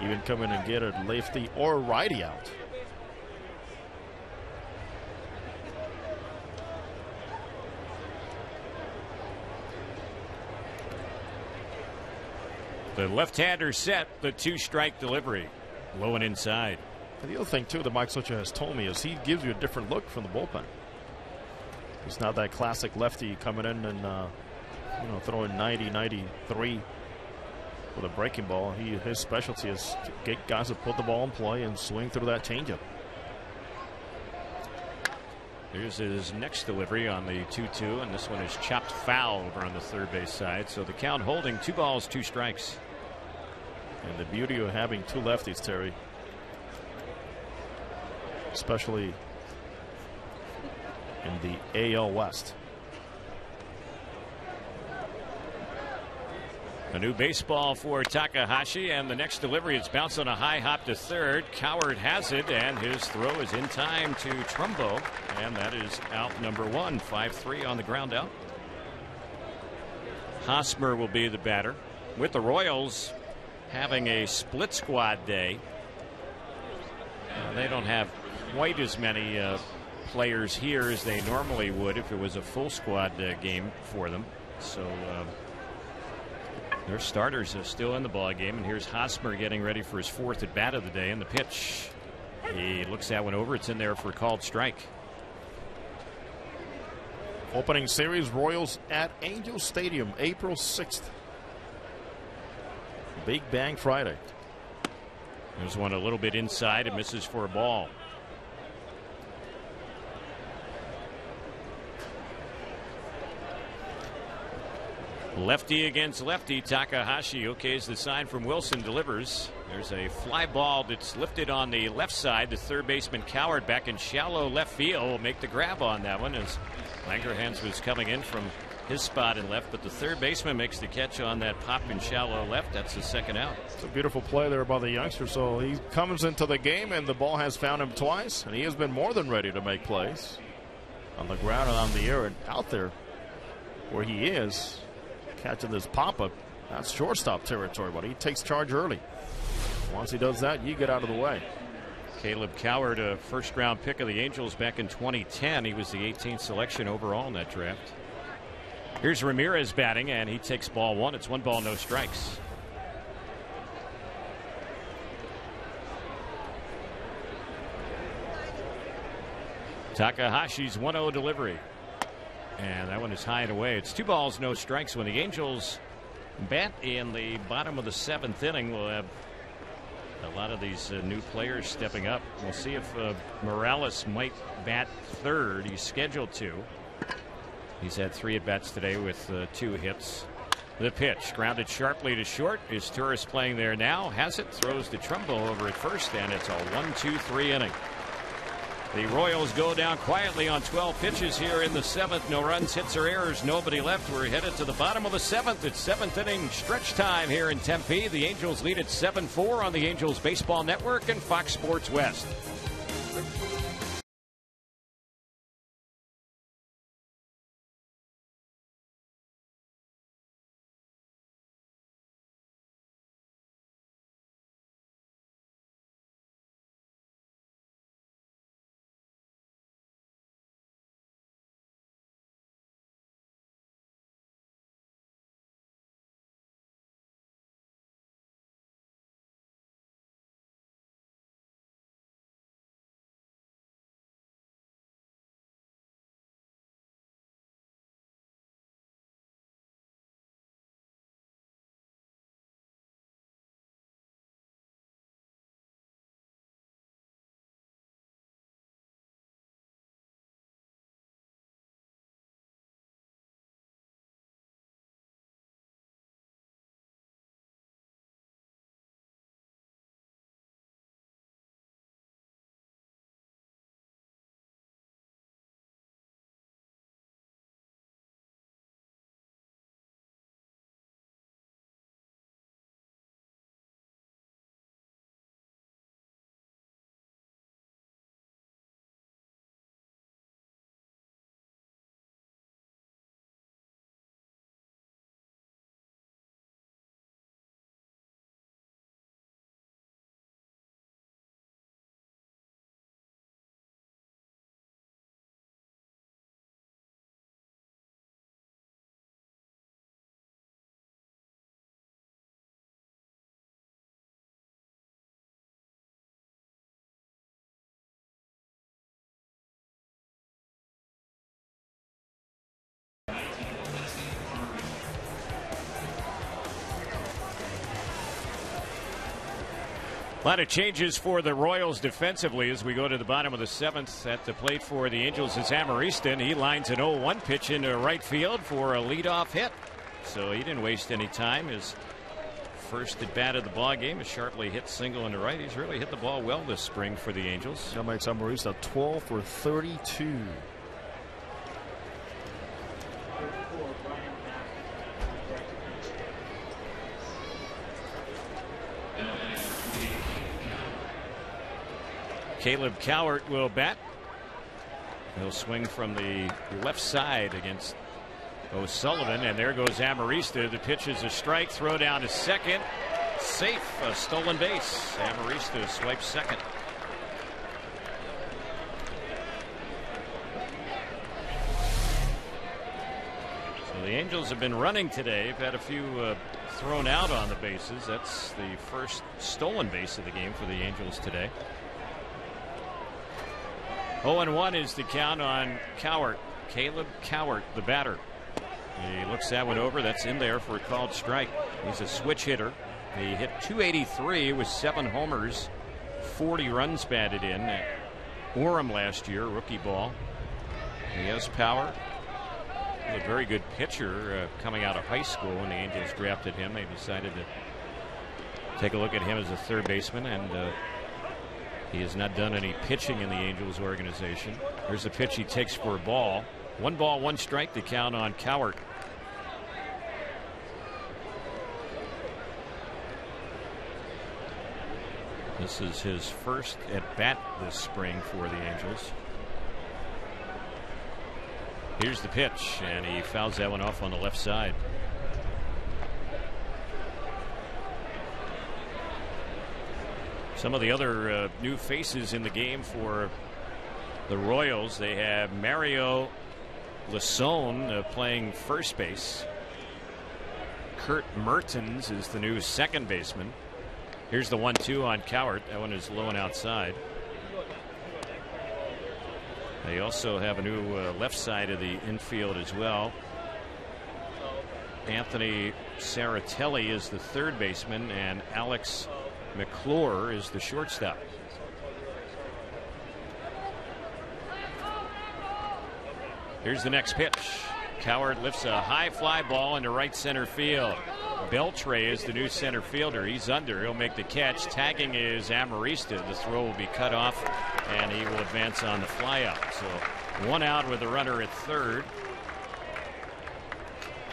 even come in and get a lefty or righty out. The left-hander set, the two-strike delivery, low and inside. And the other thing too that Mike Scioscia has told me is he gives you a different look from the bullpen. He's not that classic lefty coming in and throwing 90, 93 with a breaking ball. His specialty is to get guys to put the ball in play and swing through that changeup. Here's his next delivery on the 2-2, and this one is chopped foul over on the third base side. So the count holding, 2 balls, 2 strikes. And the beauty of having two lefties, Terry, especially in the AL West. A new baseball for Takahashi, and the next delivery is bounced on a high hop to third. Cowart has it, and his throw is in time to Trumbo, and that is out number 1. 5-3 on the ground out. Hosmer will be the batter. With the Royals having a split squad day, they don't have quite as many players here as they normally would if it was a full squad game for them. So their starters are still in the ball game, and here's Hosmer getting ready for his 4th at bat of the day. And the pitch, he looks that one over. It's in there for a called strike. Opening series, Royals at Angel Stadium, April 6th. Big Bang Friday. There's one a little bit inside. It misses for a ball. Lefty against lefty. Takahashi okays the sign from Wilson, delivers. There's a fly ball that's lifted on the left side. The third baseman Cowart back in shallow left field will make the grab on that one as Langerhans was coming in from his spot in left, but the third baseman makes the catch on that pop in shallow left. That's the second out. It's a beautiful play there by the youngster. So he comes into the game and the ball has found him twice, and he has been more than ready to make plays on the ground and on the air and out there where he is. Catching this pop-up, that's shortstop territory, but he takes charge early. Once he does that, you get out of the way. Caleb Cowart, a first-round pick of the Angels back in 2010. He was the 18th selection overall in that draft. Here's Ramirez batting, and he takes ball 1. It's 1 ball, no strikes. Takahashi's 1-0 delivery. And that one is high and away. It's 2 balls, no strikes. When the Angels bat in the bottom of the 7th inning, we'll have a lot of these new players stepping up. We'll see if Morales might bat third. He's scheduled to. He's had 3 at-bats today with 2 hits. The pitch grounded sharply to short. Is Torres playing there now? Has it. Throws to Trumbo over at first, and it's a 1-2-3 inning. The Royals go down quietly on 12 pitches here in the 7th. No runs, hits, or errors. Nobody left. We're headed to the bottom of the 7th. It's 7th inning stretch time here in Tempe. The Angels lead at 7-4 on the Angels Baseball Network and Fox Sports West. A lot of changes for the Royals defensively as we go to the bottom of the 7th. At the plate for the Angels is Amarista, and he lines an 0-1 pitch into right field for a leadoff hit. So he didn't waste any time. His first at bat of the ball game, a sharply hit single into right. He's really hit the ball well this spring for the Angels. That makes Amarista 12 for 32. Caleb Cowart will bat. He'll swing from the left side against O'Sullivan, and there goes Amarista. The pitch is a strike. Throw down to second. Safe. A stolen base. Amarista swipes second. So the Angels have been running today. They've had a few thrown out on the bases. That's the first stolen base of the game for the Angels today. 0-1 is the count on Cowart. Caleb Cowart, the batter. He looks that one over. That's in there for a called strike. He's a switch hitter. He hit .283 with 7 homers, 40 runs batted in at Orem last year, rookie ball. He has power. He's a very good pitcher coming out of high school. When the Angels drafted him, they decided to take a look at him as a third baseman, and he has not done any pitching in the Angels organization. Here's a pitch he takes for a ball. 1 ball, 1 strike to count on Cowart. This is his first at bat this spring for the Angels. Here's the pitch, and he fouls that one off on the left side. Some of the other new faces in the game for the Royals, they have Mario Lasone playing first base. Kurt Mertens is the new second baseman. Here's the 1-2 on Cowart. That one is low and outside. They also have a new left side of the infield as well. Anthony Saratelli is the third baseman, and Alex McClure is the shortstop. Here's the next pitch. Cowart lifts a high fly ball into right center field. Beltre is the new center fielder. He's under. He'll make the catch. Tagging is Amarista. The throw will be cut off, and he will advance on the fly out. So 1 out with a runner at third.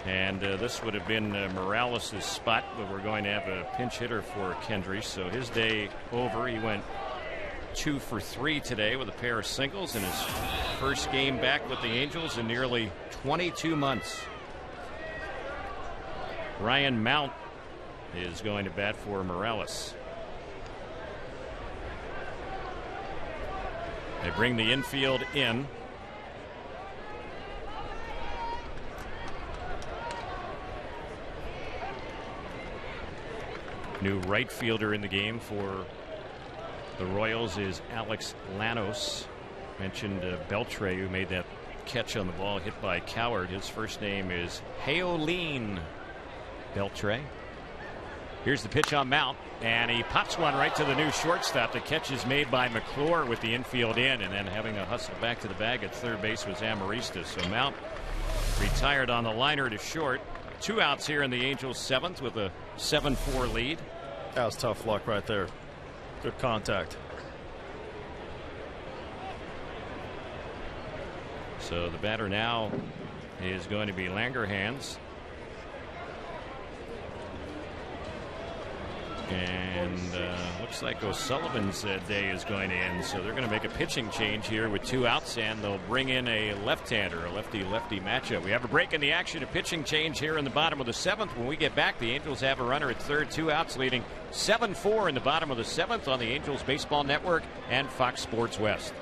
And this would have been Morales' spot, but we're going to have a pinch hitter for Kendry. So his day over. He went 2 for 3 today with a pair of singles in his first game back with the Angels in nearly 22 months. Ryan Mount is going to bat for Morales. They bring the infield in. New right fielder in the game for the Royals is Alex Llanos. Mentioned Beltre, who made that catch on the ball hit by Cowart. His first name is Heolene Beltre. Here's the pitch on Mount, and he pops one right to the new shortstop. The catch is made by McClure with the infield in, and then having a hustle back to the bag at third base was Amarista. So Mount retired on the liner to short. 2 outs here in the Angels' 7th with a 7-4 lead. That was tough luck right there. Good contact. So the batter now is going to be Langerhans. And looks like O'Sullivan's day is going to end. So they're going to make a pitching change here with 2 outs, and they'll bring in a left-hander, a lefty-lefty matchup. We have a break in the action, a pitching change here in the bottom of the 7th. When we get back, the Angels have a runner at third, 2 outs, leading 7-4 in the bottom of the 7th on the Angels Baseball Network and Fox Sports West.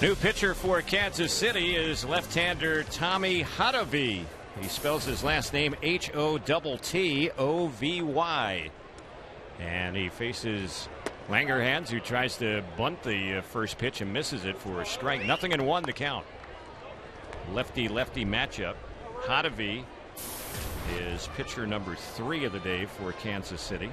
New pitcher for Kansas City is left-hander Tommy Hotovy. He spells his last name H-O-T-T-O-V-Y. And he faces Langerhans, who tries to bunt the first pitch and misses it for a strike. 0-1 the count. Lefty-lefty matchup. Hotovy is pitcher number 3 of the day for Kansas City.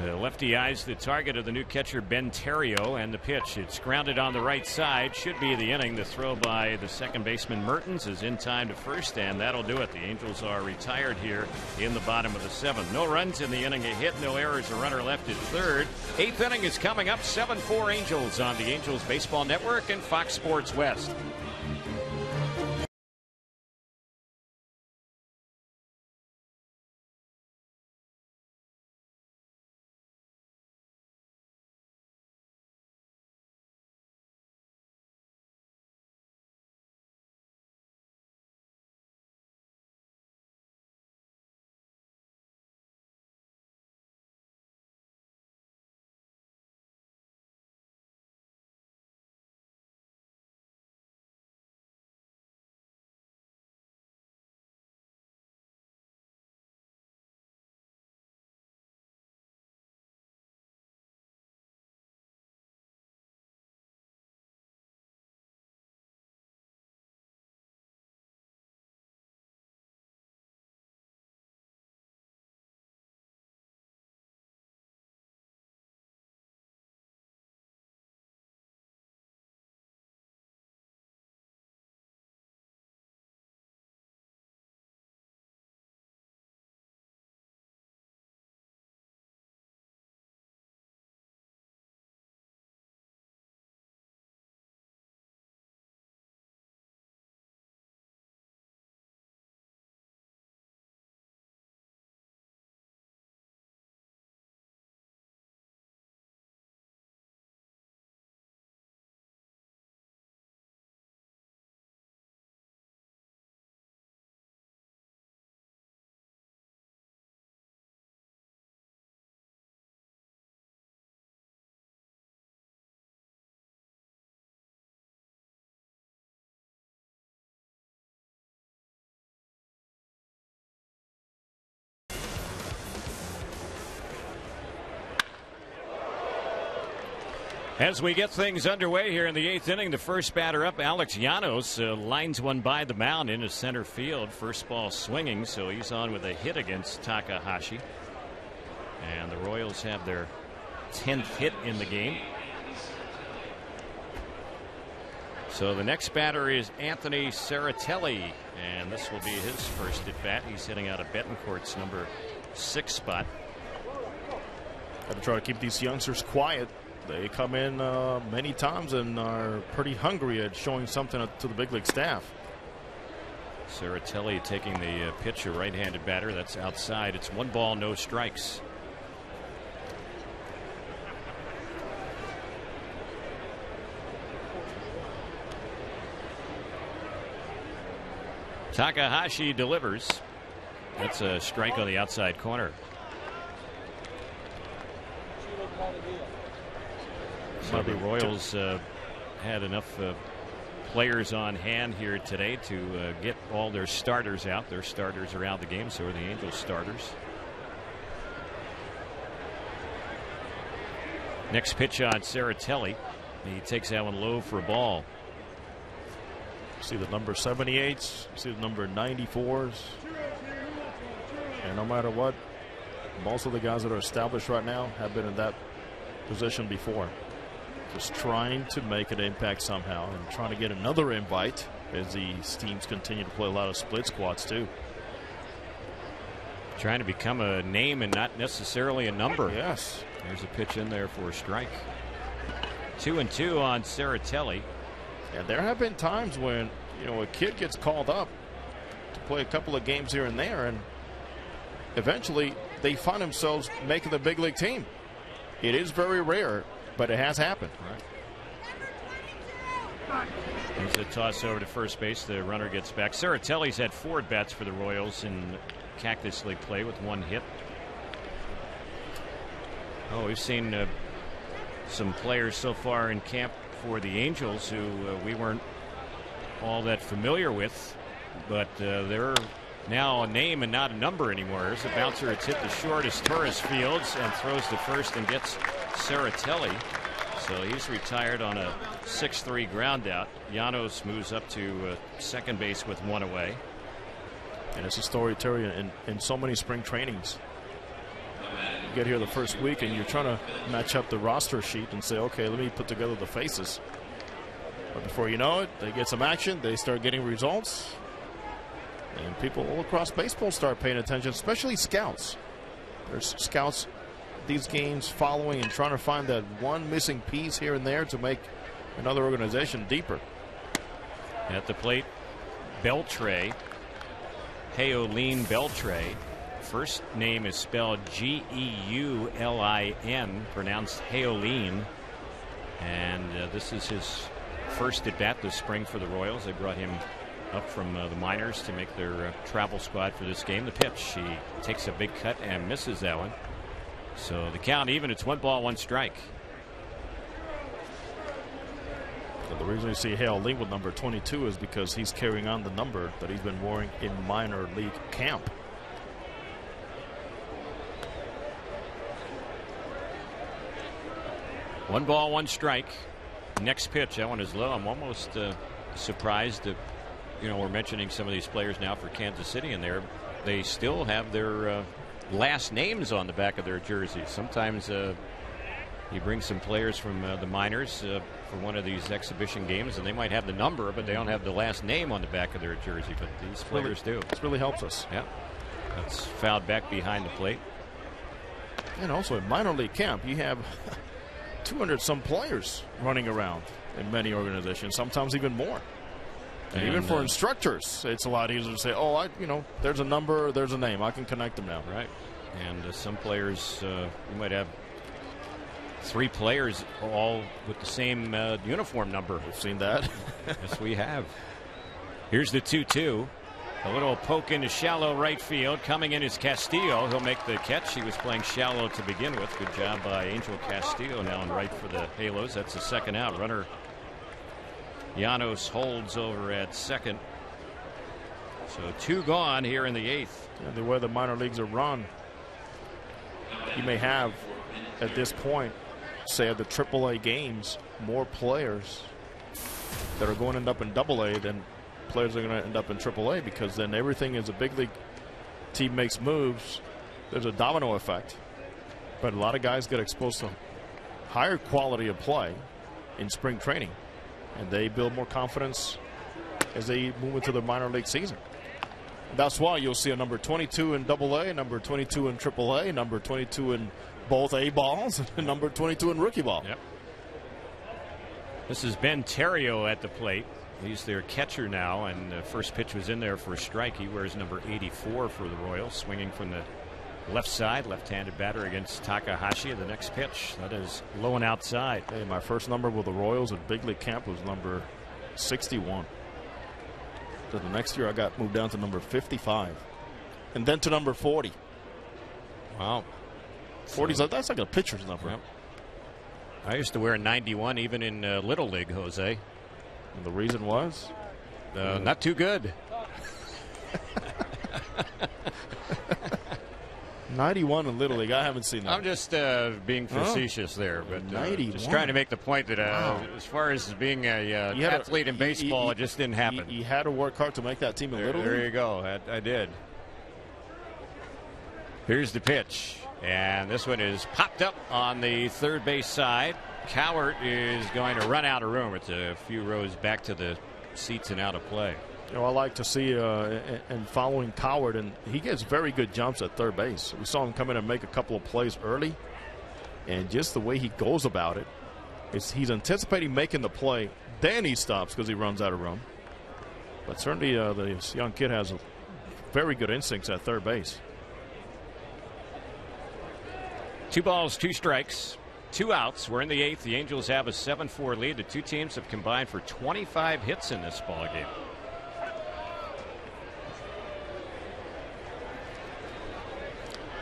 The lefty eyes the target of the new catcher Ben Terrio, and the pitch. It's grounded on the right side. Should be the inning. The throw by the second baseman Mertens is in time to first, and that'll do it. The Angels are retired here in the bottom of the 7th. No runs in the inning. A hit, no errors. A runner left at third. 8th inning is coming up. 7-4 Angels on the Angels Baseball Network and Fox Sports West. As we get things underway here in the 8th inning, the first batter up, Alex Llanos, lines one by the mound into center field. First ball swinging, so he's on with a hit against Takahashi. And the Royals have their 10th hit in the game. So the next batter is Anthony Serratelli, and this will be his first at bat. He's hitting out of Betancourt's number 6 spot. Got to try to keep these youngsters quiet. They come in many times and are pretty hungry at showing something to the big league staff. Serratelli taking the pitch, a right-handed batter. That's outside. It's 1 ball, no strikes. Takahashi delivers. That's a strike on the outside corner. So the Royals had enough players on hand here today to get all their starters out. Their starters are out of the game, so are the Angels starters. Next pitch on Serratelli. He takes that one low for a ball. See the number 78s, see the number 94s. And no matter what, most of the guys that are established right now have been in that position before. Just trying to make an impact somehow and trying to get another invite as these teams continue to play a lot of split squads too. Trying to become a name and not necessarily a number. Yes. There's a pitch in there for a strike. 2-2 on Serratelli. And there have been times when, you know, a kid gets called up to play a couple of games here and there, and eventually they find themselves making the big league team. It is very rare, but it has happened. Right. There's a toss over to first base. The runner gets back. Serratelli's had 4 at-bats for the Royals in Cactus League play with 1 hit. Oh, we've seen some players so far in camp for the Angels who we weren't all that familiar with, but they're now a name and not a number anymore. There's a bouncer. It's hit the shortest. Torres fields and throws to first and gets Saratelli. So he's retired on a 6-3 ground out. Llanos moves up to second base with 1 away. And it's a story, Terry, in so many spring trainings. You get here the first week and you're trying to match up the roster sheet and say, okay, let me put together the faces. But before you know it, they get some action, they start getting results, and people all across baseball start paying attention, especially scouts. There's scouts these games following and trying to find that one missing piece here and there to make another organization deeper. At the plate, Beltre, Heolin Beltre. First name is spelled Geulin, pronounced Heolin, and this is his first at bat this spring for the Royals. They brought him up from the minors to make their travel squad for this game. The pitch, he takes a big cut and misses that one. So the count even. It's 1 ball, 1 strike. So the reason you see Hale Lee with number 22 is because he's carrying on the number that he's been wearing in minor league camp. One ball, 1 strike. Next pitch, that one is low. I'm almost surprised that, we're mentioning some of these players now for Kansas City, and they still have their last names on the back of their jerseys. Sometimes you bring some players from the minors for one of these exhibition games, and they might have the number, but they don't have the last name on the back of their jersey. But these players do. This really helps us. Yeah. That's fouled back behind the plate. And also in minor league camp, you have 200-some players running around in many organizations, sometimes even more. And even for instructors, it's a lot easier to say, oh, there's a number, there's a name. I can connect them now. Right. And some players, you might have 3 players all with the same uniform number. We've seen that. Yes, we have. Here's the 2-2. A little poke into shallow right field. Coming in is Castillo. He'll make the catch. He was playing shallow to begin with. Good job by Angel Castillo now in right for the Halos. That's the second out. Runner Llanos holds over at second. So 2 gone here in the 8th. Yeah, the way the minor leagues are run, you may have at this point, say at the AAA games, more players that are going to end up in AA than players are going to end up in AAA, because then everything is a big league team makes moves. There's a domino effect. But a lot of guys get exposed to higher quality of play in spring training, and they build more confidence as they move into the minor league season. That's why you'll see a number 22 in AA, number 22 in AAA, number 22 in both A balls, and number 22 in rookie ball. Yep. This is Ben Terrio at the plate. He's their catcher now, and the first pitch was in there for a strike. He wears number 84 for the Royals, swinging from the left side, left-handed batter against Takahashi. The next pitch, that is low and outside. Hey, my first number with the Royals at big league camp was number 61. So the next year I got moved down to number 55, and then to number 40. Wow. 40's that's like a pitcher's number. Yep. I used to wear 91 even in Little League, Jose. And the reason was? Not too good. 91 in Little League. I haven't seen that. I'm just being facetious there, but 91. Just trying to make the point that as far as being an athlete in baseball, it just didn't happen. You had to work hard to make that team in Little League? There you go. I did. Here's the pitch. And this one is popped up on the third base side. Cowart is going to run out of room. It's a few rows back to the seats and out of play. I like to see and following Cowart, and he gets very good jumps at third base. We saw him come in and make a couple of plays early, and just the way he goes about it, he's anticipating making the play, then he stops because he runs out of room. But certainly this young kid has very good instincts at third base. 2 balls, 2 strikes, 2 outs. We're in the 8th. The Angels have a 7-4 lead. The 2 teams have combined for 25 hits in this ball game.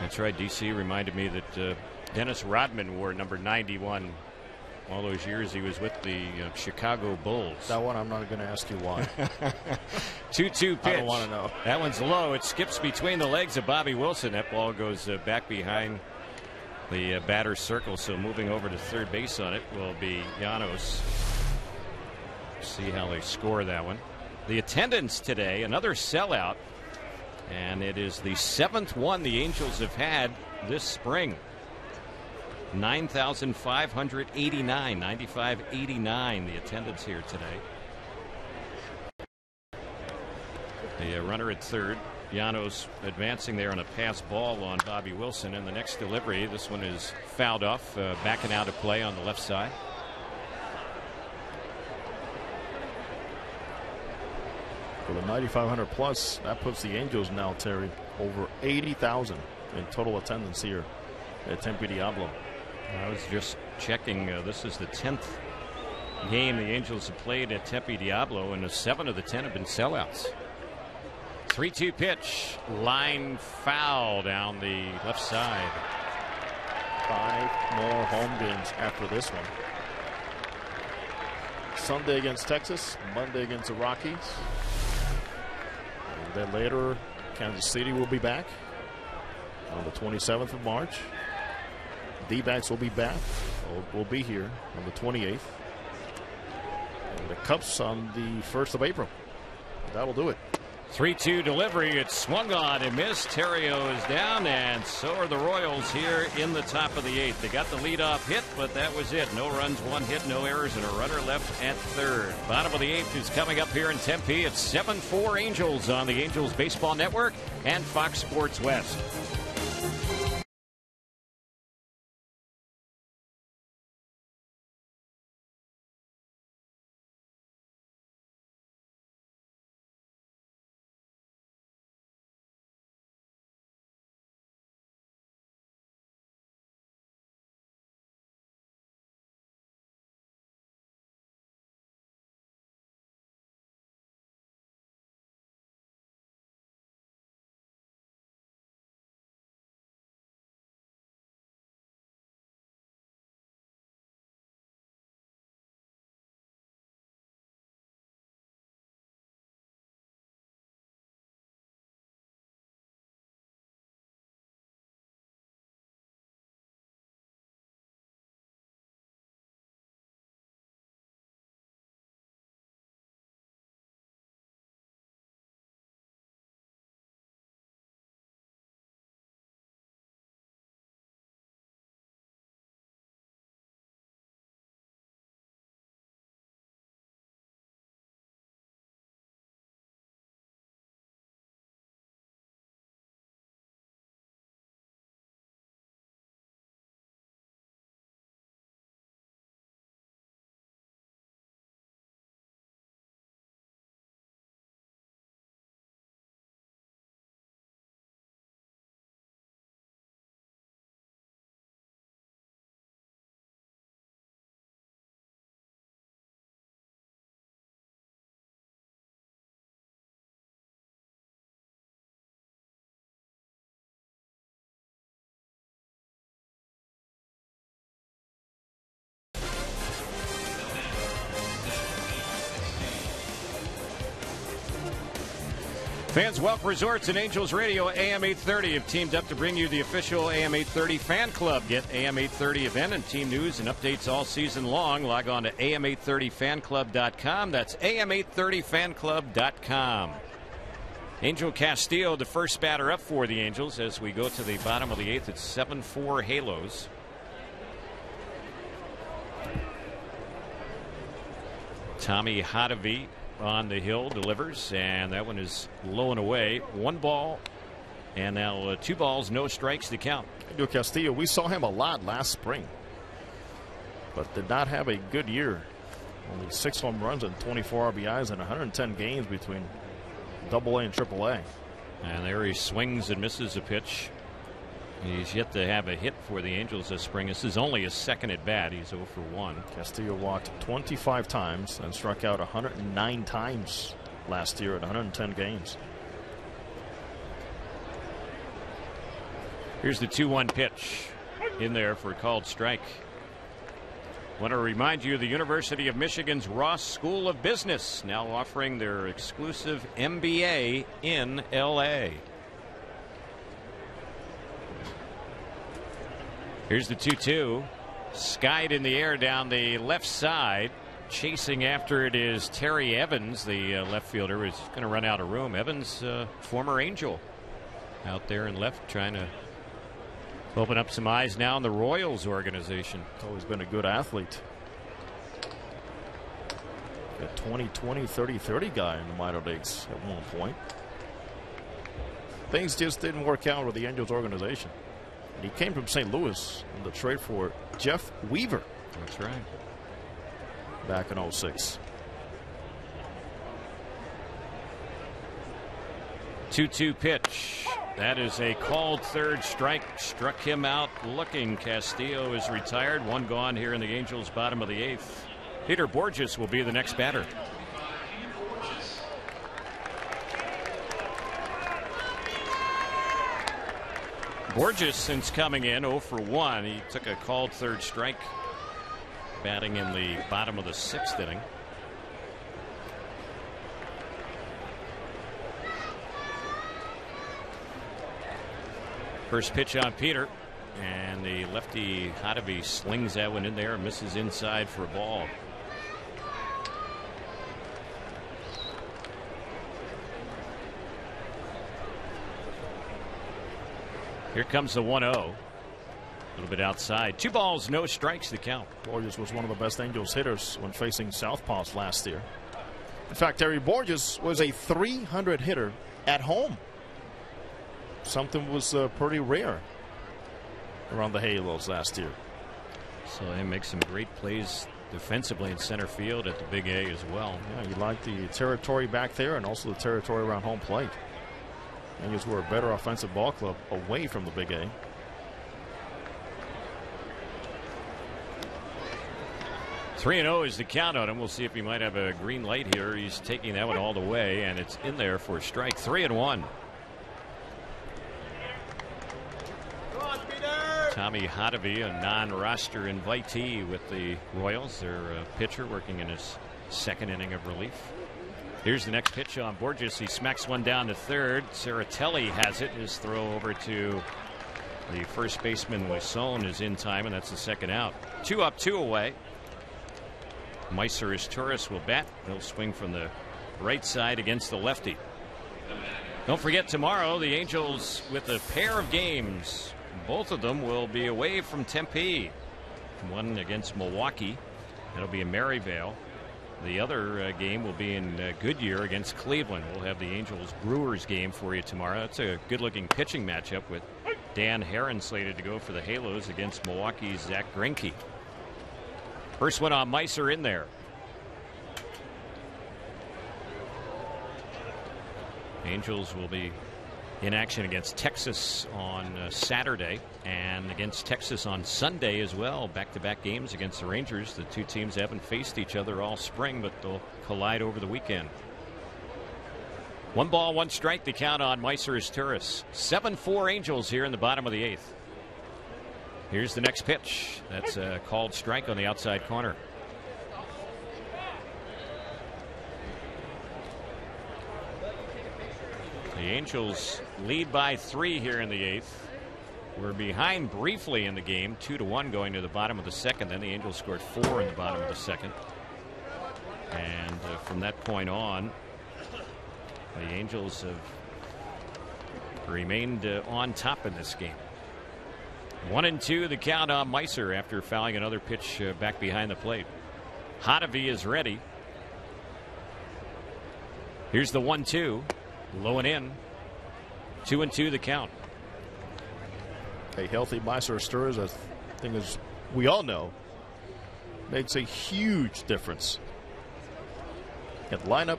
That's right. DC reminded me that Dennis Rodman wore number 91 all those years he was with the Chicago Bulls. That one I'm not going to ask you why. 2-2 pitch. I don't want to know. That one's low. It skips between the legs of Bobby Wilson. That ball goes back behind the batter's circle. So moving over to third base on it will be Llanos. See how they score that one. The attendance today, another sellout. And it is the 7th one the Angels have had this spring. 9,589, 95-89 the attendance here today. The runner at third. Llanos advancing there on a pass ball on Bobby Wilson. And the next delivery, this one is fouled off, backing out of play on the left side. For the 9,500 plus, that puts the Angels now, Terry, over 80,000 in total attendance here at Tempe Diablo. I was just checking. This is the 10th game the Angels have played at Tempe Diablo, and 7 of the 10 have been sellouts. 3-2 pitch. Line foul down the left side. 5 more home games after this one. Sunday against Texas, Monday against the Rockies. And then later, Kansas City will be back on the 27th of March. D-backs will be back. We'll be here on the 28th. And the Cubs on the 1st of April. That'll do it. 3-2 delivery. It's swung on and missed. Terrio is down, and so are the Royals here in the top of the 8th. They got the leadoff hit, but that was it. No runs, 1 hit, no errors, and a runner left at third. Bottom of the 8th is coming up here in Tempe. It's 7-4 Angels on the Angels Baseball Network and Fox Sports West. Fans, Welk Resorts and Angels Radio AM 830 have teamed up to bring you the official AM 830 fan club. Get AM 830 event and team news and updates all season long. Log on to am830fanclub.com. That's am830fanclub.com. Angel Castillo, the first batter up for the Angels as we go to the bottom of the 8th. It's 7-4 Halos. Tommy Hotovy on the hill delivers, and that one is low and away. 1 ball, and now 2 balls, no strikes to count. Angel Castillo, we saw him a lot last spring, but did not have a good year. Only 6 home runs and 24 RBIs in 110 games between AA and AAA. And there he swings and misses a pitch. He's yet to have a hit for the Angels this spring. This is only his second at bat. He's 0 for 1. Castillo walked 25 times and struck out 109 times last year in 110 games. Here's the 2-1 pitch in there for a called strike. Want to remind you of the University of Michigan's Ross School of Business, now offering their exclusive MBA in L.A. Here's the 2-2. Skied in the air down the left side. Chasing after it is Terry Evans, the left fielder, is going to run out of room. Evans, former Angel, out there in left, trying to open up some eyes now in the Royals organization. Always been a good athlete. A 20-20, 30-30 guy in the minor leagues at one point. Things just didn't work out with the Angels organization. And he came from St. Louis in the trade for Jeff Weaver. That's right. Back in 06. 2-2 pitch. That is a called third strike. Struck him out looking. Castillo is retired. One gone here in the Angels' bottom of the 8th. Peter Borges will be the next batter. Borges, since coming in 0 for 1, he took a called third strike, batting in the bottom of the 6th inning. First pitch on Peter, and the lefty Hottovy slings that one in there and misses inside for a ball. Here comes the 1-0. A little bit outside. 2 balls, no strikes to count. Borges was one of the best Angels hitters when facing Southpaws last year. In fact, Terry Borges was a .300 hitter at home. Something was pretty rare around the Halos last year. So they make some great plays defensively in center field at the Big A as well. Yeah, you like the territory back there and also the territory around home plate. Angels were a better offensive ball club away from the Big A. Three and 0 is the count on him. We'll see if he might have a green light here. He's taking that one all the way, and it's in there for a strike. 3-1. Tommy Hottovy, a non-roster invitee with the Royals. Their pitcher working in his 2nd inning of relief. Here's the next pitch on Borges. He smacks one down to third. Ceratelli has it. His throw over to the first baseman, Wesson, is in time, and that's the 2nd out. 2 up, 2 away. Meiser Torres will bat. He'll swing from the right side against the lefty. Don't forget, tomorrow the Angels with a pair of games. Both of them will be away from Tempe. One against Milwaukee. That'll be in Maryvale. The other game will be in Goodyear against Cleveland. We'll have the Angels-Brewers game for you tomorrow. That's a good-looking pitching matchup with Dan Herron slated to go for the Halos against Milwaukee's Zach Greinke. First one on Meiser in there. Angels will be in action against Texas on Saturday and against Texas on Sunday as well. Back-to-back games against the Rangers. The two teams haven't faced each other all spring, but they'll collide over the weekend. 1 ball, 1 strike, the count on Meiser Torres. 7-4 Angels here in the bottom of the 8th. Here's the next pitch. That's a called strike on the outside corner. The Angels lead by 3 here in the 8th. We're behind briefly in the game, 2-1 going to the bottom of the 2nd. Then the Angels scored 4 in the bottom of the 2nd. And from that point on, the Angels have remained on top in this game. 1-2 the count on Meiser after fouling another pitch back behind the plate. Hottovy is ready. Here's the 1-2. Low and in. 2-2 the count. A healthy Meiser Torres, I think, as we all know, makes a huge difference. At lineup,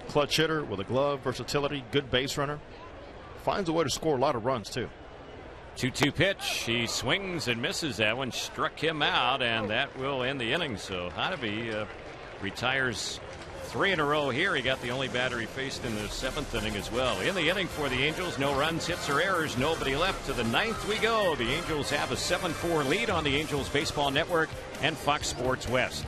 clutch hitter with a glove, versatility, good base runner. Finds a way to score a lot of runs too. 2-2 pitch. He swings and misses that one. Struck him out, and that will end the inning. So Hottovy retires 3 in a row here. He got the only batter he faced in the 7th inning as well. In the inning for the Angels, no runs, hits, or errors, nobody left. To the 9th we go. The Angels have a 7-4 lead on the Angels Baseball Network and Fox Sports West.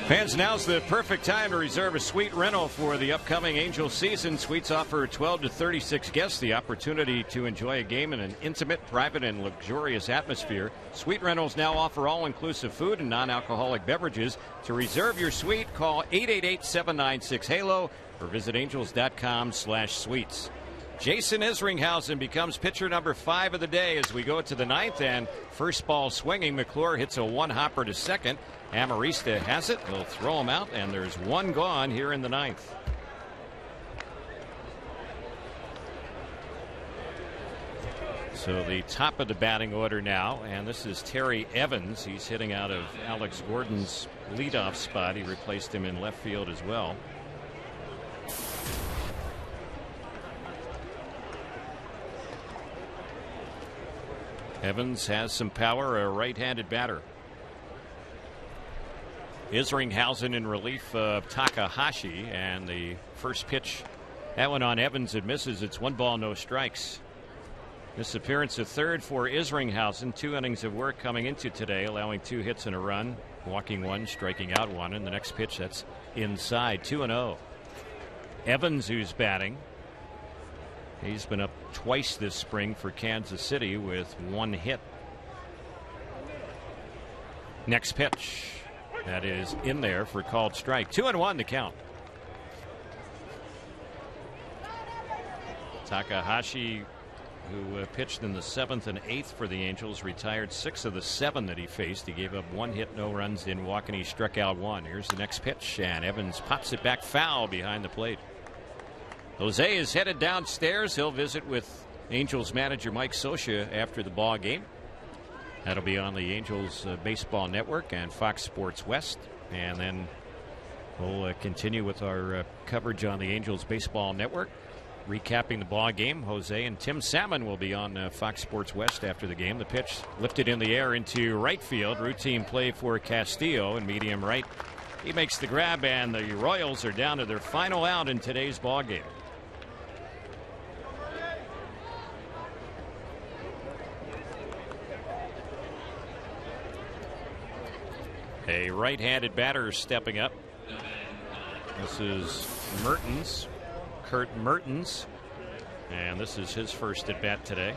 Fans, now's the perfect time to reserve a suite rental for the upcoming Angels season. Suites offer 12 to 36 guests the opportunity to enjoy a game in an intimate, private, and luxurious atmosphere. Suite rentals now offer all-inclusive food and non-alcoholic beverages. To reserve your suite, call 888-796-HALO or visit angels.com/suites. Jason Isringhausen becomes pitcher number 5 of the day as we go to the 9th, and first ball swinging. McClure hits a one-hopper to second. Amarista has it. He'll throw him out, and there's one gone here in the 9th. So the top of the batting order now, and this is Terry Evans. He's hitting out of Alex Gordon's leadoff spot. He replaced him in left field as well. Evans has some power, a right-handed batter. Isringhausen in relief of Takahashi, and the first pitch, that one on Evans, it misses. It's 1 ball, no strikes. This appearance at third for Isringhausen. 2 innings of work coming into today, allowing 2 hits and a run, walking 1, striking out 1, and the next pitch, that's inside. 2-0. Evans, who's batting, he's been up twice this spring for Kansas City with 1 hit. Next pitch, that is in there for called strike. 2-1 to count. Takahashi, who pitched in the 7th and 8th for the Angels, retired 6 of the 7 that he faced. He gave up 1 hit, no runs, didn't walk, and he struck out 1. Here's the next pitch, and Evans pops it back foul behind the plate. Jose is headed downstairs. He'll visit with Angels manager Mike Scioscia after the ball game. That'll be on the Angels Baseball Network and Fox Sports West. And then we'll continue with our coverage on the Angels Baseball Network. Recapping the ball game, Jose and Tim Salmon will be on Fox Sports West after the game. The pitch lifted in the air into right field. Routine play for Castillo in medium right. He makes the grab, and the Royals are down to their final out in today's ball game. A right-handed batter stepping up. This is Mertens, Kurt Mertens, and this is his first at bat today.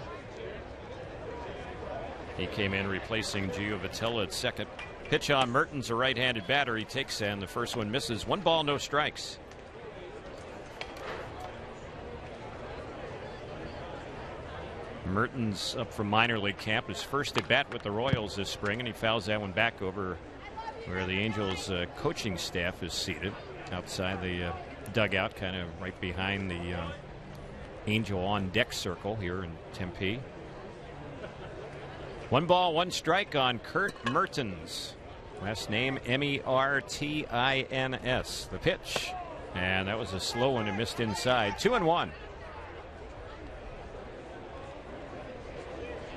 He came in replacing Gio Vitella at second. Pitch on Mertens, a right-handed batter. He takes, and the first one misses. 1 ball, no strikes. Mertens up from minor league camp, his first at bat with the Royals this spring, and he fouls that one back over where the Angels coaching staff is seated outside the dugout, kind of right behind the Angel on deck circle here in Tempe. 1 ball, 1 strike on Kurt Mertens. Last name Mertins. The pitch, and that was a slow one and missed inside. 2-1.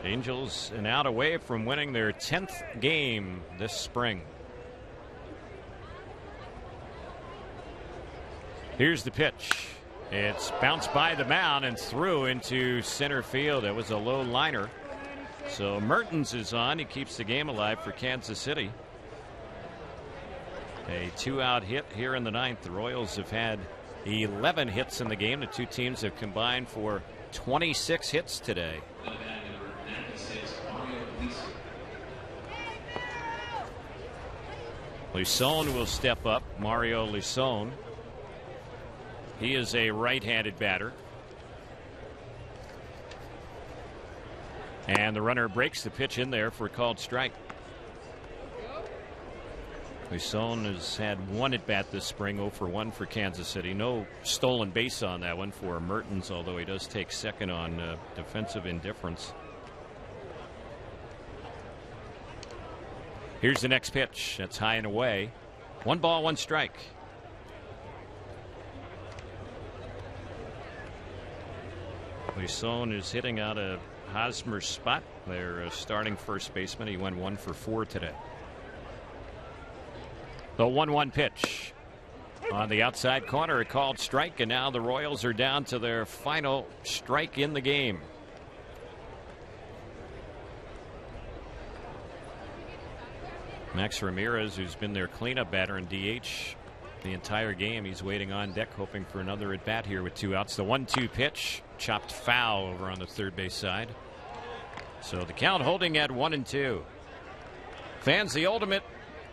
Angels an out away from winning their 10th game this spring. Here's the pitch. It's bounced by the mound and through into center field. It was a low liner. So Mertens is on. He keeps the game alive for Kansas City. A 2-out hit here in the 9th. The Royals have had 11 hits in the game. The two teams have combined for 26 hits today. Lisson will step up. Mario Lisson. He is a right-handed batter. And the runner breaks the pitch in there for a called strike. Lisson has had 1 at bat this spring, 0 for 1 for Kansas City. No stolen base on that one for Mertens, although he does take second on defensive indifference. Here's the next pitch. That's high and away. 1 ball, 1 strike. Lisson is hitting out of Hosmer's spot. Their starting first baseman. He went 1 for 4 today. The 1-1 pitch on the outside corner, a called strike, and now the Royals are down to their final strike in the game. Max Ramirez, who's been their cleanup batter in DH the entire game, he's waiting on deck hoping for another at bat here with 2 outs. The 1-2 pitch chopped foul over on the third base side. So the count holding at 1-2. Fans, the ultimate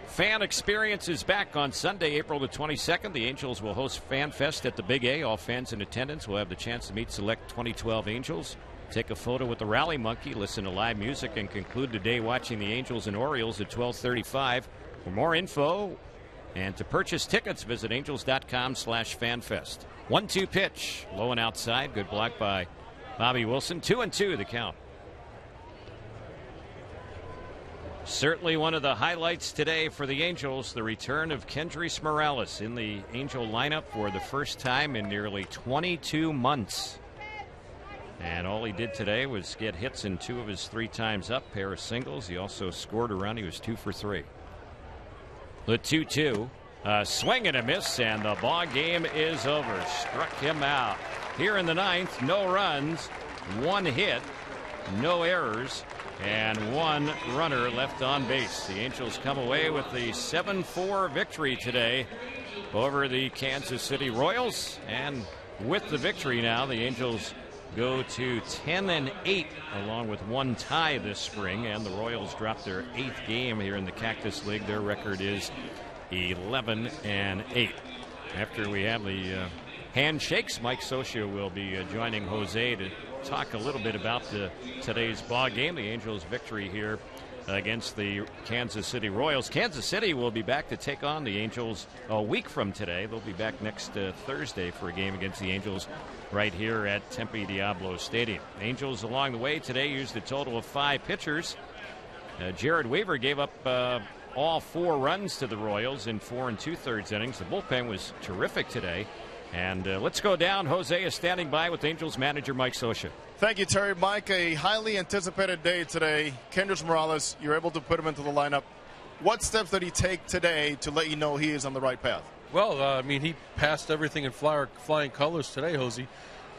fan experience is back on Sunday, April the 22nd. The Angels will host Fan Fest at the Big A. All fans in attendance will have the chance to meet select 2012 Angels, take a photo with the Rally Monkey, listen to live music, and conclude the day watching the Angels and Orioles at 12:35. For more info and to purchase tickets, visit angels.com/fanfest. 1-2 pitch, low and outside. Good block by Bobby Wilson. 2-2 the count. Certainly one of the highlights today for the Angels, the return of Kendrys Morales in the Angel lineup for the first time in nearly 22 months. And all he did today was get hits in 2 of his 3 times up, pair of singles. He also scored a run. He was 2 for 3. The 2-2, swing and a miss, and the ball game is over. Struck him out. Here in the 9th, no runs, 1 hit, no errors, and 1 runner left on base. The Angels come away with the 7-4 victory today over the Kansas City Royals. And with the victory now, the Angels go to 10-8 along with 1 tie this spring, and the Royals drop their 8th game here in the Cactus League. Their record is 11-8. After we have the handshakes, Mike Scioscia will be joining Jose to talk a little bit about today's ball game, the Angels' victory here against the Kansas City Royals. Kansas City will be back to take on the Angels a week from today. They'll be back next Thursday for a game against the Angels right here at Tempe Diablo Stadium. Angels along the way today used a total of 5 pitchers. Jared Weaver gave up all 4 runs to the Royals in 4 2/3 innings. The bullpen was terrific today. And let's go down. Jose is standing by with Angels manager Mike Scioscia. Thank you, Terry. Mike, a highly anticipated day today. Kendrys Morales, you're able to put him into the lineup. What steps did he take today to let you know he is on the right path? Well, I mean, he passed everything in flying colors today, Jose.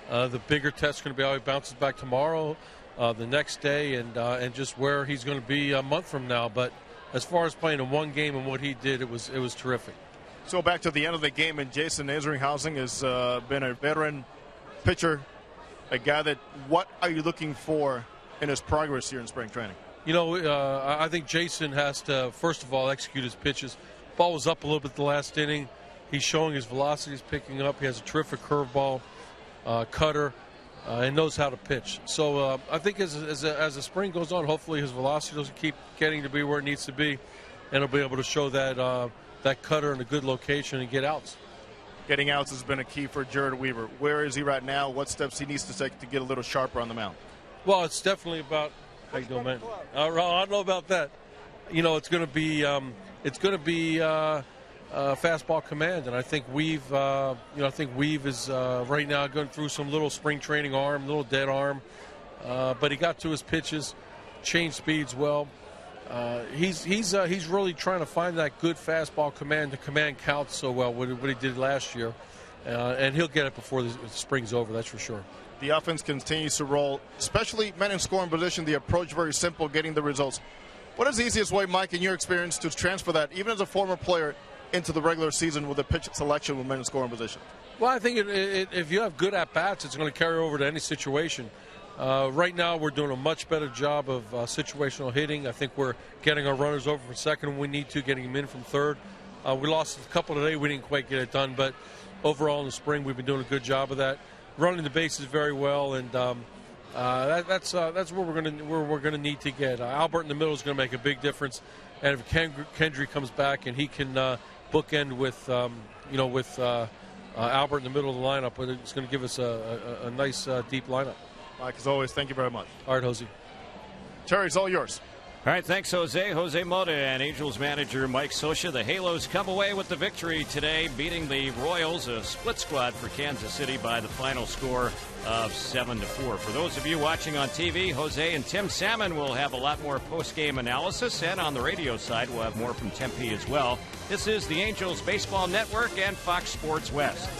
The bigger test is going to be how he bounces back tomorrow, the next day, and just where he's going to be a month from now. But as far as playing in 1 game and what he did, it was terrific. So back to the end of the game, and Jason Isringhausen has been a veteran pitcher, a guy that, what are you looking for in his progress here in spring training? You know, I think Jason has to, first of all, execute his pitches. Ball was up a little bit the last inning. He's showing his velocity is picking up. He has a terrific curveball, cutter. and knows how to pitch. So I think as the spring goes on, hopefully his velocity doesn't keep getting to be where it needs to be, and he'll be able to show that that cutter in a good location and get outs. Getting outs has been a key for Jared Weaver. Where is he right now? What steps he needs to take to get a little sharper on the mound? Well, it's definitely about. How you doing, man? I don't know about that. You know, it's going to be fastball command, and I think Weave is right now going through some little spring training little dead arm, but he got to his pitches, changed speeds well. He's really trying to find that good fastball command to command counts so well, what he did last year, and he'll get it before the spring's over. That's for sure. The offense continues to roll, especially men in scoring position. The approach very simple, getting the results. What is the easiest way, Mike, in your experience, to transfer that, even as a former player, into the regular season with a pitch selection with men in scoring position? Well, I think if you have good at-bats, it's going to carry over to any situation. Right now, we're doing a much better job of situational hitting. I think we're getting our runners over from second when we need to, getting them in from third. We lost a couple today. We didn't quite get it done, but overall in the spring, we've been doing a good job of that. Running the bases very well, and that's where we're going to need to get. Albert in the middle is going to make a big difference, and if Kendry comes back and he can bookend with Albert in the middle of the lineup, it's going to give us a nice deep lineup. Mike, as always, thank you very much. All right, Jose. Terry, it's all yours. All right, thanks, Jose. Jose Mota and Angels manager Mike Scioscia. The Halos come away with the victory today, beating the Royals, a split squad for Kansas City, by the final score of 7-4. For those of you watching on TV, Jose and Tim Salmon will have a lot more post-game analysis, and on the radio side, we'll have more from Tempe as well. This is the Angels Baseball Network and Fox Sports West.